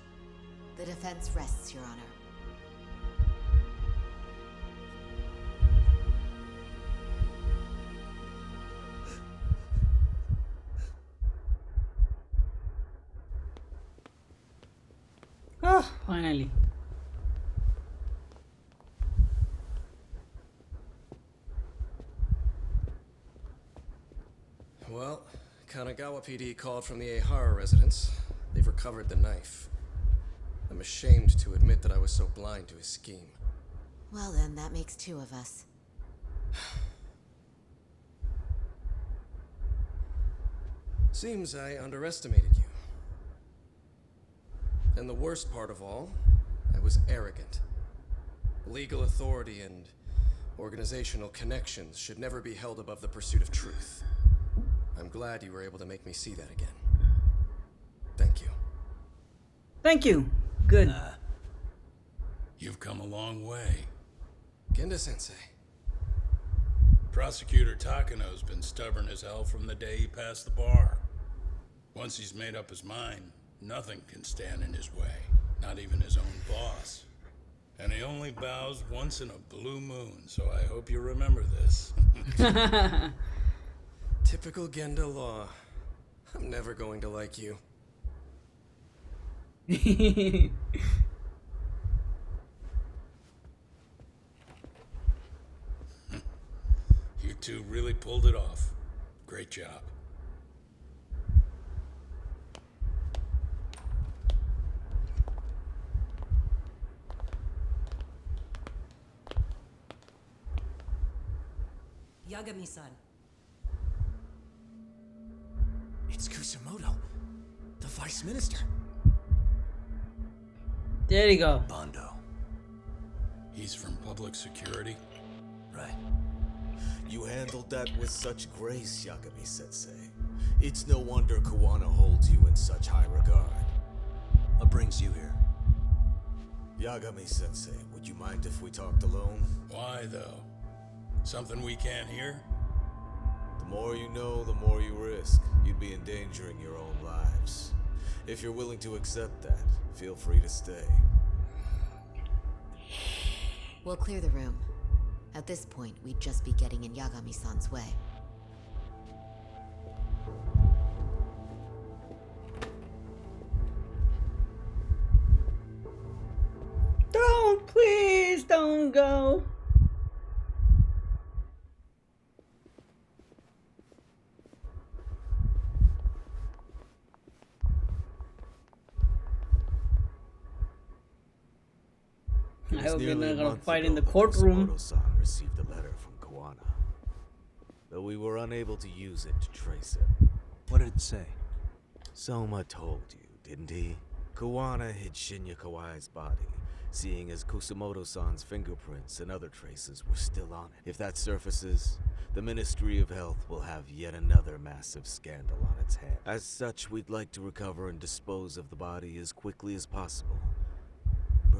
The defense rests, Your Honor. Ah, finally. Well, Kanagawa PD called from the Ehara residence. They've recovered the knife. I'm ashamed to admit that I was so blind to his scheme. Well then, that makes two of us. Seems I underestimated you. And the worst part of all, I was arrogant. Legal authority and organizational connections should never be held above the pursuit of truth. I'm glad you were able to make me see that again. Thank you. Thank you. Good. You've come a long way. Genda-sensei. Prosecutor Takano's been stubborn as hell from the day he passed the bar. Once he's made up his mind, nothing can stand in his way, not even his own boss. And he only bows once in a blue moon, so I hope you remember this. Typical Genda law. I'm never going to like you. You two really pulled it off. Great job. Yagami-san. It's Kusumoto, the vice minister. There you go. Bondo. He's from public security? Right. You handled that with such grace, Yagami-sensei. It's no wonder Kuwana holds you in such high regard. What brings you here? Yagami-sensei, would you mind if we talked alone? Why, though? Something we can't hear? The more you know, the more you risk. You'd be endangering your own lives. If you're willing to accept that, feel free to stay. We'll clear the room. At this point, we'd just be getting in Yagami-san's way. Don't, please don't go. I hope you're not gonna fight in the courtroom. Kusumoto-san received a letter from Kuwana, though we were unable to use it to trace it. What did it say? Soma told you, didn't he? Kuwana hid Shinya Kawai's body, seeing as Kusumoto-san's fingerprints and other traces were still on it. If that surfaces, the Ministry of Health will have yet another massive scandal on its hands. As such, we'd like to recover and dispose of the body as quickly as possible.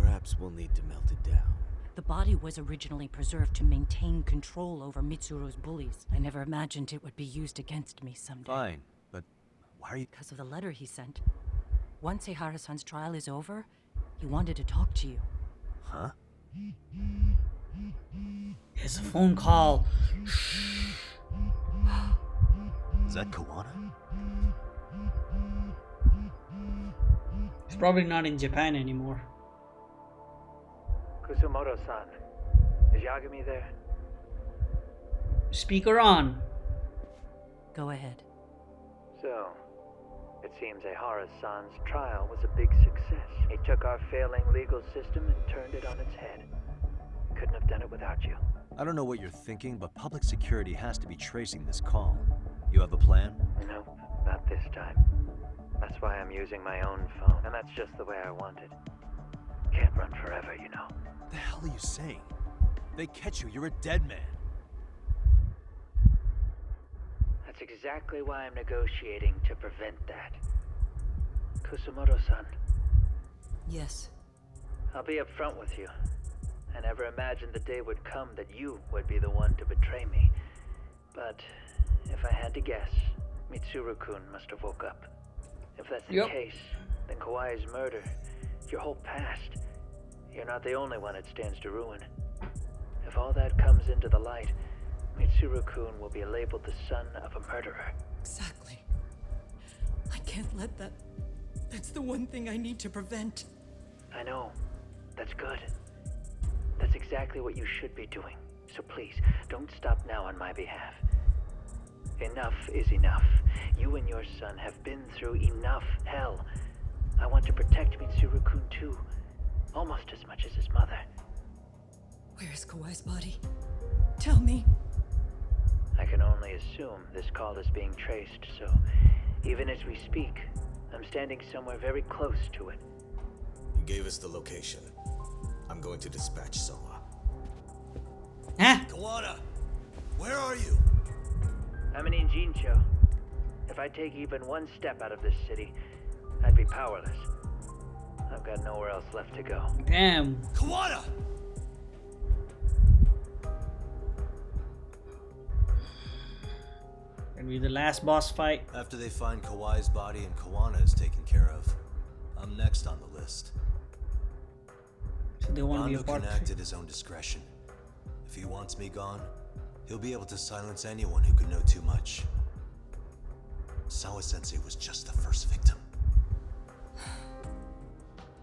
Perhaps we'll need to melt it down. The body was originally preserved to maintain control over Mitsuru's bullies. I never imagined it would be used against me someday. Fine, but why are you... Because of the letter he sent. Once Ehara-san's trial is over, he wanted to talk to you. Huh? It's a phone call. Is that Kuwana? He's probably not in Japan anymore. Kusumoto-san, is Yagami there? Speaker on. Go ahead. So, it seems Ehara-san's trial was a big success. He took our failing legal system and turned it on its head. Couldn't have done it without you. I don't know what you're thinking, but public security has to be tracing this call. You have a plan? No, not this time. That's why I'm using my own phone, and that's just the way I want it. Can't run forever, you know. What the hell are you saying? If they catch you, you're a dead man. That's exactly why I'm negotiating to prevent that. Kusumoto-san. Yes. I'll be upfront with you. I never imagined the day would come that you would be the one to betray me. But if I had to guess, Mitsuru-kun must have woke up. If that's the case, then Kawai's murder, your whole past, you're not the only one it stands to ruin. If all that comes into the light, Mitsuru-kun will be labeled the son of a murderer. Exactly. I can't let that... That's the one thing I need to prevent. I know. That's good. That's exactly what you should be doing. So please, don't stop now on my behalf. Enough is enough. You and your son have been through enough hell. I want to protect Mitsuru-kun too. Almost as much as his mother. Where is Kawai's body? Tell me. I can only assume this call is being traced, so even as we speak, I'm standing somewhere very close to it. You gave us the location. I'm going to dispatch Soma. Kuwana! Where are you? I'm in Injincho. If I take even one step out of this city, I'd be powerless. I've got nowhere else left to go. Damn. Kuwana! Gonna be the last boss fight. After they find Kawai's body and Kawana is taken care of, I'm next on the list. So they want to be a Bando part can of act it. at his own discretion. If he wants me gone, he'll be able to silence anyone who could know too much. Sawa-sensei was just the first victim.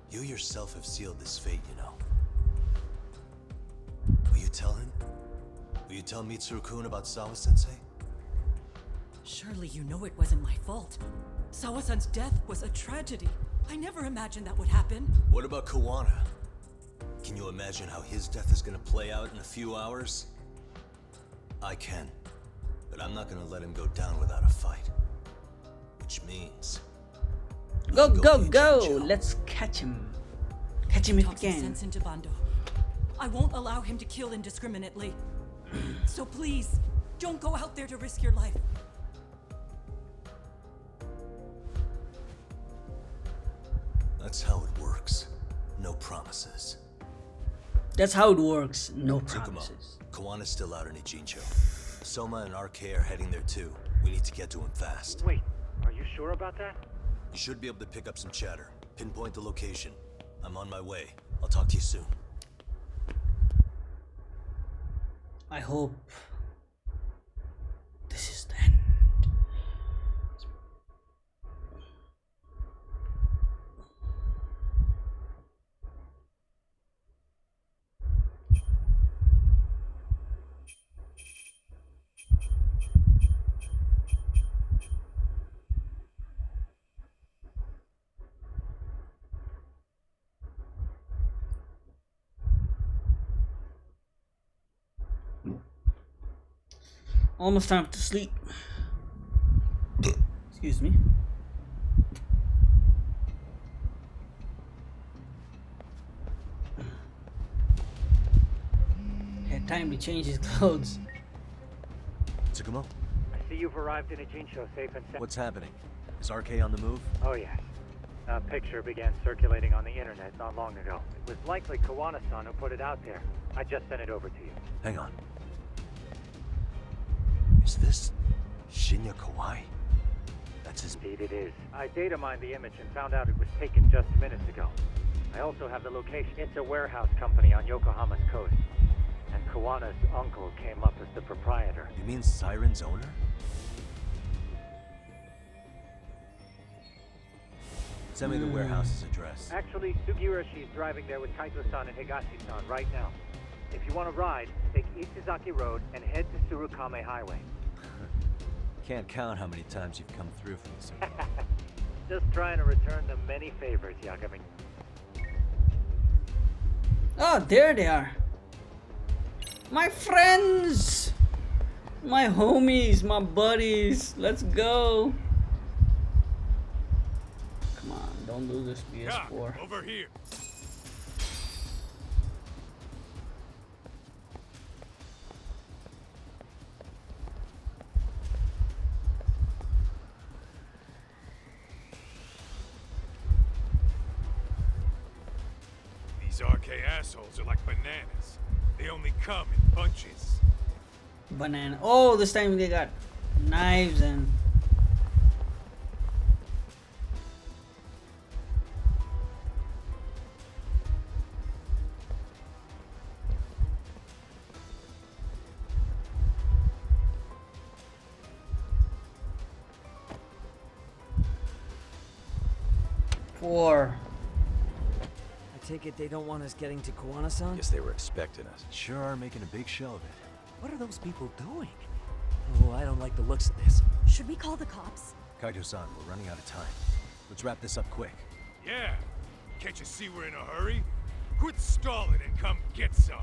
You yourself have sealed this fate, you know. Will you tell him? Will you tell Mitsuru-kun about Sawa-sensei? Surely you know it wasn't my fault. Sawa-san's death was a tragedy. I never imagined that would happen. What about Kawana? Can you imagine how his death is gonna play out in a few hours? I can, but I'm not gonna let him go down without a fight. Which means... Go, go, go! Let's catch him. Catch him if we Talk some can. sense into Bando. I won't allow him to kill indiscriminately. So please, don't go out there to risk your life. That's how it works. No promises. That's how it works. No Tsukumo, promises. Kawana's still out in Ijincho. Soma and RK are heading there too. We need to get to him fast. Wait, are you sure about that? You should be able to pick up some chatter. Pinpoint the location. I'm on my way. I'll talk to you soon. I hope this is the end. Almost time to sleep. Excuse me. Had time to change his clothes. Tsukumo, I see you've arrived in Ijincho safe and sound. what's happening? Is RK on the move? Oh yes. A picture began circulating on the internet not long ago. It was likely Kawana-san who put it out there. I just sent it over to you. Hang on. Is this Shinya Kawai? That's his... Indeed it is. I data mined the image and found out it was taken just minutes ago. I also have the location. It's a warehouse company on Yokohama's coast. And Kawana's uncle came up as the proprietor. You mean Siren's owner? Send me the warehouse's address. Actually, Sugihiroshi's driving there with Kaito-san and Higashi-san right now. If you want to ride, take Isizaki Road and head to Surukame Highway. Can't count how many times you've come through for this. Just trying to return the many favors, Yagami. Oh, there they are. My friends! My homies, my buddies. Let's go. Come on, don't lose this PS4. Over here. These RK assholes are like bananas. They only come in bunches. Banana. Oh, this time they got knives and... Four. I take it they don't want us getting to Kawana-san? Guess they were expecting us. Sure are making a big show of it. What are those people doing? Oh, I don't like the looks of this. Should we call the cops? Kaito-san, we're running out of time. Let's wrap this up quick. Yeah. Can't you see we're in a hurry? Quit stalling and come get some.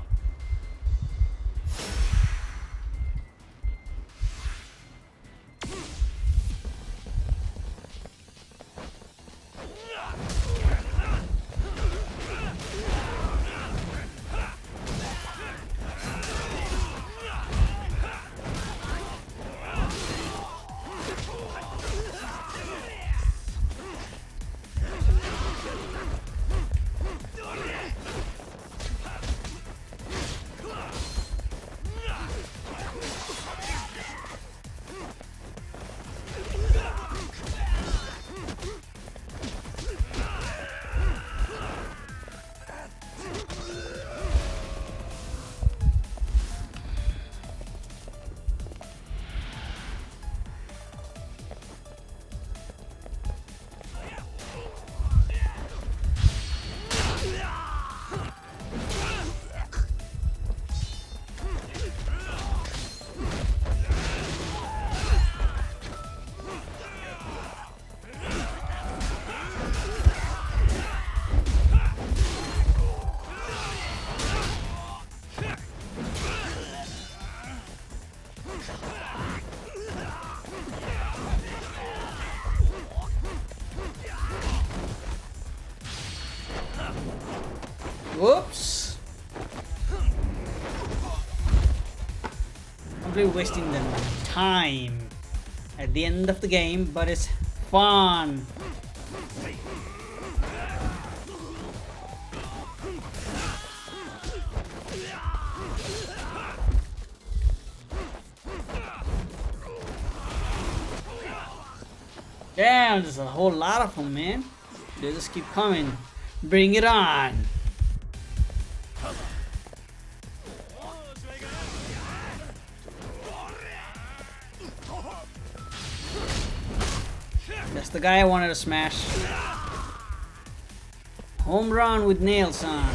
Whoops. I'm really wasting the time at the end of the game, but it's fun. Damn, there's a whole lot of them, man. They just keep coming. Bring it on. That's the guy I wanted to smash. Home run with nails on.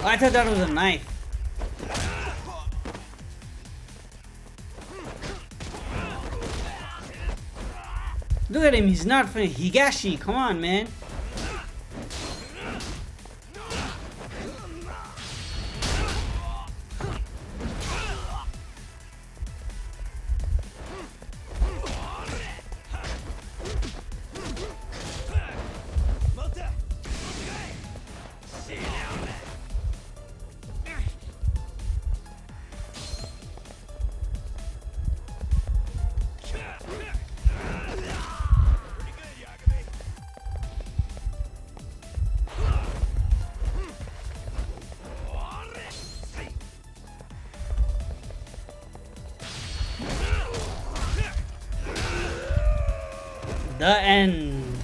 I thought that was a knife. Look at him, he's not funny. Higashi, come on, man. The end.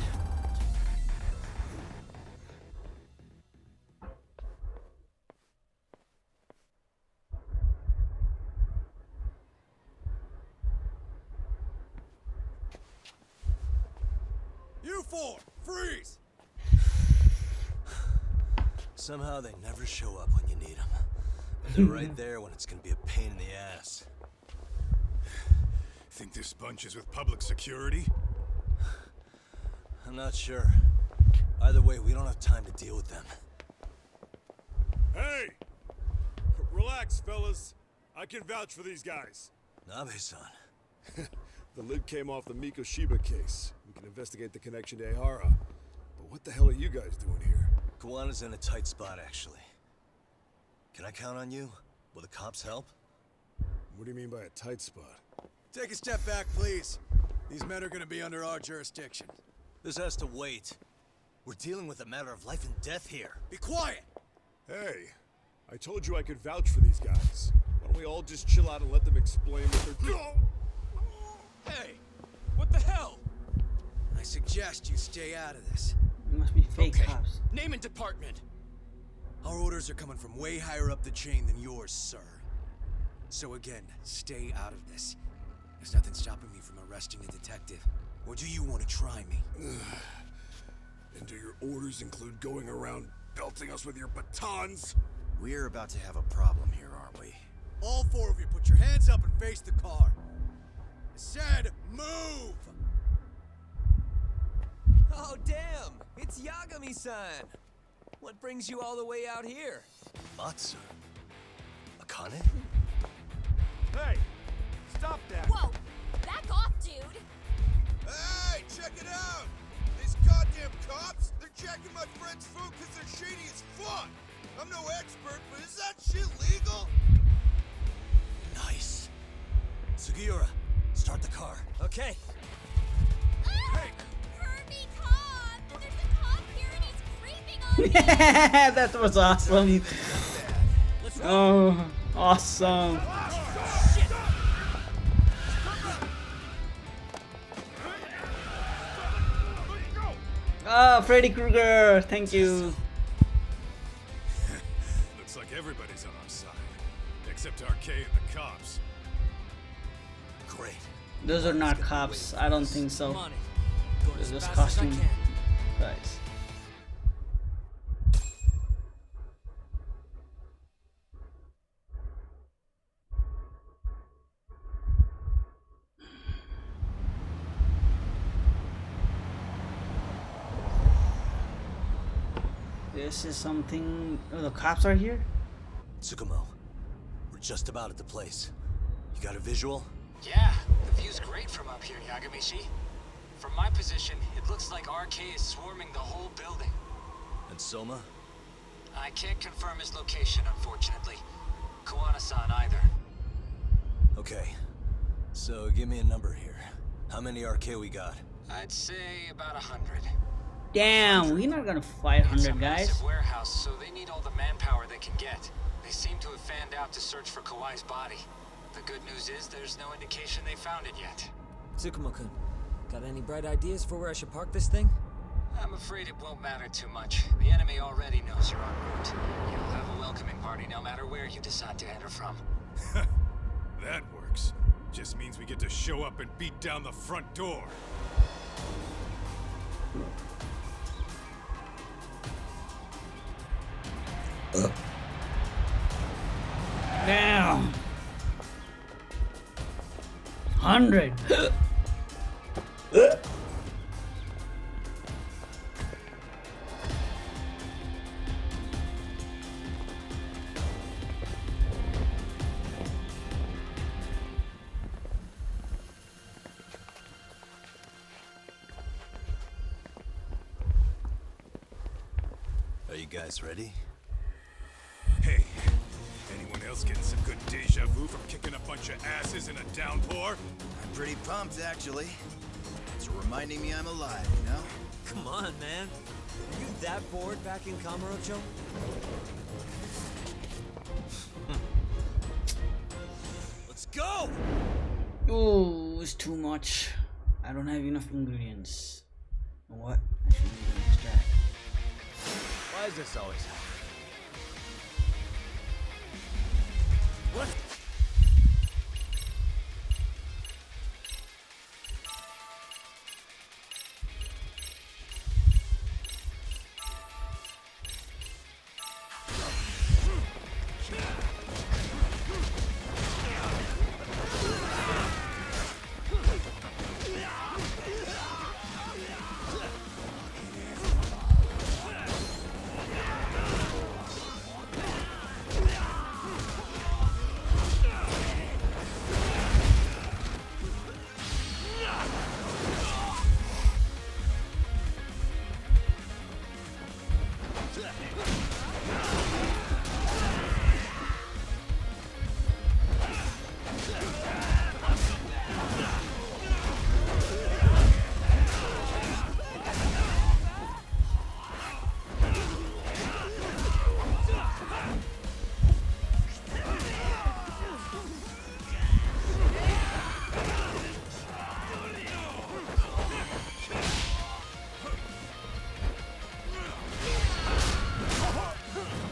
You four, freeze! Somehow they never show up when you need them. But they're right there when it's gonna be a pain in the ass. Think this bunch is with public security? I'm not sure. Either way, we don't have time to deal with them. Hey! Relax, fellas. I can vouch for these guys. Nabe-san. The lid came off the Mikoshiba case. We can investigate the connection to Ehara. But what the hell are you guys doing here? Kawana's in a tight spot, actually. Can I count on you? Will the cops help? What do you mean by a tight spot? Take a step back, please. These men are gonna be under our jurisdiction. This has to wait. We're dealing with a matter of life and death here. Be quiet! Hey, I told you I could vouch for these guys. Why don't we all just chill out and let them explain what they're doing? Hey, what the hell? I suggest you stay out of this. It must be fake cops. Name and department. Our orders are coming from way higher up the chain than yours, sir. So again, stay out of this. There's nothing stopping me from arresting a detective. Or do you want to try me? And do your orders include going around belting us with your batons? We're about to have a problem here, aren't we? All four of you, put your hands up and face the car. I said, move! Oh, damn! It's Yagami-san! What brings you all the way out here? Matsu? Akane? Hey! Stop that! Whoa! Back off, dude! Hey, check it out! These goddamn cops, they're checking my friend's food because they're shady as fuck! I'm no expert, but is that shit legal? Nice. Sugiura, start the car. Okay. Hey! Kirby, cop! There's a cop here and he's creeping on me! That was awesome. Oh, awesome. Ah, Freddy Krueger, thank you. Looks like everybody's on our side. Except Arcade and the cops. Great. Those are not cops. I don't think so. Come on in. Going They're as just fast as I costume can. guys. This is something. Oh, the cops are here? Tsukumo, we're just about at the place. You got a visual? Yeah, the view's great from up here, Yagamishi. From my position, it looks like RK is swarming the whole building. And Soma? I can't confirm his location, unfortunately. Kawana-san either. Okay. So give me a number here. How many RK we got? I'd say about 100. Damn, we're not gonna fight It's a 100 guys. massive warehouse, so they need all the manpower they can get. They seem to have fanned out to search for Kawai's body. The good news is there's no indication they found it yet. Tsukumo-kun, got any bright ideas for where I should park this thing? I'm afraid it won't matter too much. The enemy already knows you're en route. You'll have a welcoming party no matter where you decide to enter from. That works. Just means we get to show up and beat down the front door. Damn. 100. Are you guys ready? Hey, anyone else getting some good deja vu from kicking a bunch of asses in a downpour? I'm pretty pumped, actually. It's reminding me I'm alive, you know? Come on, man. Are you that bored back in Kamurocho? Let's go! Oh, it's too much. I don't have enough ingredients. You know what? I should make an extract. Why is this always happening? What?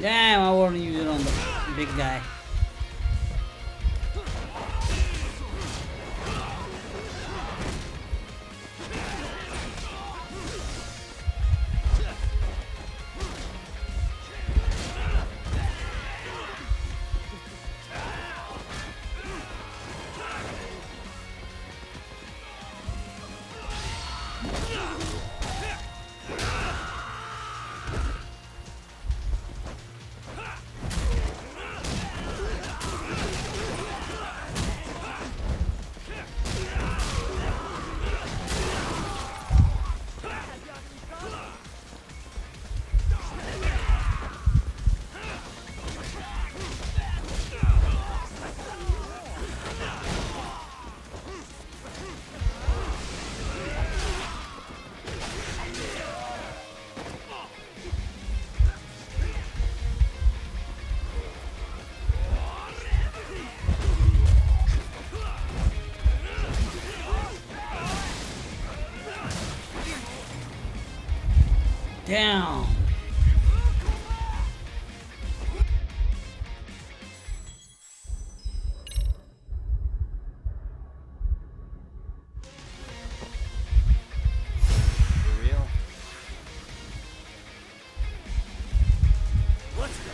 Damn, I want to use it on the big guy. Damn. For real? Let's go.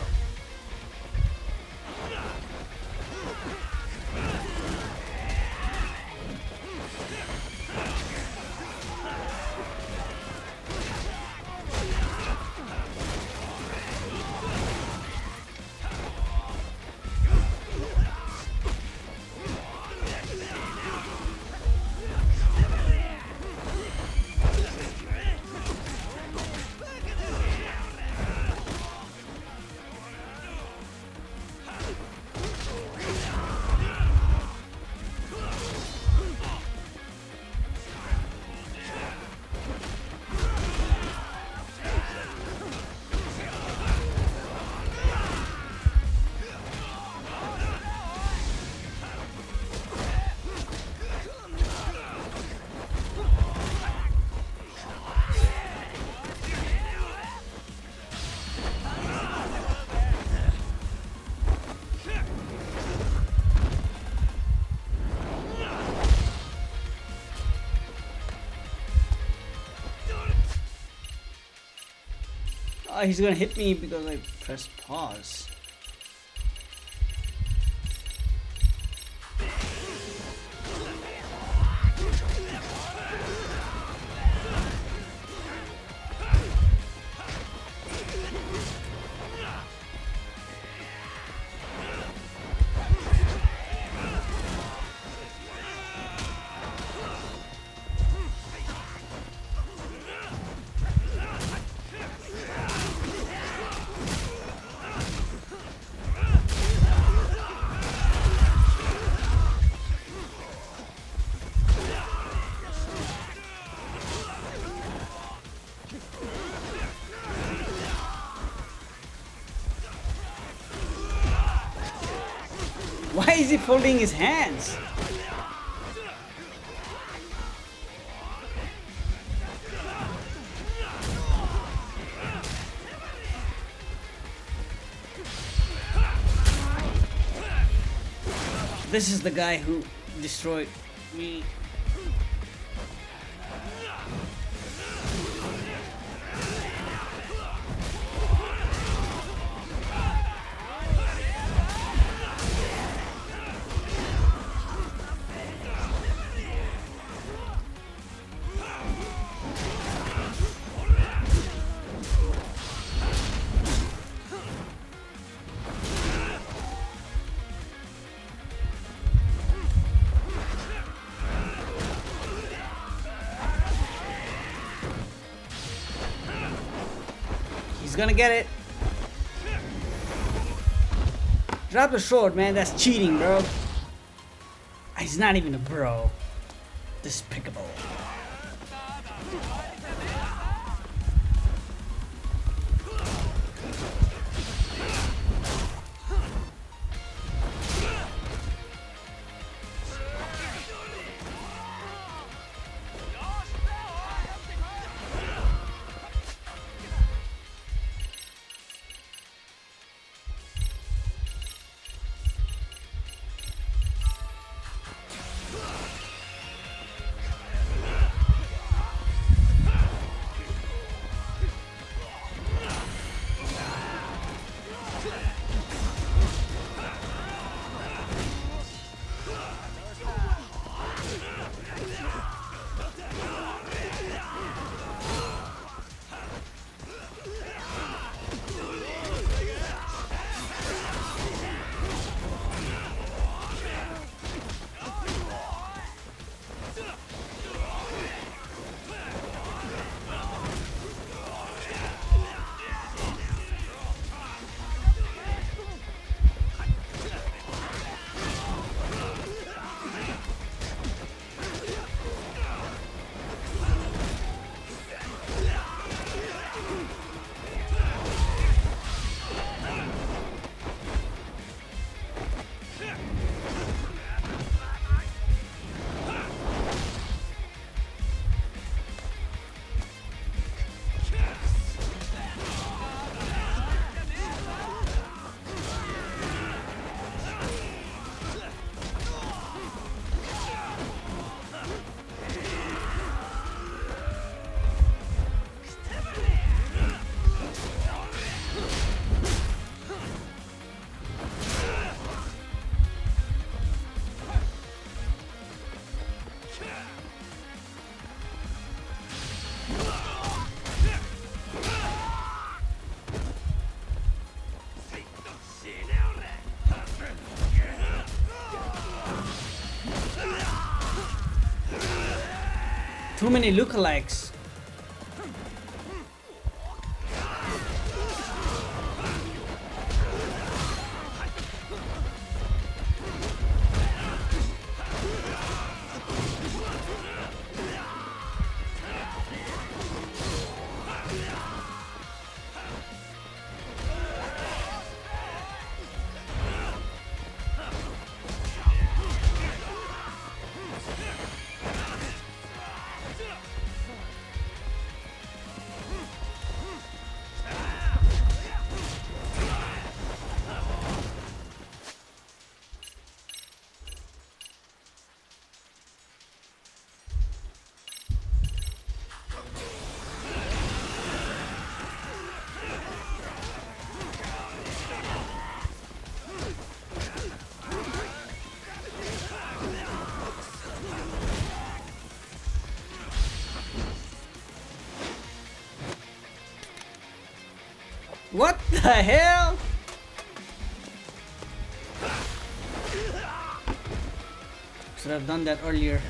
Oh, he's gonna hit me because I pressed pause. Why is he folding his hands? This is the guy who destroyed me. He's gonna get it. Drop the sword, man. That's cheating, bro. He's not even a bro. Despicable. Too many lookalikes. What the hell? Should have done that earlier.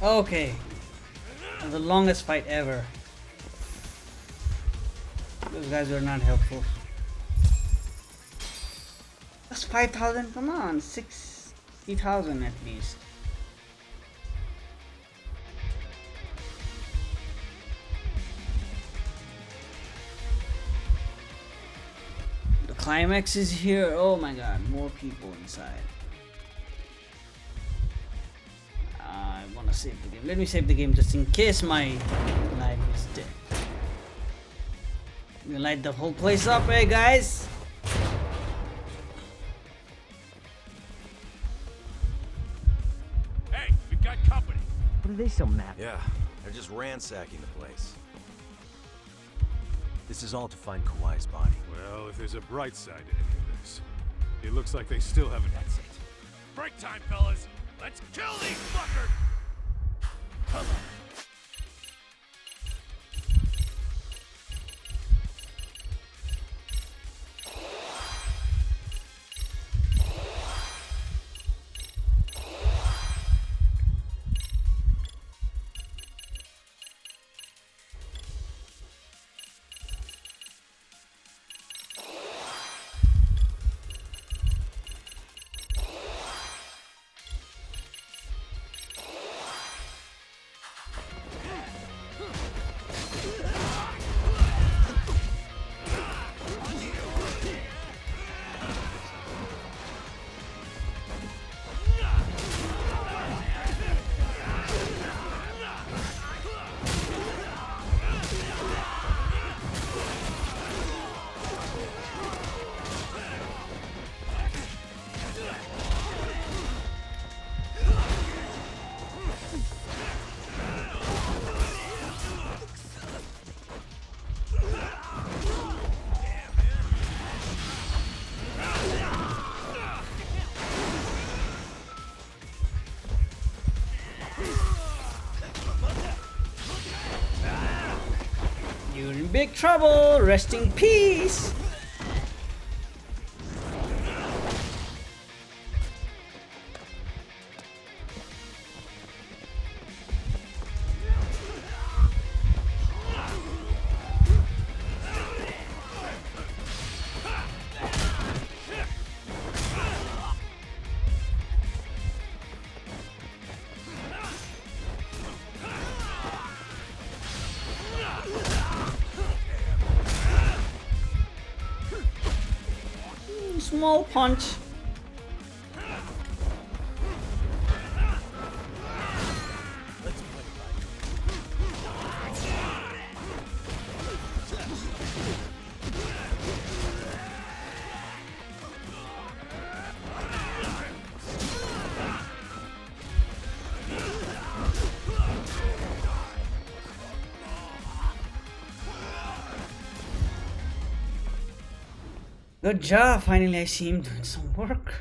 Okay. The longest fight ever. Those guys were not helpful. That's 5,000? Come on, 60,000 at least. The climax is here. Oh my god, more people inside. I want to save the game. Let me save the game just in case my life is dead. We light the whole place up, hey guys! Hey, we got company. What are they so mad? Yeah, they're just ransacking the place. This is all to find Kawhi's body. Well, if there's a bright side to any of this, it looks like they still haven't. That's it. Break time, fellas. Let's kill these fuckers. Come on. big trouble. Rest in peace. Small punch. Good job, finally I see him doing some work.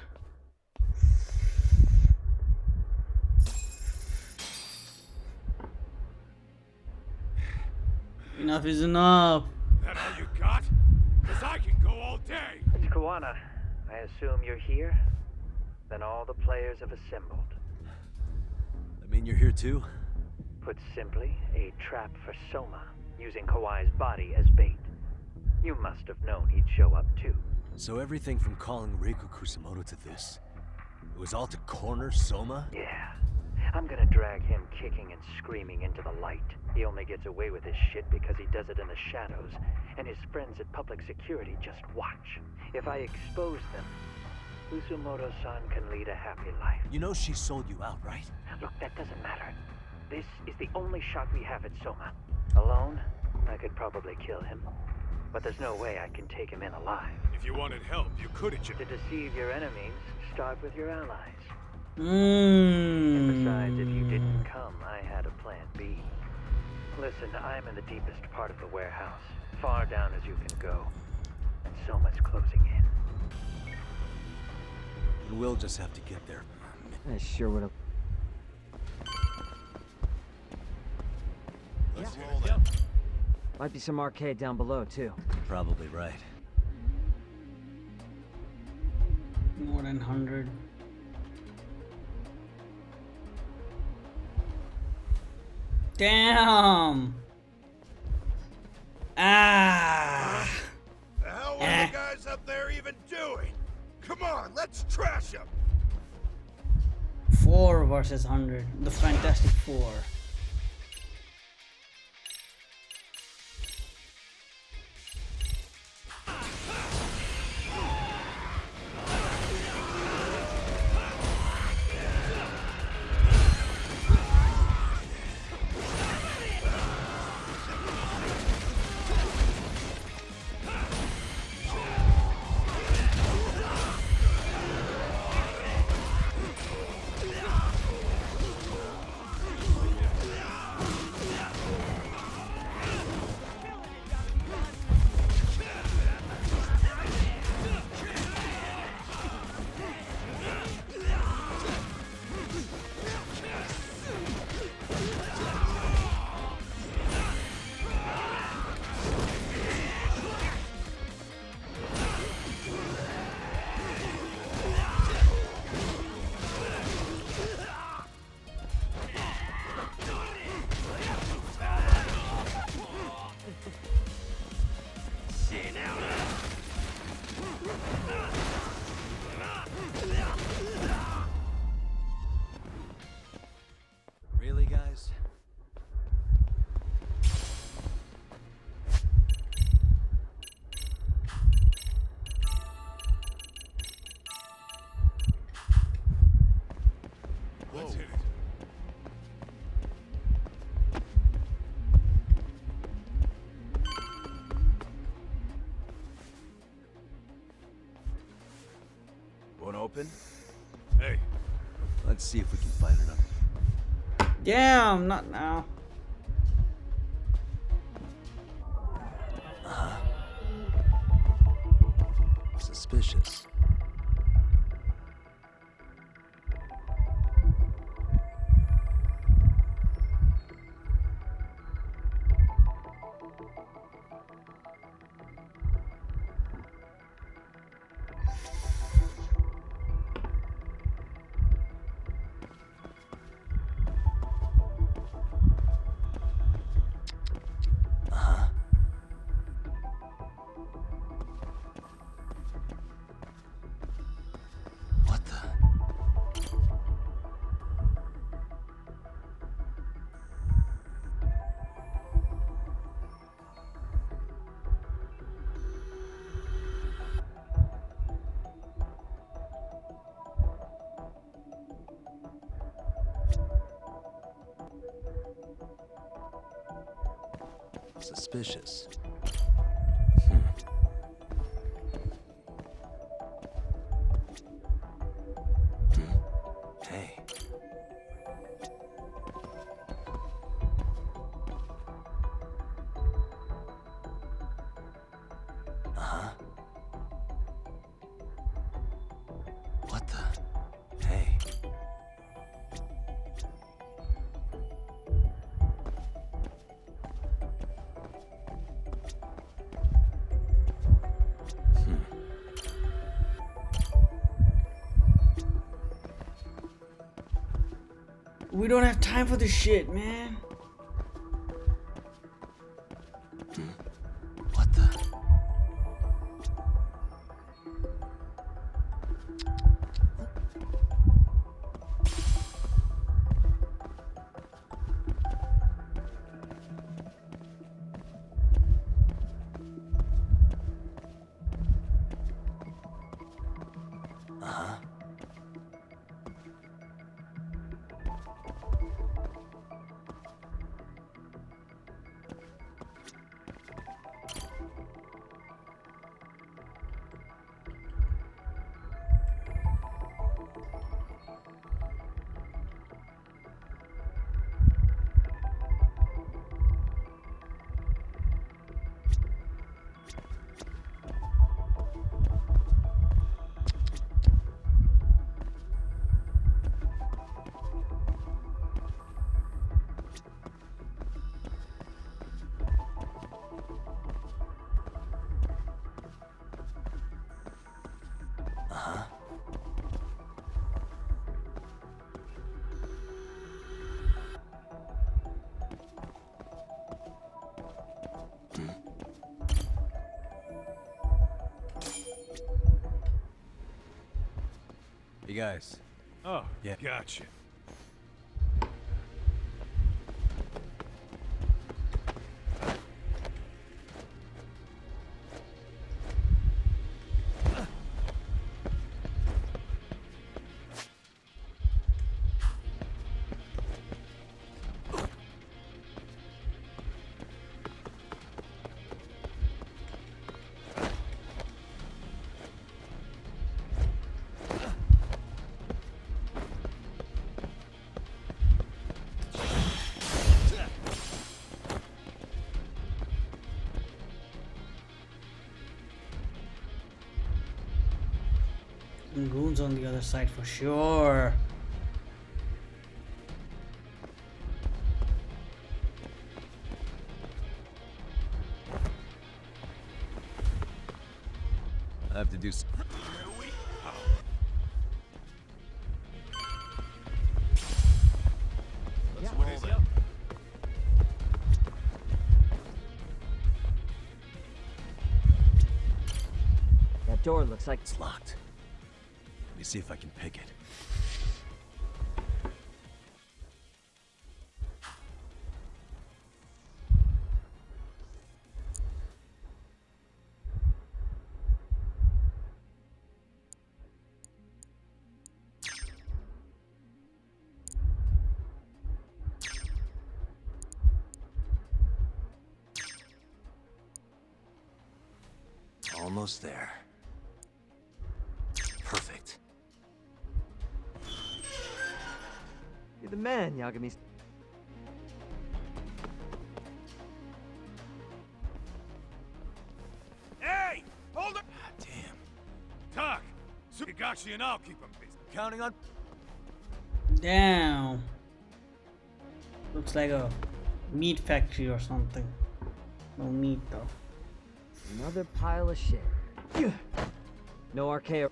Enough is enough. That all you got? Cause I can go all day. It's Kawana. I assume you're here? Then all the players have assembled. I mean, you're here too? Put simply, a trap for Soma, using Kawai's body as bait. You must have known he'd show up too. So everything from calling Reiko Kusamoto to this, it was all to corner Soma? Yeah. I'm gonna drag him kicking and screaming into the light. He only gets away with his shit because he does it in the shadows, and his friends at public security just watch. If I expose them, Kusumoto-san can lead a happy life. You know she sold you out, right? Look, that doesn't matter. This is the only shot we have at Soma. Alone, I could probably kill him. But there's no way I can take him in alive. If you wanted help, you could have just... To deceive your enemies, start with your allies. Mm. And besides, if you didn't come, I had a plan B. Listen, I'm in the deepest part of the warehouse, far down as you can go. And Soma's closing in. And we'll just have to get there. I sure would have. Let's roll that. Might be some arcade down below, too. Probably right. More than 100. Damn! Ah! The hell were the guys up there even doing? Come on, let's trash them. 4 versus 100. The Fantastic Four. Really, guys? Let's hit it. Won't open? Hey. Let's see if we can find another. Damn, not now. Suspicious. Suspicious. Hey. Uh-huh. What the? Hey. We don't have time for this shit, man. What the? Uh-huh. Uh-huh. You guys. Oh, Yeah. gotcha. And goons on the other side for sure. I have to do. Let's roll then. That door looks like It's locked. Let me see if I can pick it. Almost there. Perfect. You're the man, Yagami. Hey! Hold it! Damn. Talk! Tsukagashi and I'll keep him busy. Counting on. Damn. Looks like a meat factory or something. No meat though. Another pile of shit. No arcade.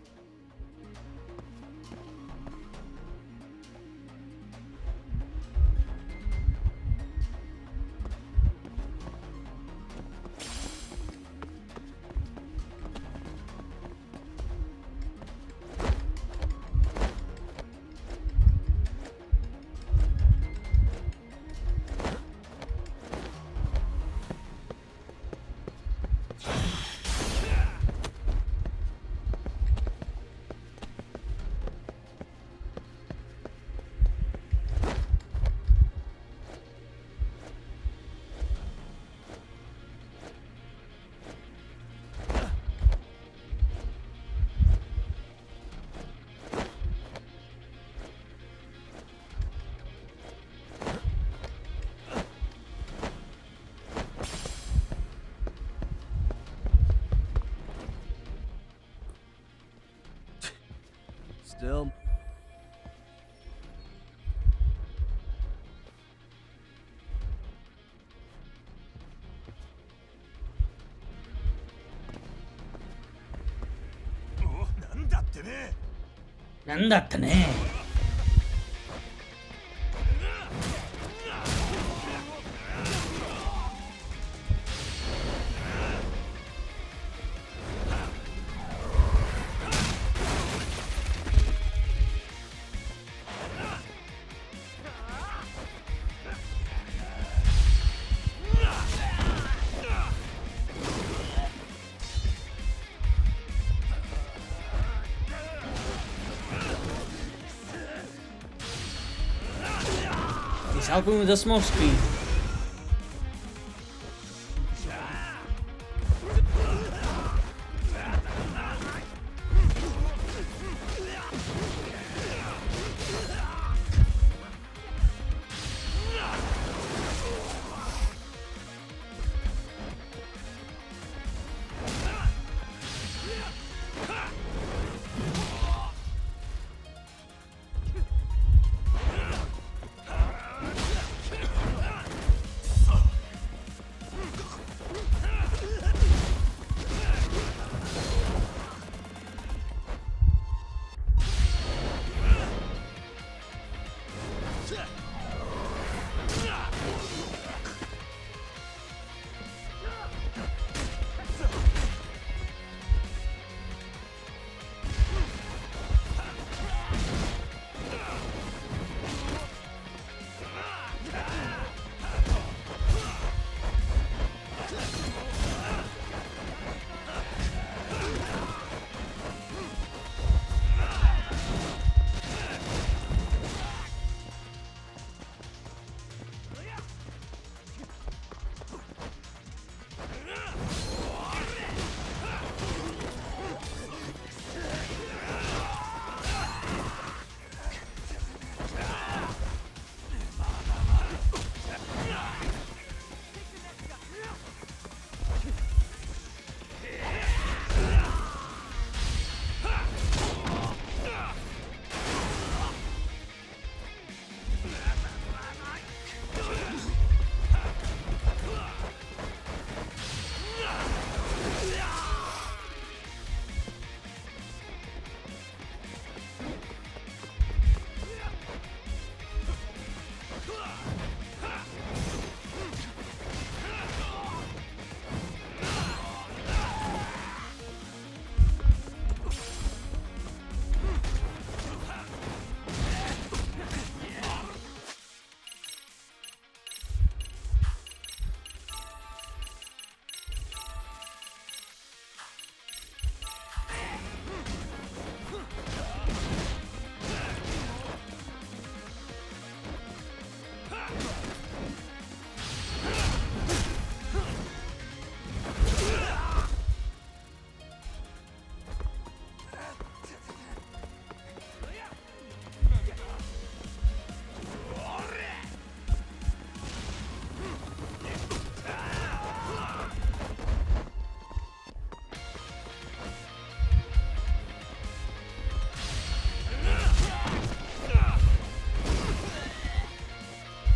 Still. Oh, なんだってね。なんだったね。He's helping with the smoke screen.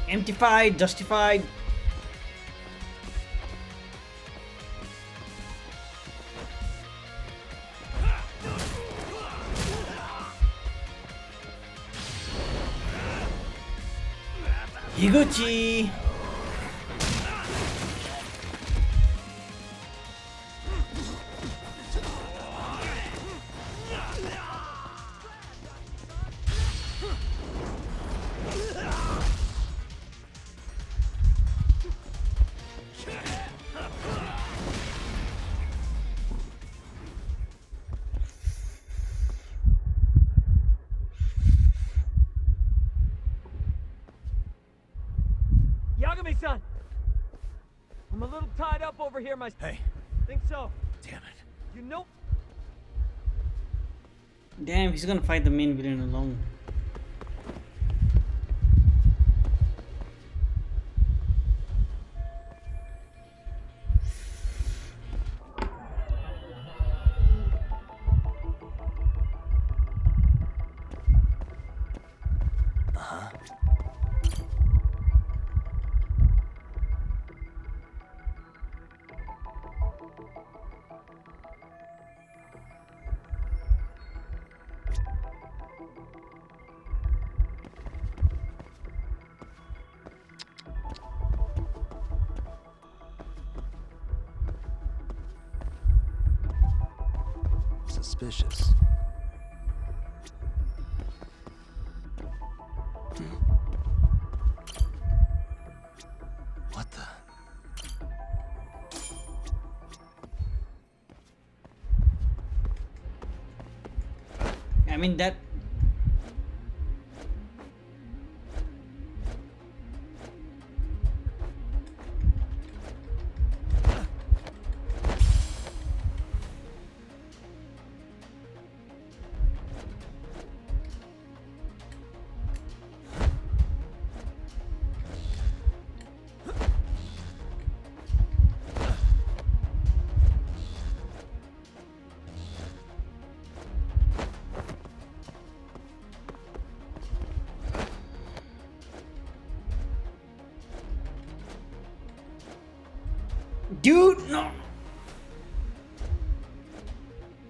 Emptified, justified. Higuchi. Yagami-san! I'm a little tied up over here, my... Hey. Think so. Damn it. You know... Damn, he's gonna fight the main villain alone. Uh-huh. Suspicious. What the? I mean that. Dude, no.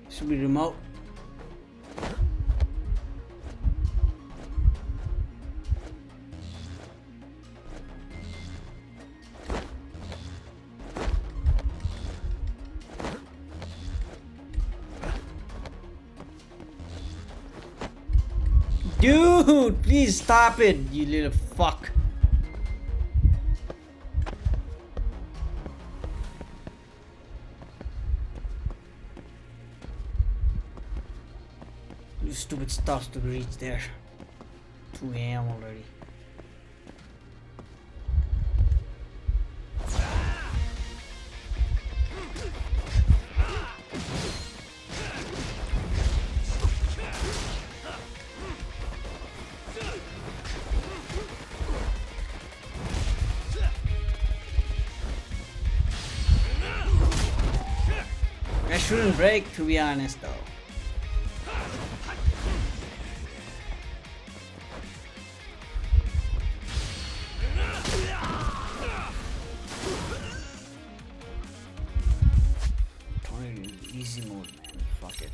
Should be remote. Dude, please stop it, you little fuck. You stupid stuff to reach there. 2 AM already. I shouldn't break, to be honest though. Easy mode, man. Fuck it.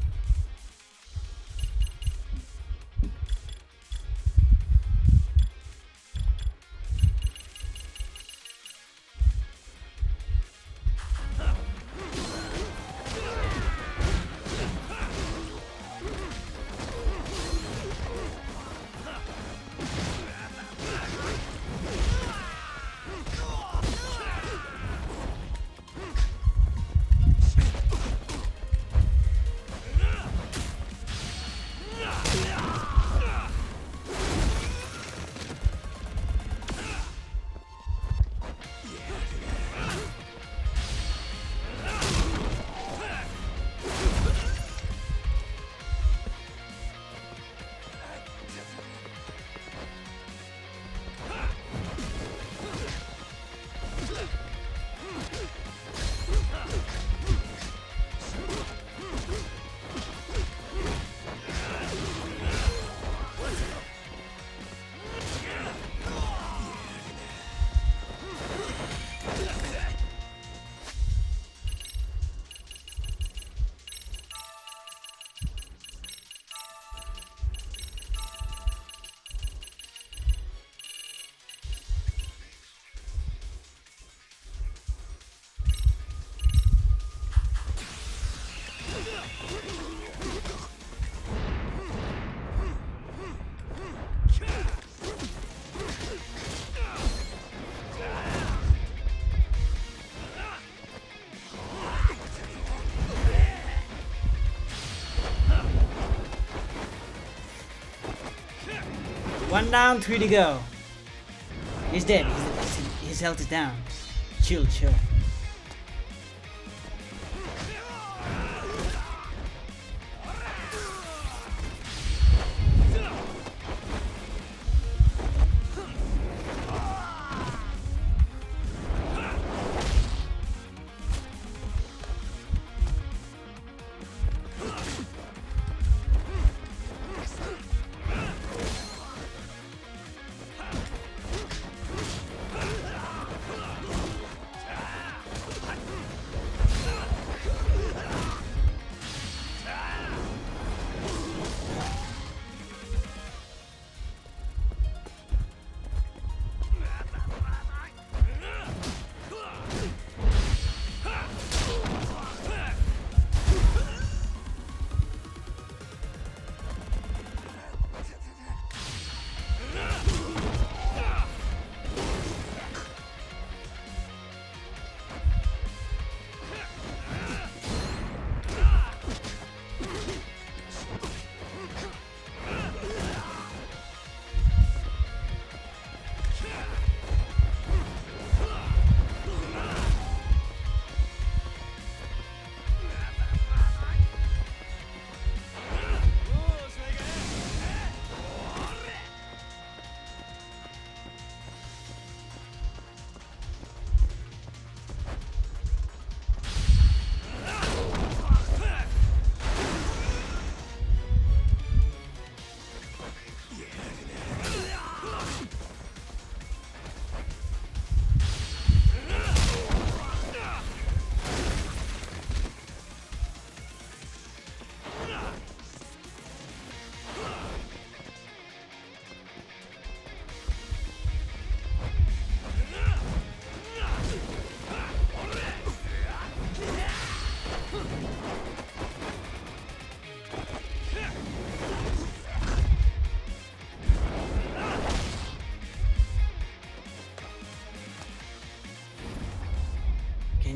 One down, 3 to go. He's dead. His health is down. Chill, chill.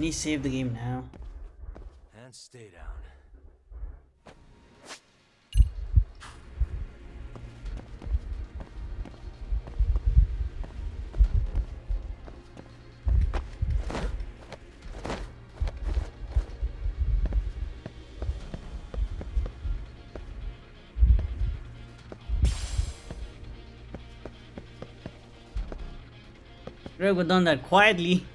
he save the game now? And stay down. Greg would done that quietly.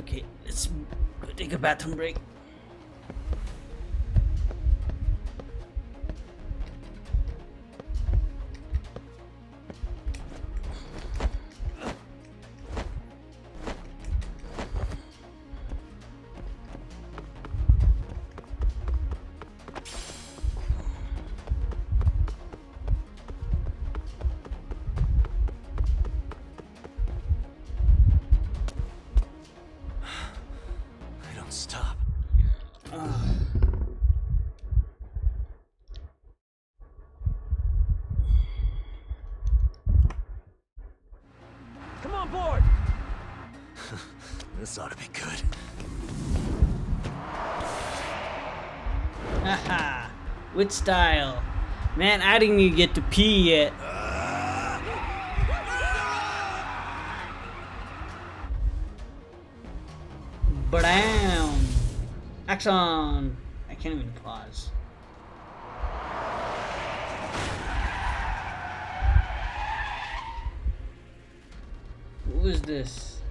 Okay, let's go take a bathroom break. They don't stop. Come on board! This ought to be good. Haha, with style. Man, I didn't even get to pee yet. Bam! Action! I can't even pause. Who is this?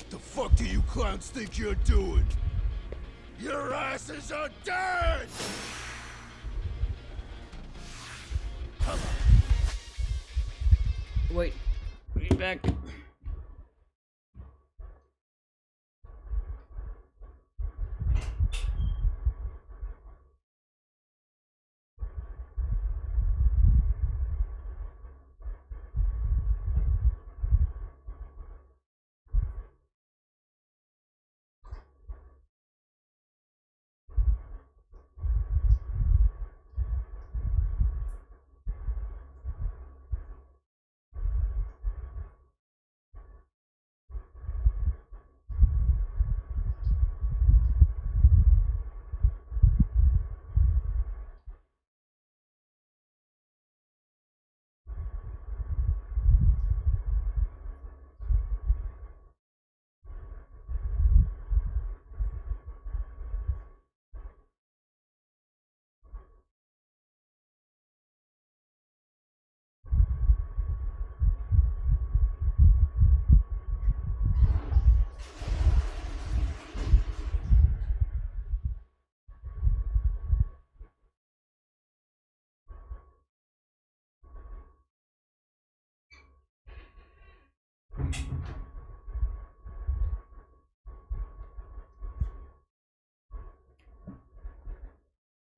The fuck do you clowns think you're doing? Your asses are dead! Wait, be back.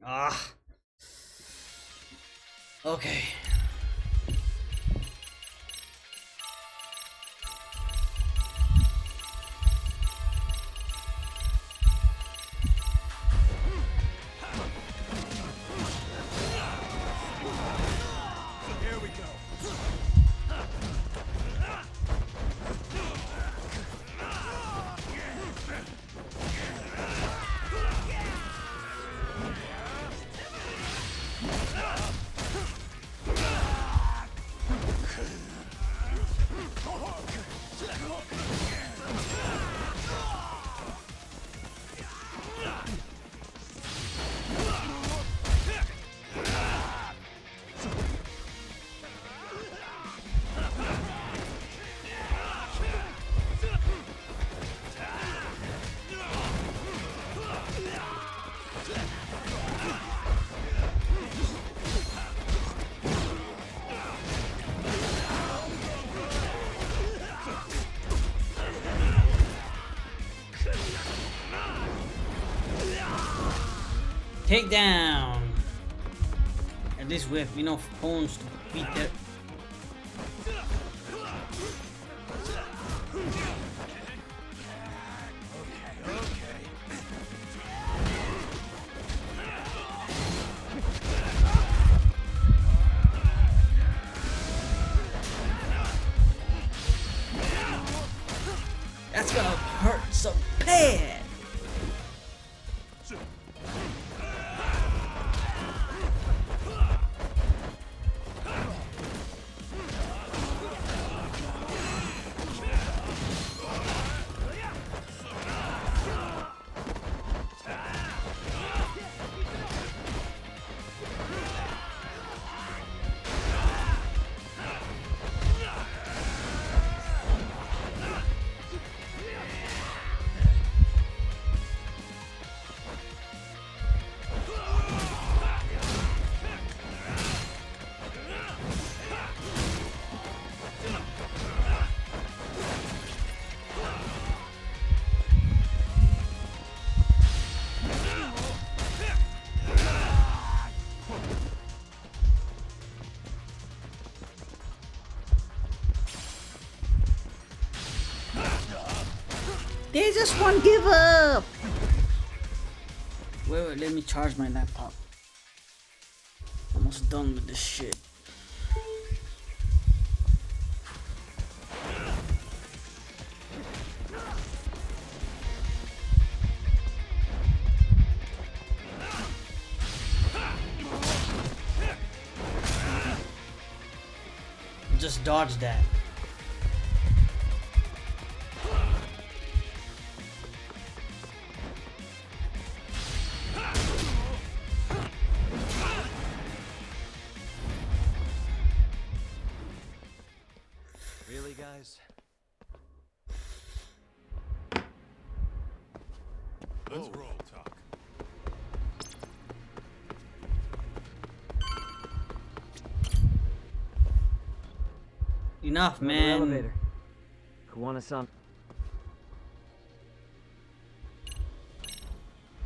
Ah. Okay. Here we go. Take down. At least we have enough bones to beat that. That's gonna hurt so bad. They just won't give up. Wait, let me charge my laptop. Almost done with this shit. Just dodge that. Really, guys? Let's roll, Talk. Enough, Another man. Elevator. Kuwana-san.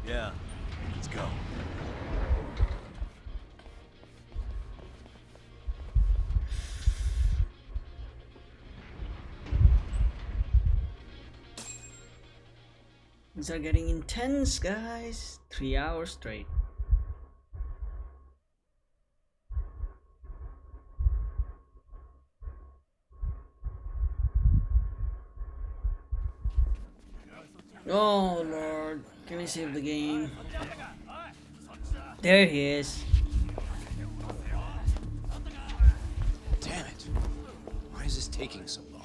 Yeah, let's go. Things are getting intense, guys. 3 hours straight. Oh Lord, can I save the game? There he is. Damn it. Why is this taking so long?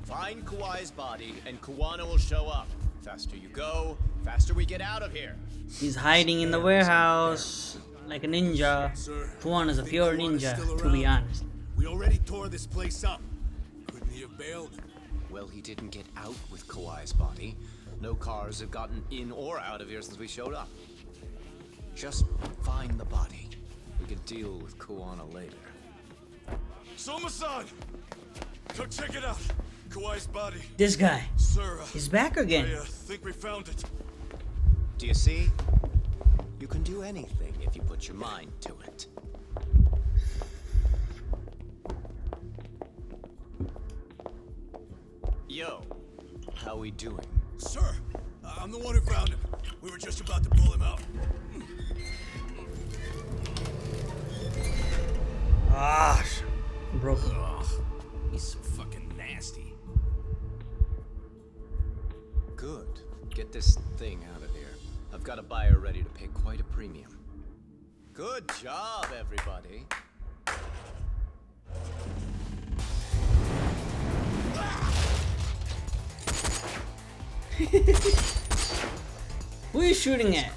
Find Kawai's body and Kuwana will show up. Faster you go, faster we get out of here. He's hiding in the warehouse like a ninja. Kuwan is a pure ninja, to be honest. We already tore this place up. Couldn't he have bailed? Well, he didn't get out with Kawai's body. No cars have gotten in or out of here since we showed up. Just find the body. We can deal with Kuwana later. Soma-san! Come check it out. Kawai's body. This guy. Sir, he's back again. I think we found it. Do you see? You can do anything if you put your mind to it. Yo, how we doing? Sir, I'm the one who found him. We were just about to pull him out. Ah, broken. He's so fucking nasty. Good. Get this thing out of here. I've got a buyer ready to pay quite a premium. Good job, everybody. Who are you shooting at?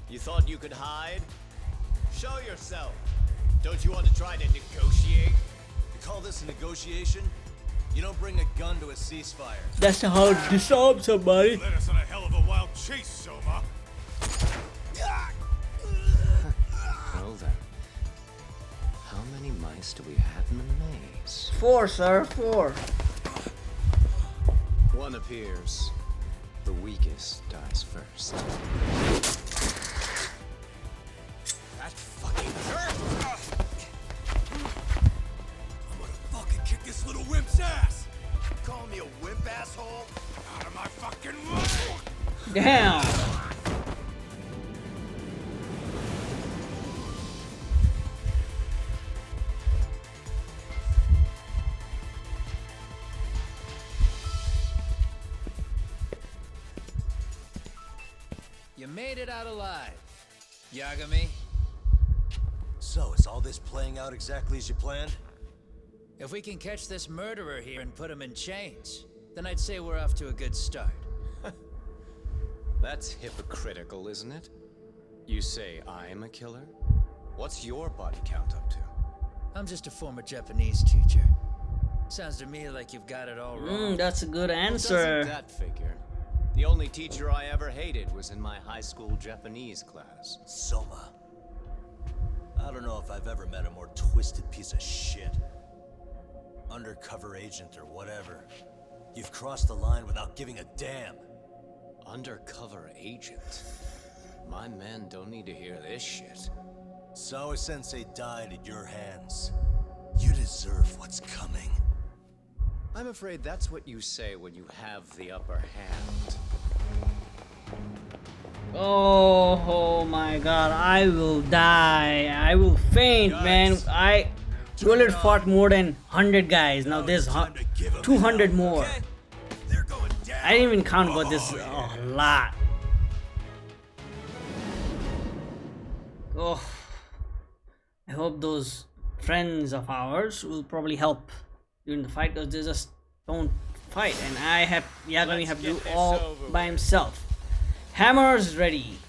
You thought you could hide? Show yourself. Don't you want to try to negotiate? You call this a negotiation? You don't bring a gun to a ceasefire. That's how to disarm somebody. Led us on a hell of a wild chase, Soma. Well then, how many mice do we have in the maze? 4, sir, 4. One appears. The weakest dies first. asshole! Out of my fucking way! Damn. You made it out alive, Yagami. So, is all this playing out exactly as you planned? If we can catch this murderer here and put him in chains, then I'd say we're off to a good start. That's hypocritical, isn't it? You say I'm a killer? What's your body count up to? I'm just a former Japanese teacher. Sounds to me like you've got it all wrong. That's a good Well, answer. doesn't that figure? The only teacher I ever hated was in my high school Japanese class. Soma. I don't know if I've ever met a more twisted piece of shit. Undercover agent or whatever. You've crossed the line without giving a damn. Undercover agent? My men don't need to hear this shit. Sawa-sensei died at your hands. You deserve what's coming. I'm afraid that's what you say when you have the upper hand. Oh my god, I will die. I will faint, man. Toilet fought more than 100 guys. Now there's 200 more. I didn't even count, but this is a lot. Oh, I hope those friends of ours will probably help during the fight, because they just don't fight, and Yagami have to do all by himself. Hammers ready.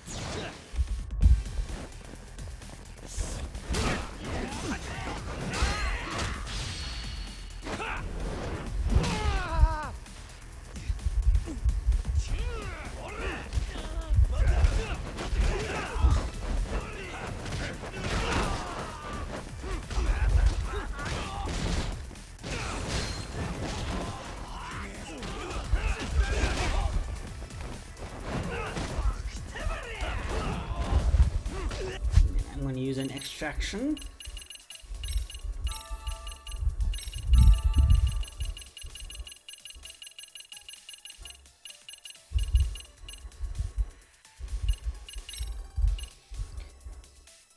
I'm going to use an extraction.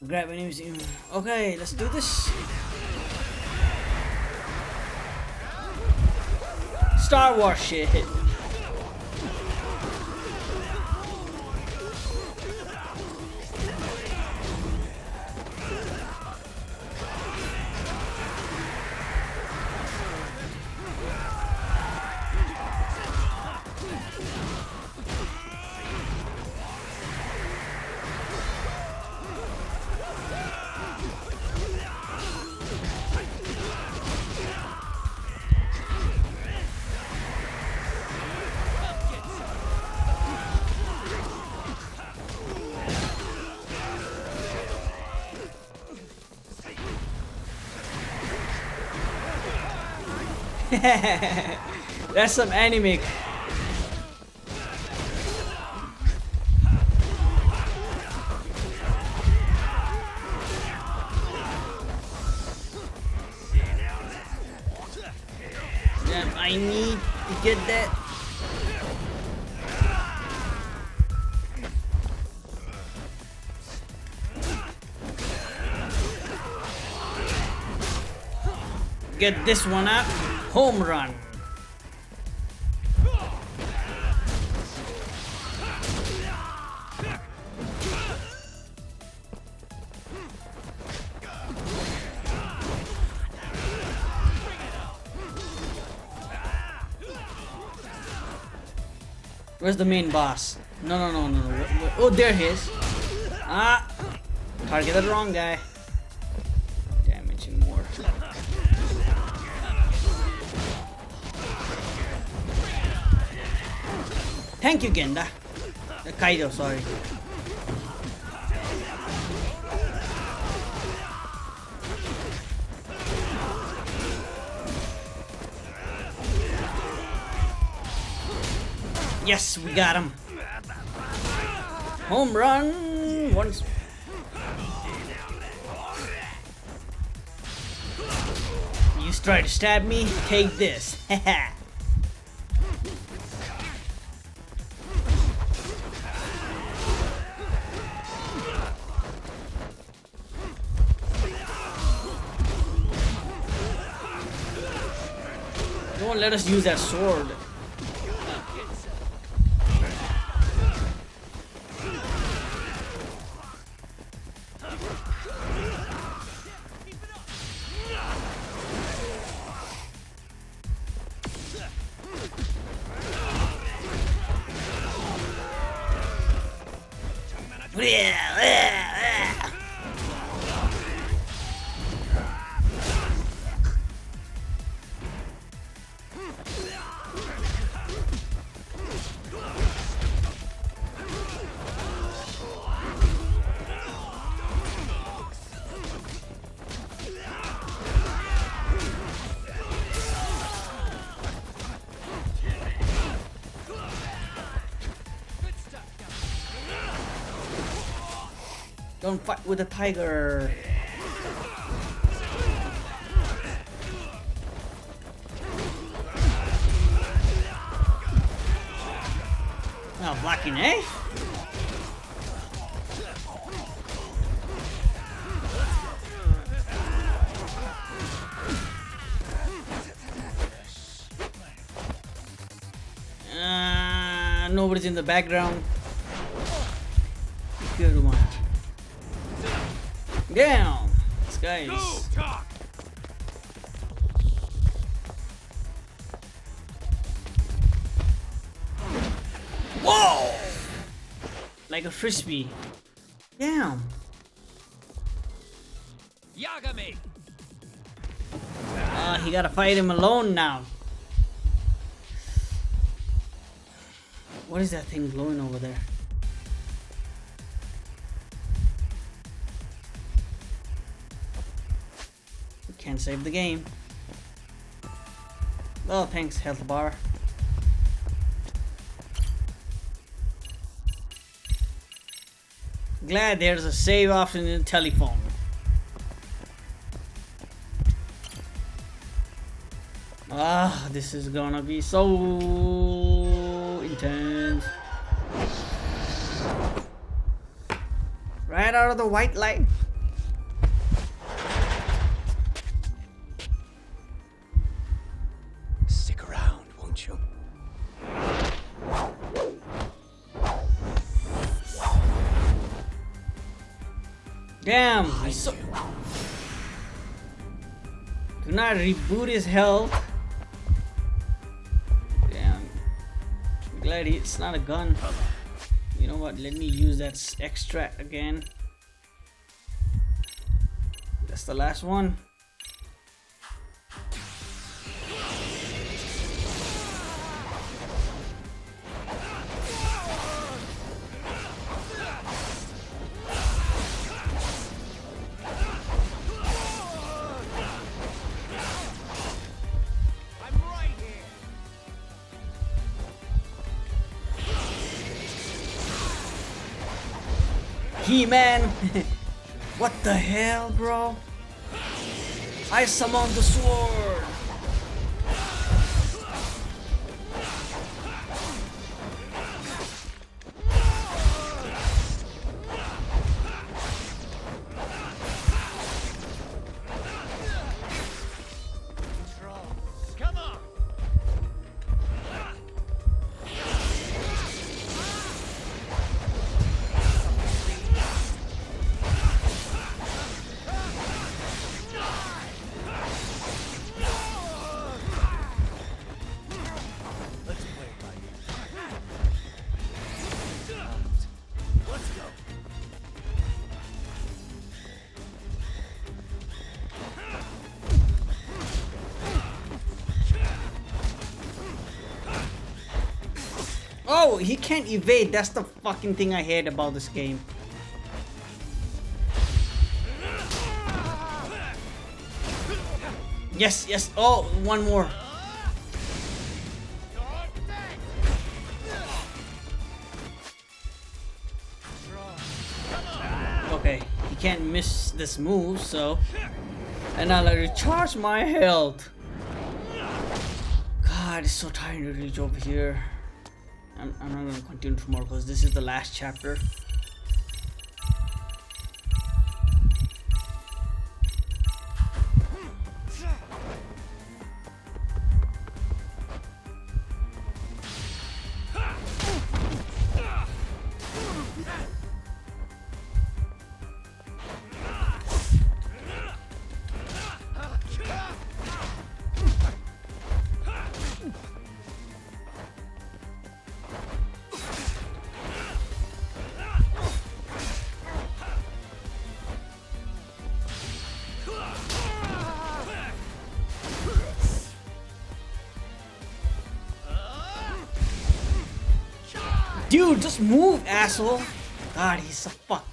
Grab an museum. Okay, let's do this. Star Wars shit. That's some anime. Damn, I need to get that. Get this one up. Home run. Where's the main boss? No. Oh, there he is. Ah, targeted the wrong guy. Damaging more. Thank you, Genda. Kaido, sorry. Yes, we got him. Home run. Once. You try to stab me? Take this. Don't let us use that sword. Don't fight with the tiger. Oh, blocking, eh? Nobody's in the background. Good one. Damn! This guy is... Whoa! Like a frisbee. Damn. Yagami! He gotta fight him alone now. What is that thing glowing over there? Can't save the game. Well, thanks, health bar. Glad there's a save option in the telephone. Ah, this is gonna be so intense. Right out of the white light. Stick around, won't you? Damn, he's so... Do not reboot his health. Damn. I'm glad it's not a gun. You know what? Let me use that extract again. That's the last one. He-Man! What the hell, bro? I summoned the sword! Come on! Oh, he can't evade. That's the fucking thing I hate about this game. Yes, yes. Oh, one more. Okay, he can't miss this move, so... And I'll recharge my health. God, it's so tiring to reach over here. I'm not gonna continue tomorrow because this is the last chapter. Dude, just move, asshole. God, he's a fuck.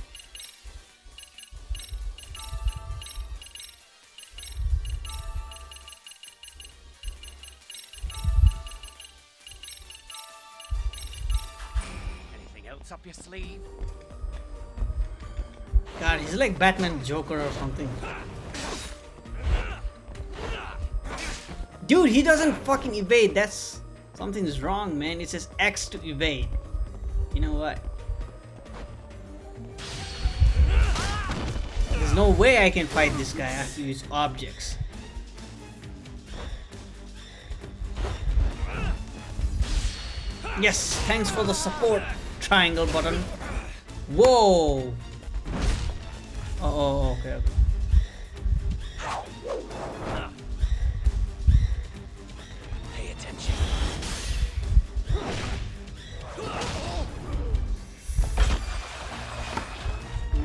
Anything else up your sleeve? God, he's like Batman Joker or something. Dude, he doesn't fucking evade. That's... something's wrong, man. It says X to evade. You know what? There's no way I can fight this guy. I have to use objects. Yes, thanks for the support, triangle button. Whoa! Oh, okay. Pay attention.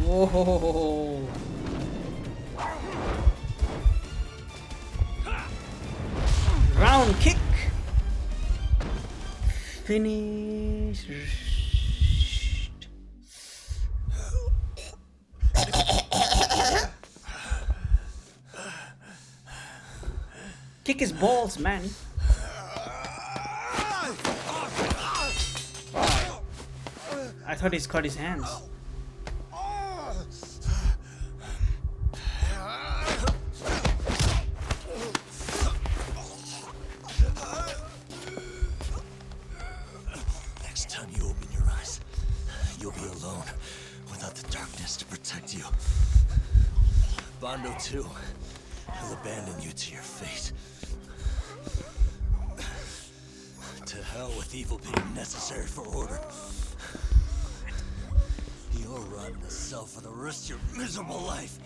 Whoa! Round kick. Finish. Kick his balls, man. I thought he's cut his hands. Next time you open your eyes, you'll be alone without the darkness to protect you. Bondo too. He'll abandon you to your fate. To hell with evil being necessary for order. You'll rot in a cell for the rest of your miserable life.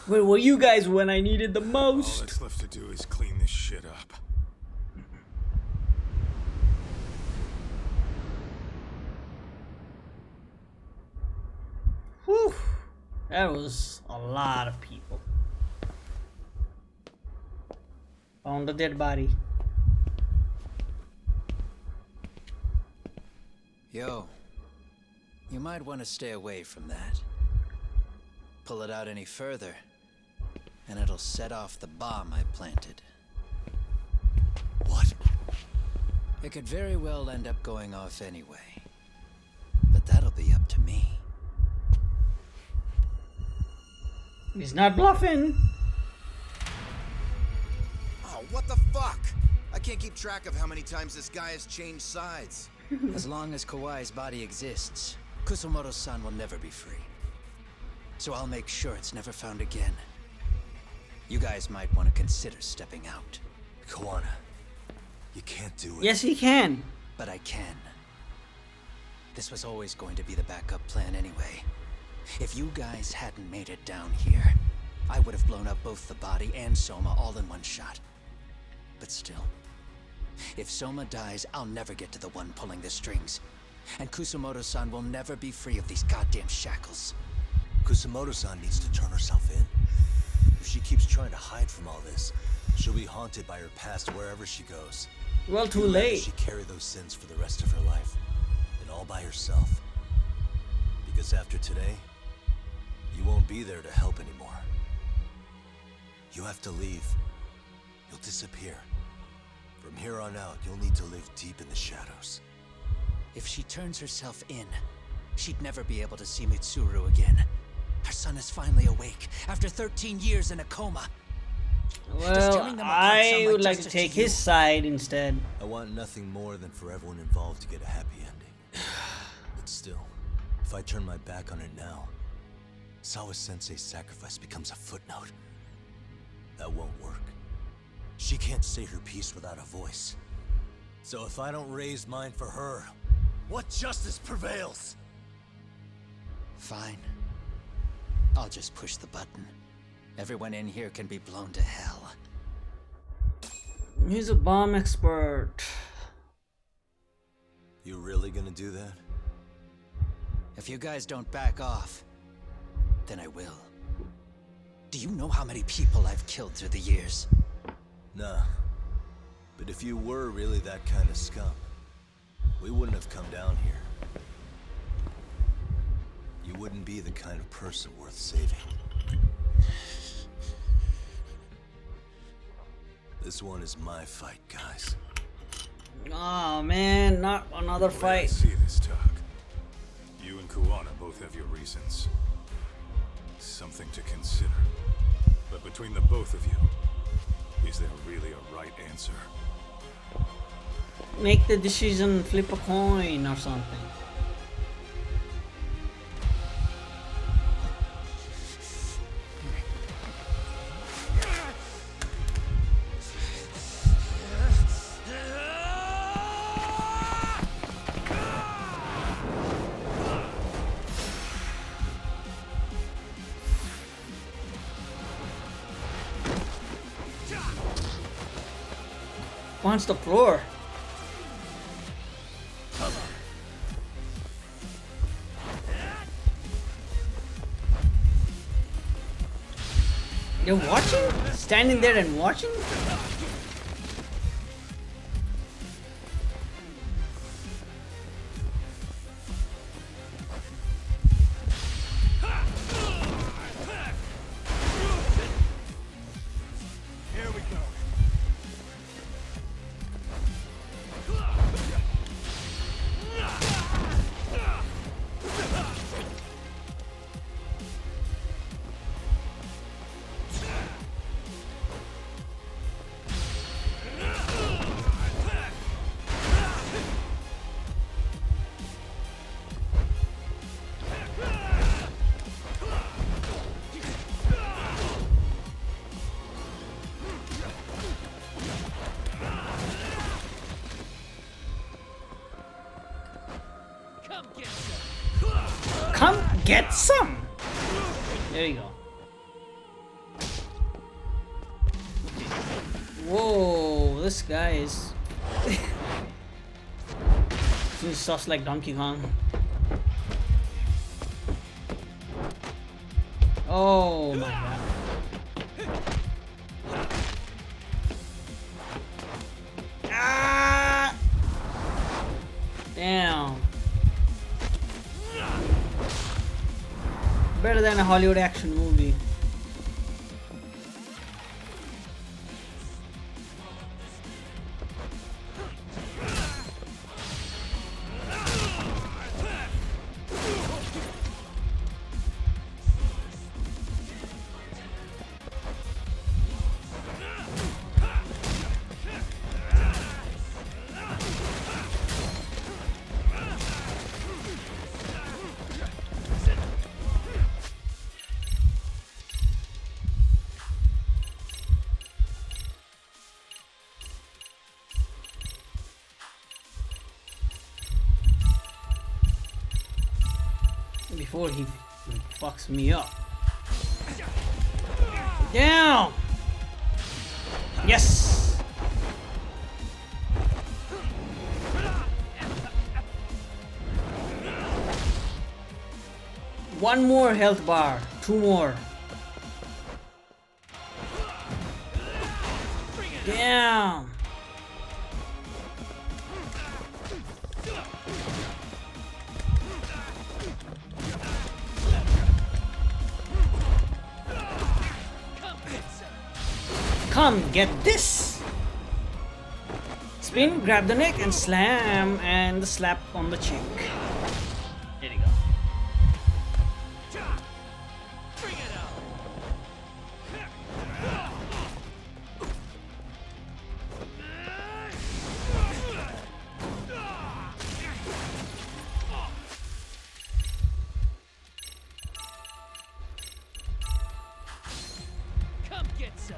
Where were you guys when I needed the most? All that's left to do is clean this shit up. Whew. That was a lot of people. Found the dead body. Yo, you might want to stay away from that. Pull it out any further, and it'll set off the bomb I planted. What? It could very well end up going off anyway. But that'll be up to me. He's not bluffing. Oh, what the fuck? I can't keep track of how many times this guy has changed sides. As long as Kawai's body exists, Kusumoto-san will never be free. So I'll make sure it's never found again. You guys might want to consider stepping out. Kawana, you can't do it. Yes, he can. But I can. This was always going to be the backup plan anyway. If you guys hadn't made it down here, I would have blown up both the body and Soma all in one shot. But still, if Soma dies, I'll never get to the one pulling the strings. And Kusumoto-san will never be free of these goddamn shackles. Kusumoto-san needs to turn herself in. If she keeps trying to hide from all this, she'll be haunted by her past wherever she goes. Well, too You'd rather late. she carry those sins for the rest of her life, and all by herself. Because after today, you won't be there to help anymore. You have to leave. You'll disappear. From here on out, you'll need to live deep in the shadows. If she turns herself in, she'd never be able to see Mitsuru again. Her son is finally awake, after 13 years in a coma. Well, I would like to take his side instead. I want nothing more than for everyone involved to get a happy ending. But still, if I turn my back on it now, Sawa-sensei's sacrifice becomes a footnote. That won't work. She can't say her piece without a voice. So if I don't raise mine for her, what justice prevails? Fine. I'll just push the button. Everyone in here can be blown to hell. He's a bomb expert. You really gonna do that? If you guys don't back off, then I will. Do you know how many people I've killed through the years? Nah. But if you were really that kind of scum, we wouldn't have come down here. You wouldn't be the kind of person worth saving. This one is my fight, guys. Oh man, not another The way I fight. see this, Tug. You and Kuwana both have your reasons. Something to consider. But between the both of you, is there really a right answer? Make the decision, flip a coin or something. Punch the floor. You're watching? Standing there and watching? Here we go. Come get some. There you go. Whoa, this guy is he's just like Donkey Kong. Oh my god. Ah! Damn. Better than a Hollywood action movie. Before he fucks me up. Down! Yes! One more health bar. Two more. Damn! Come get this! Spin, grab the neck and slam and the slap on the cheek. There you go. Come get some.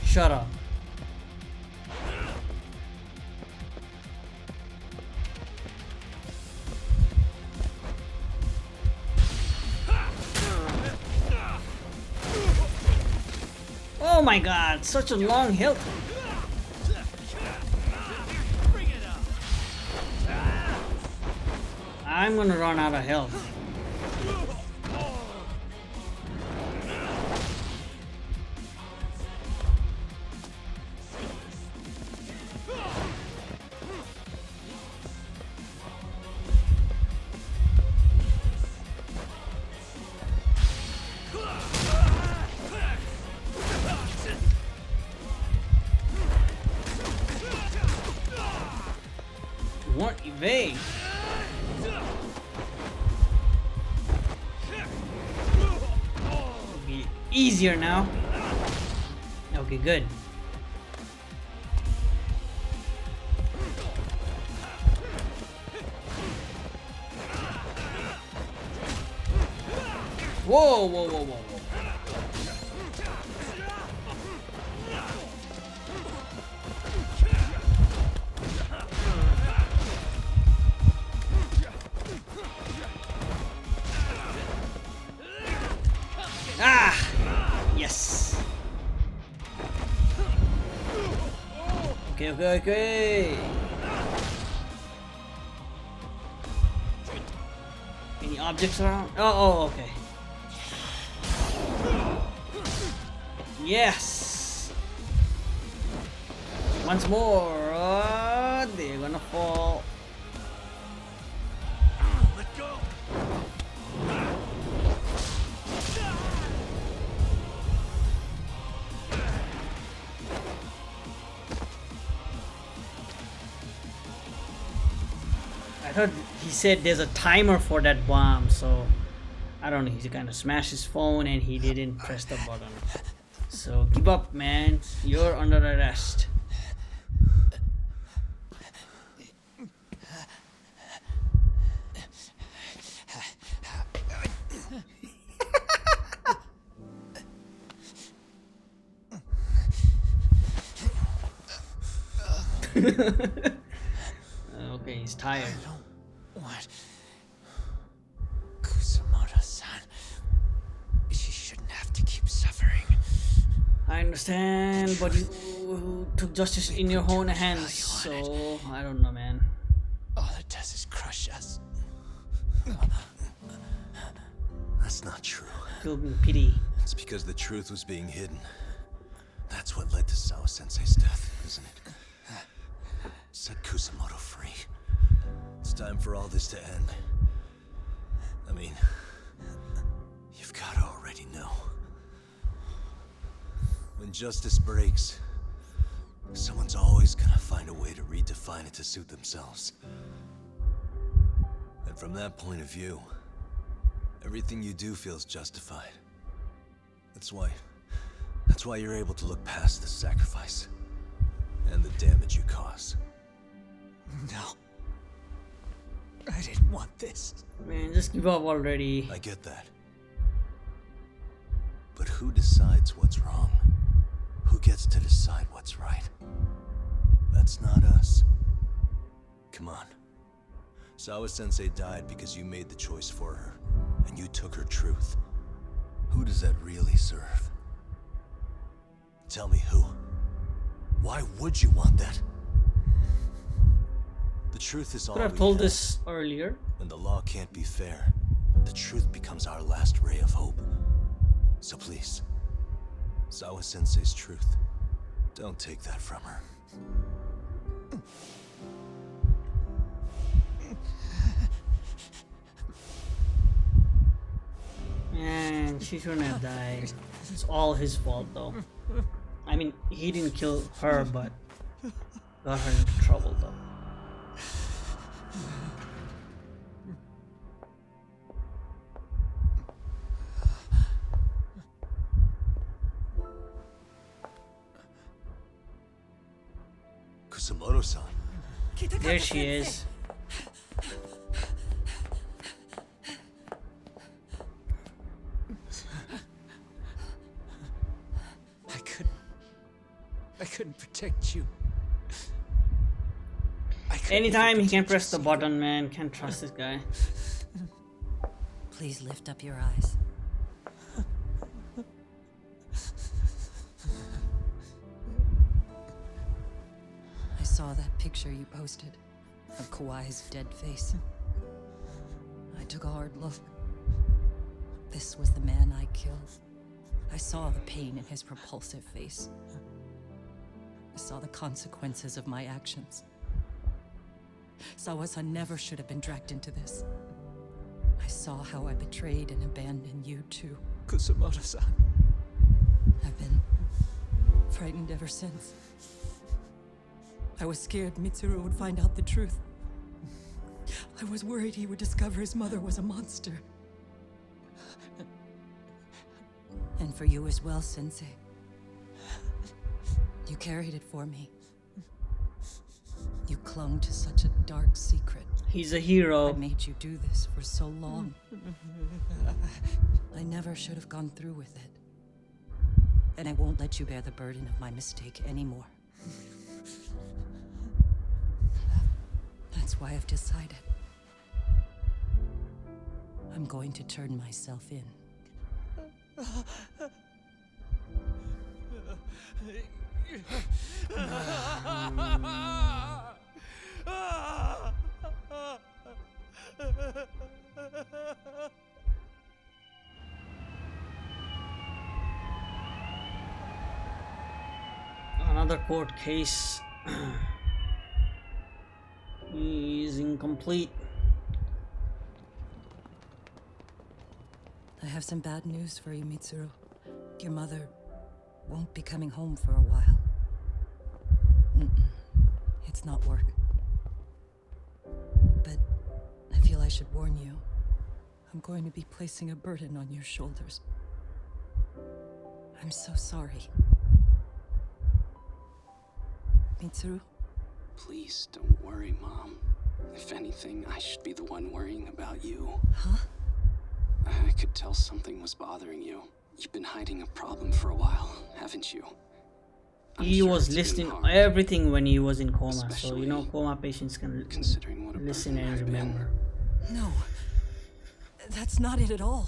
Shut up. Oh my god, such a long health. I'm gonna run out of health. won't evade. It'll be easier now. Okay, good. Whoa, whoa, whoa, whoa, whoa. Ah! Yes! Okay, okay, okay. Any objects around? Oh, okay. Yes! Once more. They're gonna fall. Let go. I thought he said there's a timer for that bomb, so I don't know. He kind of smashed his phone and he didn't press the button. So give up, man. You're under arrest. Okay, he's tired. What? Kusumoto-san. She shouldn't have to keep suffering. I understand, but you took justice in your own hands, so I don't know, man. All it does is crush us. That's not true. Feel me pity. It's because the truth was being hidden. That's what led to Sawa Sensei's death, isn't it? Set Kusumoto free. It's time for all this to end. I mean, you've got to already know. When justice breaks, someone's always gonna find a way to redefine it to suit themselves. And from that point of view, everything you do feels justified. That's why you're able to look past the sacrifice and the damage you cause. No. I didn't want this. Man, just give up already. I get that. But who decides what's wrong? Who gets to decide what's right? That's not us. Come on. Sawa Sensei died because you made the choice for her, and you took her truth. Who does that really serve? Tell me who. Why would you want that? The truth is all Could have we told have. this earlier. When the law can't be fair, the truth becomes our last ray of hope. So please, Sawa Sensei's truth, don't take that from her. Man, she shouldn't have died. It's all his fault, though. I mean, he didn't kill her, but got her into trouble, though. Kusumoto-san. There she is. I couldn't protect you. Anytime he can press the button, man. Can't trust this guy. Please lift up your eyes. I saw that picture you posted of Kawai's dead face. I took a hard look. This was the man I killed. I saw the pain in his repulsive face. I saw the consequences of my actions. Sawa-san never should have been dragged into this. I saw how I betrayed and abandoned you too. Kusumoto-san. I've been frightened ever since. I was scared Mitsuru would find out the truth. I was worried he would discover his mother was a monster. And for you as well, Sensei. You carried it for me. You clung to such a dark secret. He's a hero. I made you do this for so long. I never should have gone through with it. And I won't let you bear the burden of my mistake anymore. That's why I've decided. I'm going to turn myself in. Another court case is incomplete. I have some bad news for you, Mitsuru. Your mother won't be coming home for a while. It's not work. But I feel I should warn you. I'm going to be placing a burden on your shoulders. I'm so sorry. Mitsuru? Please don't worry, Mom. If anything, I should be the one worrying about you. Huh? I could tell something was bothering you. You've been hiding a problem for a while, haven't you? He was listening everything when he was in coma, so you know coma patients can listen and remember. No, that's not it at all.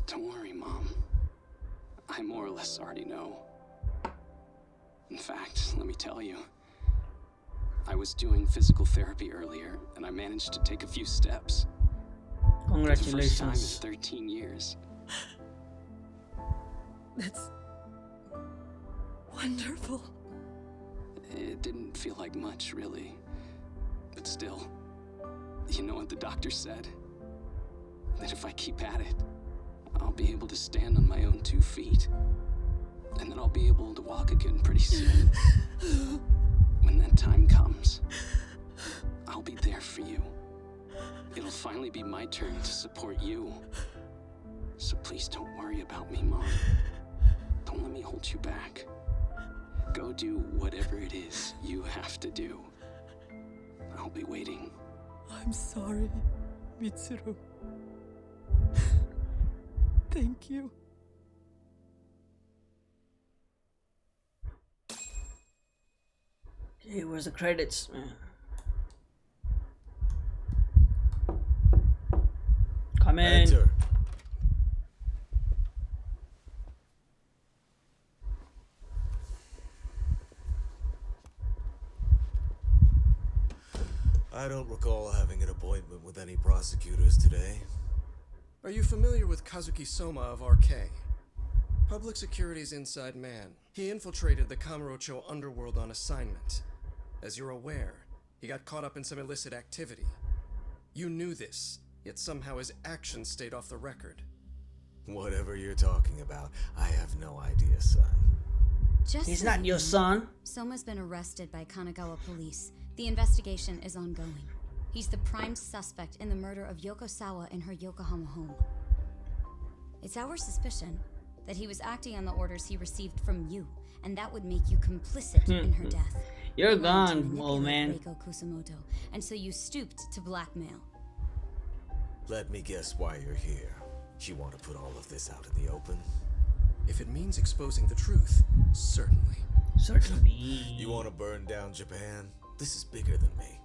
Don't worry, Mom. I more or less already know. In fact, let me tell you. I was doing physical therapy earlier, and I managed to take a few steps. Congratulations. For the first time in 13 years. That's wonderful. It didn't feel like much, really. But still, you know what the doctor said? That if I keep at it, I'll be able to stand on my own 2 feet. And then I'll be able to walk again pretty soon. When that time comes, I'll be there for you. It'll finally be my turn to support you. So please don't worry about me, Mom. Don't let me hold you back. Go do whatever it is you have to do. I'll be waiting. I'm sorry, Mitsuru. Thank you. Okay, where's the credits? Come in. Enter. I don't recall having an appointment with any prosecutors today. Are you familiar with Kazuki Soma of RK? Public Security's inside man. He infiltrated the Kamurocho underworld on assignment. As you're aware, he got caught up in some illicit activity. You knew this, yet somehow his actions stayed off the record. Whatever you're talking about, I have no idea, son. He's not your son. Soma's been arrested by Kanagawa police. The investigation is ongoing. He's the prime suspect in the murder of Yoko Sawa in her Yokohama home. It's our suspicion that he was acting on the orders he received from you, and that would make you complicit in her death. You're You wanted to gone, old man. manipulate Reiko Kusumoto, and so you stooped to blackmail. Let me guess why you're here. You want to put all of this out in the open? If it means exposing the truth, certainly. Certainly. You want to burn down Japan? This is bigger than me.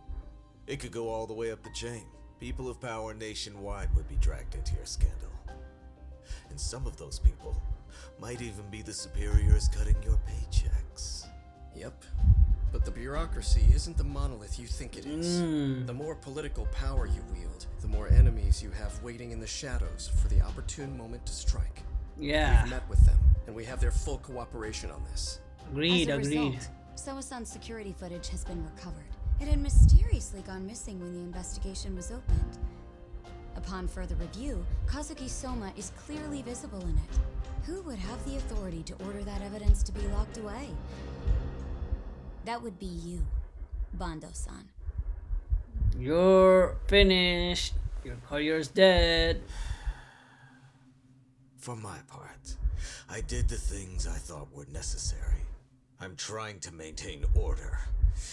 It could go all the way up the chain. People of power nationwide would be dragged into your scandal. And some of those people might even be the superiors cutting your paychecks. Yep. But the bureaucracy isn't the monolith you think it is. The more political power you wield, the more enemies you have waiting in the shadows for the opportune moment to strike. Yeah. We've met with them, and we have their full cooperation on this. Agreed, As a agreed. result, Soa-san's security footage has been recovered. It had mysteriously gone missing when the investigation was opened. Upon further review, Kazuki Soma is clearly visible in it. Who would have the authority to order that evidence to be locked away? That would be you, Bando-san. You're finished. Your career's dead. For my part, I did the things I thought were necessary. I'm trying to maintain order.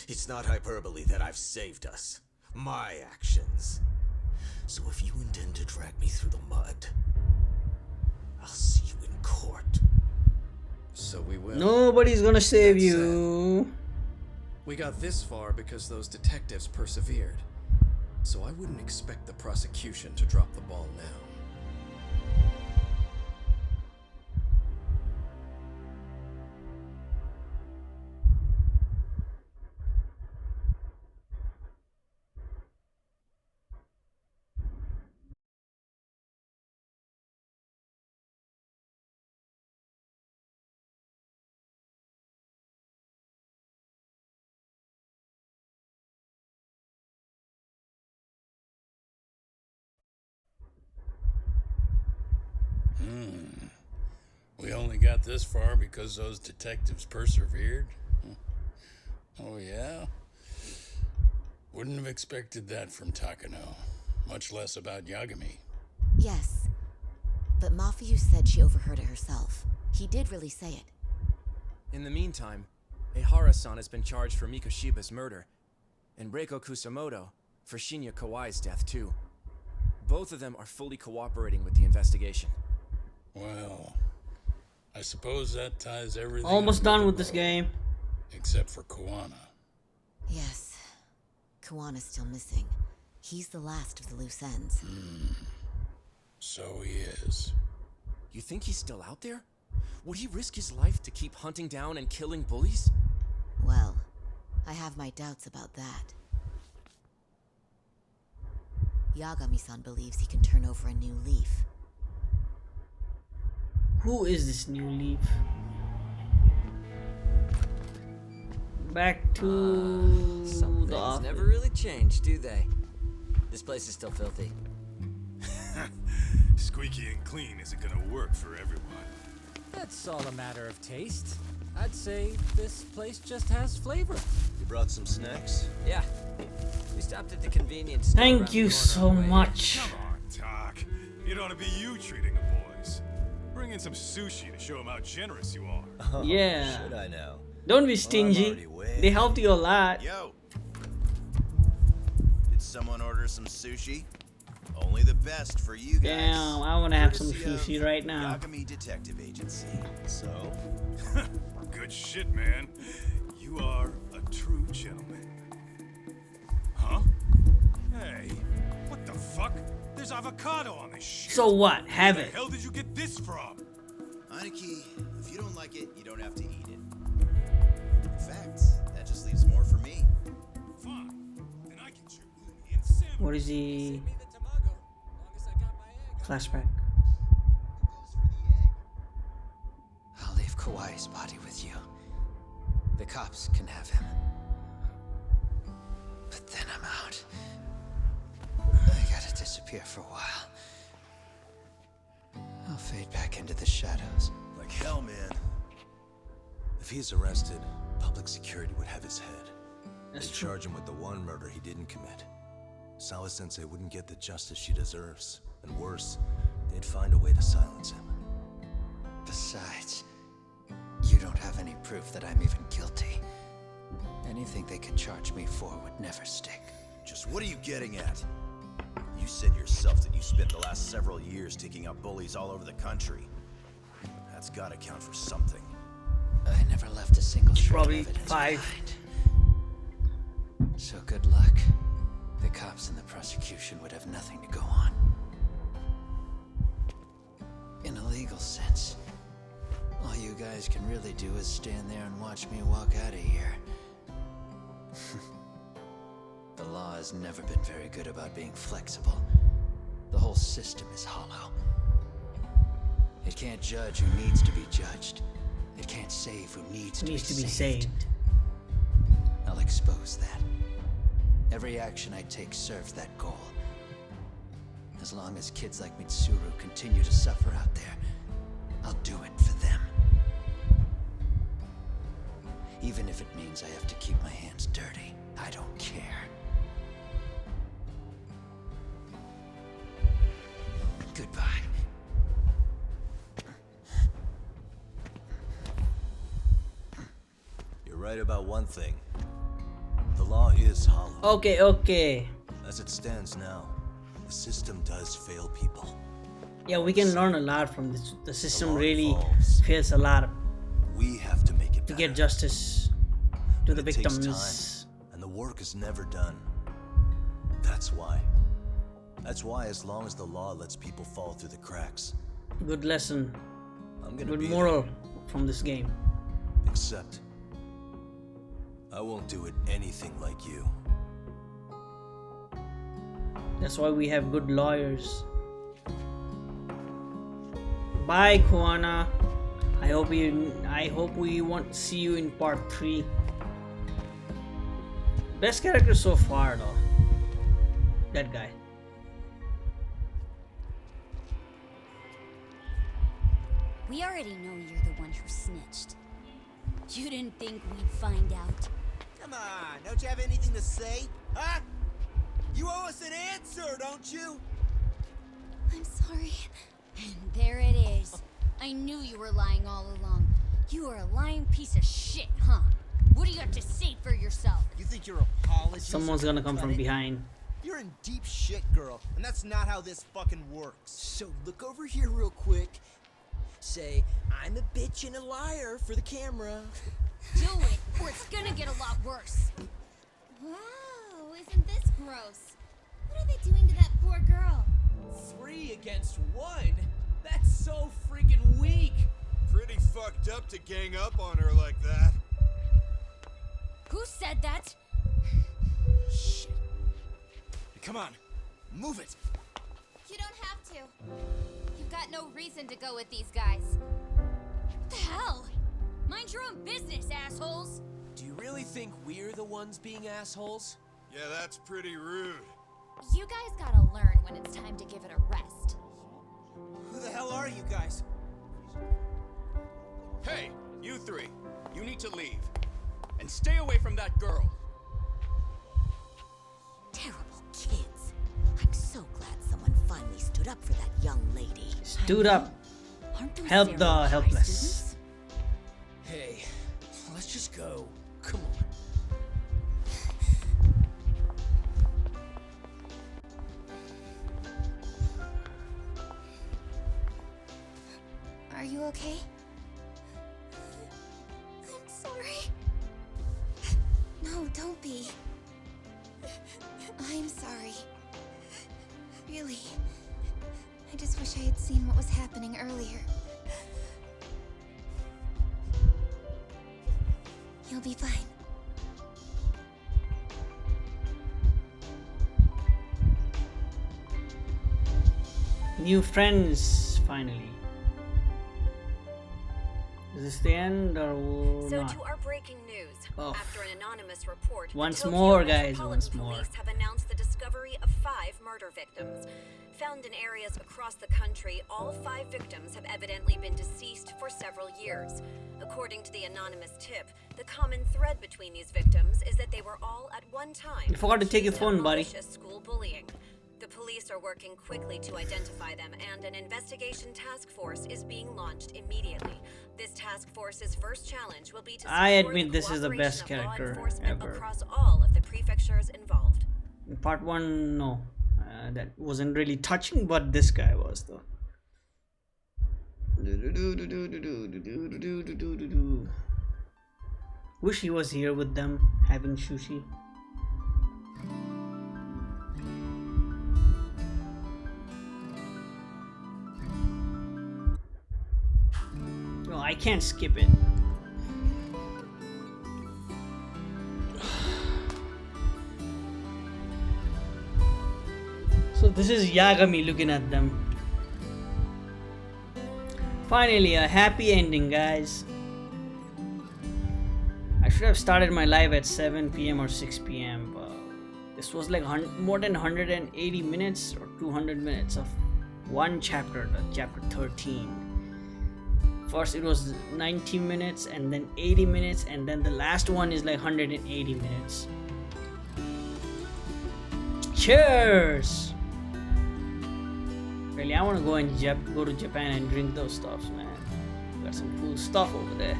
It's not hyperbole that I've saved us. My actions. So if you intend to drag me through the mud, I'll see you in court. So we will. Nobody's gonna save you. We got this far because those detectives persevered. So I wouldn't expect the prosecution to drop the ball now. We only got this far because those detectives persevered? Oh, yeah? Wouldn't have expected that from Takano, much less about Yagami. Yes, but Mafuyu said she overheard it herself. He did really say it. In the meantime, Ehara-san has been charged for Mikoshiba's murder, and Reiko Kusamoto for Shinya Kawai's death, too. Both of them are fully cooperating with the investigation. Well, I suppose that ties everything. Almost up done the with this bow, game. Except for Kuwana. Yes. Kuwana's still missing. He's the last of the loose ends. So he is. You think he's still out there? Would he risk his life to keep hunting down and killing bullies? Well, I have my doubts about that. Yagami-san believes he can turn over a new leaf. Who is this new leaf? Back to Some the things office. never really change, do they? This place is still filthy. Squeaky and clean isn't gonna work for everyone. That's all a matter of taste. I'd say this place just has flavor. You brought some snacks? Yeah. We stopped at the convenience store. Thank around you the corner so on the way. much. Come on, Doc. It ought to be you treating the boys. Bring in some sushi to show them how generous you are. Oh, Yeah. Should I now? Don't be stingy. They helped you a lot. Yo! Did someone order some sushi? Only the best for you guys. Damn, I want to have some Courtesy sushi of right now. Yagami Detective Agency. So? Good shit, man. You are a true gentleman. Huh? Hey, what the fuck? There's avocado on this shit. So what? Have Where it. the hell did you get this from? Aniki, if you don't like it, you don't have to eat it. In fact, that just leaves more for me. Fine. Then I can chew uni and salmon. What is the flashback? I'll leave Kawai's body with you. The cops can have him. But then I'm out. I gotta disappear for a while. I'll fade back into the shadows. Like hell, man. If he's arrested, public security would have his head. They'd charge him with the one murder he didn't commit. Sawa-sensei wouldn't get the justice she deserves. And worse, they'd find a way to silence him. Besides, you don't have any proof that I'm even guilty. Anything they could charge me for would never stick. Just what are you getting at? You said yourself that you spent the last several years taking out bullies all over the country. That's gotta count for something. I never left a single shred of evidence behind. So good luck. The cops and the prosecution would have nothing to go on. In a legal sense, all you guys can really do is stand there and watch me walk out of here. The law has never been very good about being flexible. The whole system is hollow. It can't judge who needs to be judged. It can't save who needs to be saved. I'll expose that. Every action I take serves that goal. As long as kids like Mitsuru continue to suffer out there, I'll do it for them. Even if it means I have to keep my hands dirty, I don't care. right about one thing. The law is hollow. Okay, okay. As it stands now, the system does fail people. Yeah, we can learn a lot from this. The system law really evolves. fails a lot We have to make it to better. get justice to the But it takes victims. time, and the work is never done. That's why. That's why as long as the law lets people fall through the cracks, Good lesson. I'm gonna Good be moral from this game. Except, I won't do it anything like you. That's why we have good lawyers. Bye, Kuana. I hope we want to see you in part 3. Best character so far though. That guy. We already know you're the one who snitched. You didn't think we'd find out. Come on, don't you have anything to say? Huh? You owe us an answer, don't you? I'm sorry. And there it is. I knew you were lying all along. You are a lying piece of shit, huh? What do you have to say for yourself? You think your apologies? Someone's gonna come from behind. You're in deep shit, girl, and that's not how this fucking works. So look over here real quick. Say, I'm a bitch and a liar for the camera. Do it, or it's gonna get a lot worse. Wow, isn't this gross? What are they doing to that poor girl? 3 against 1? That's so freaking weak. Pretty fucked up to gang up on her like that. Who said that? Shit. Come on, move it. You don't have to. You've got no reason to go with these guys. What the hell? Mind your own business, assholes. Do you really think we're the ones being assholes? Yeah, that's pretty rude. You guys gotta learn when it's time to give it a rest. Who the hell are you guys? Hey, you 3. You need to leave. And stay away from that girl. Terrible kids. I'm so glad someone finally stood up for that young lady. Stood up. Aren't those Help Sarah the High helpless. students? Hey, let's just go. Come on. Are you okay? I'm sorry. No, don't be. I'm sorry. Really. I just wish I had seen what was happening earlier. You'll be fine. New friends, finally. Is this the end or So not? to our breaking news, Oh. after an anonymous report, Once the Tokyo more, guys, Metropolitan once more. Police have announced the discovery of 5 murder victims. Found in areas across the country, all 5 victims have evidently been deceased for several years. According to the anonymous tip, the common thread between these victims is that they were all at one time You forgot to take your accused of phone, buddy. malicious school bullying. The police are working quickly to identify them, and an investigation task force is being launched immediately. This task force's first challenge will be to I secure admit the this is the best cooperation of law character enforcement ever. across all of the prefectures involved. In part 1, no. That wasn't really touching, but this guy was though. Wish he was here with them, having sushi. No, I can't skip it. So this is Yagami looking at them. Finally, a happy ending, guys. I should have started my live at 7 PM or 6 PM, but this was like more than 180 minutes or 200 minutes of one chapter, the chapter 13. First it was 90 minutes and then 80 minutes and then the last one is like 180 minutes. Cheers! Really, I want to go to Japan and drink those stuffs, man. Got some cool stuff over there.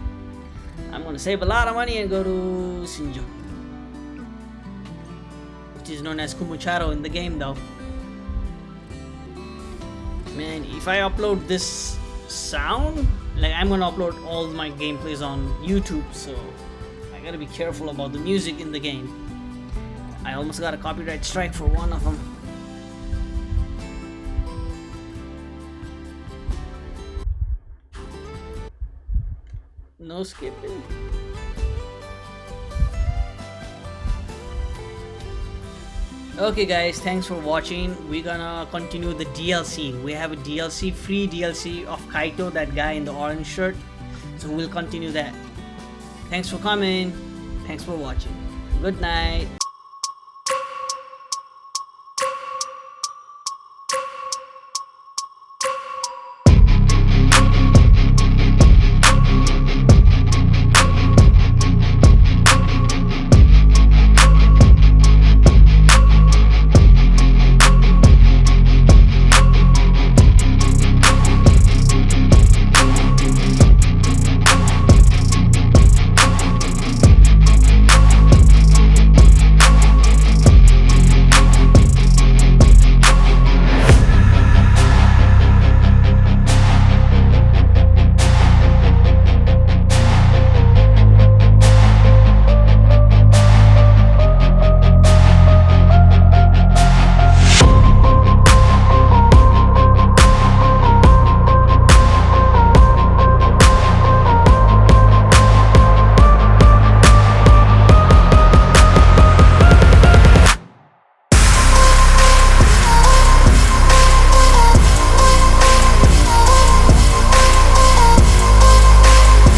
I'm gonna save a lot of money and go to Sinjo, which is known as Kumucharo in the game though. Man, if I upload this sound, like I'm gonna upload all my gameplays on YouTube, so I gotta be careful about the music in the game. I almost got a copyright strike for one of them. No skipping. Okay guys, thanks for watching. We're gonna continue the DLC. We have a DLC, free DLC of Kaito, that guy in the orange shirt. So we'll continue that. Thanks for coming. Thanks for watching. Good night.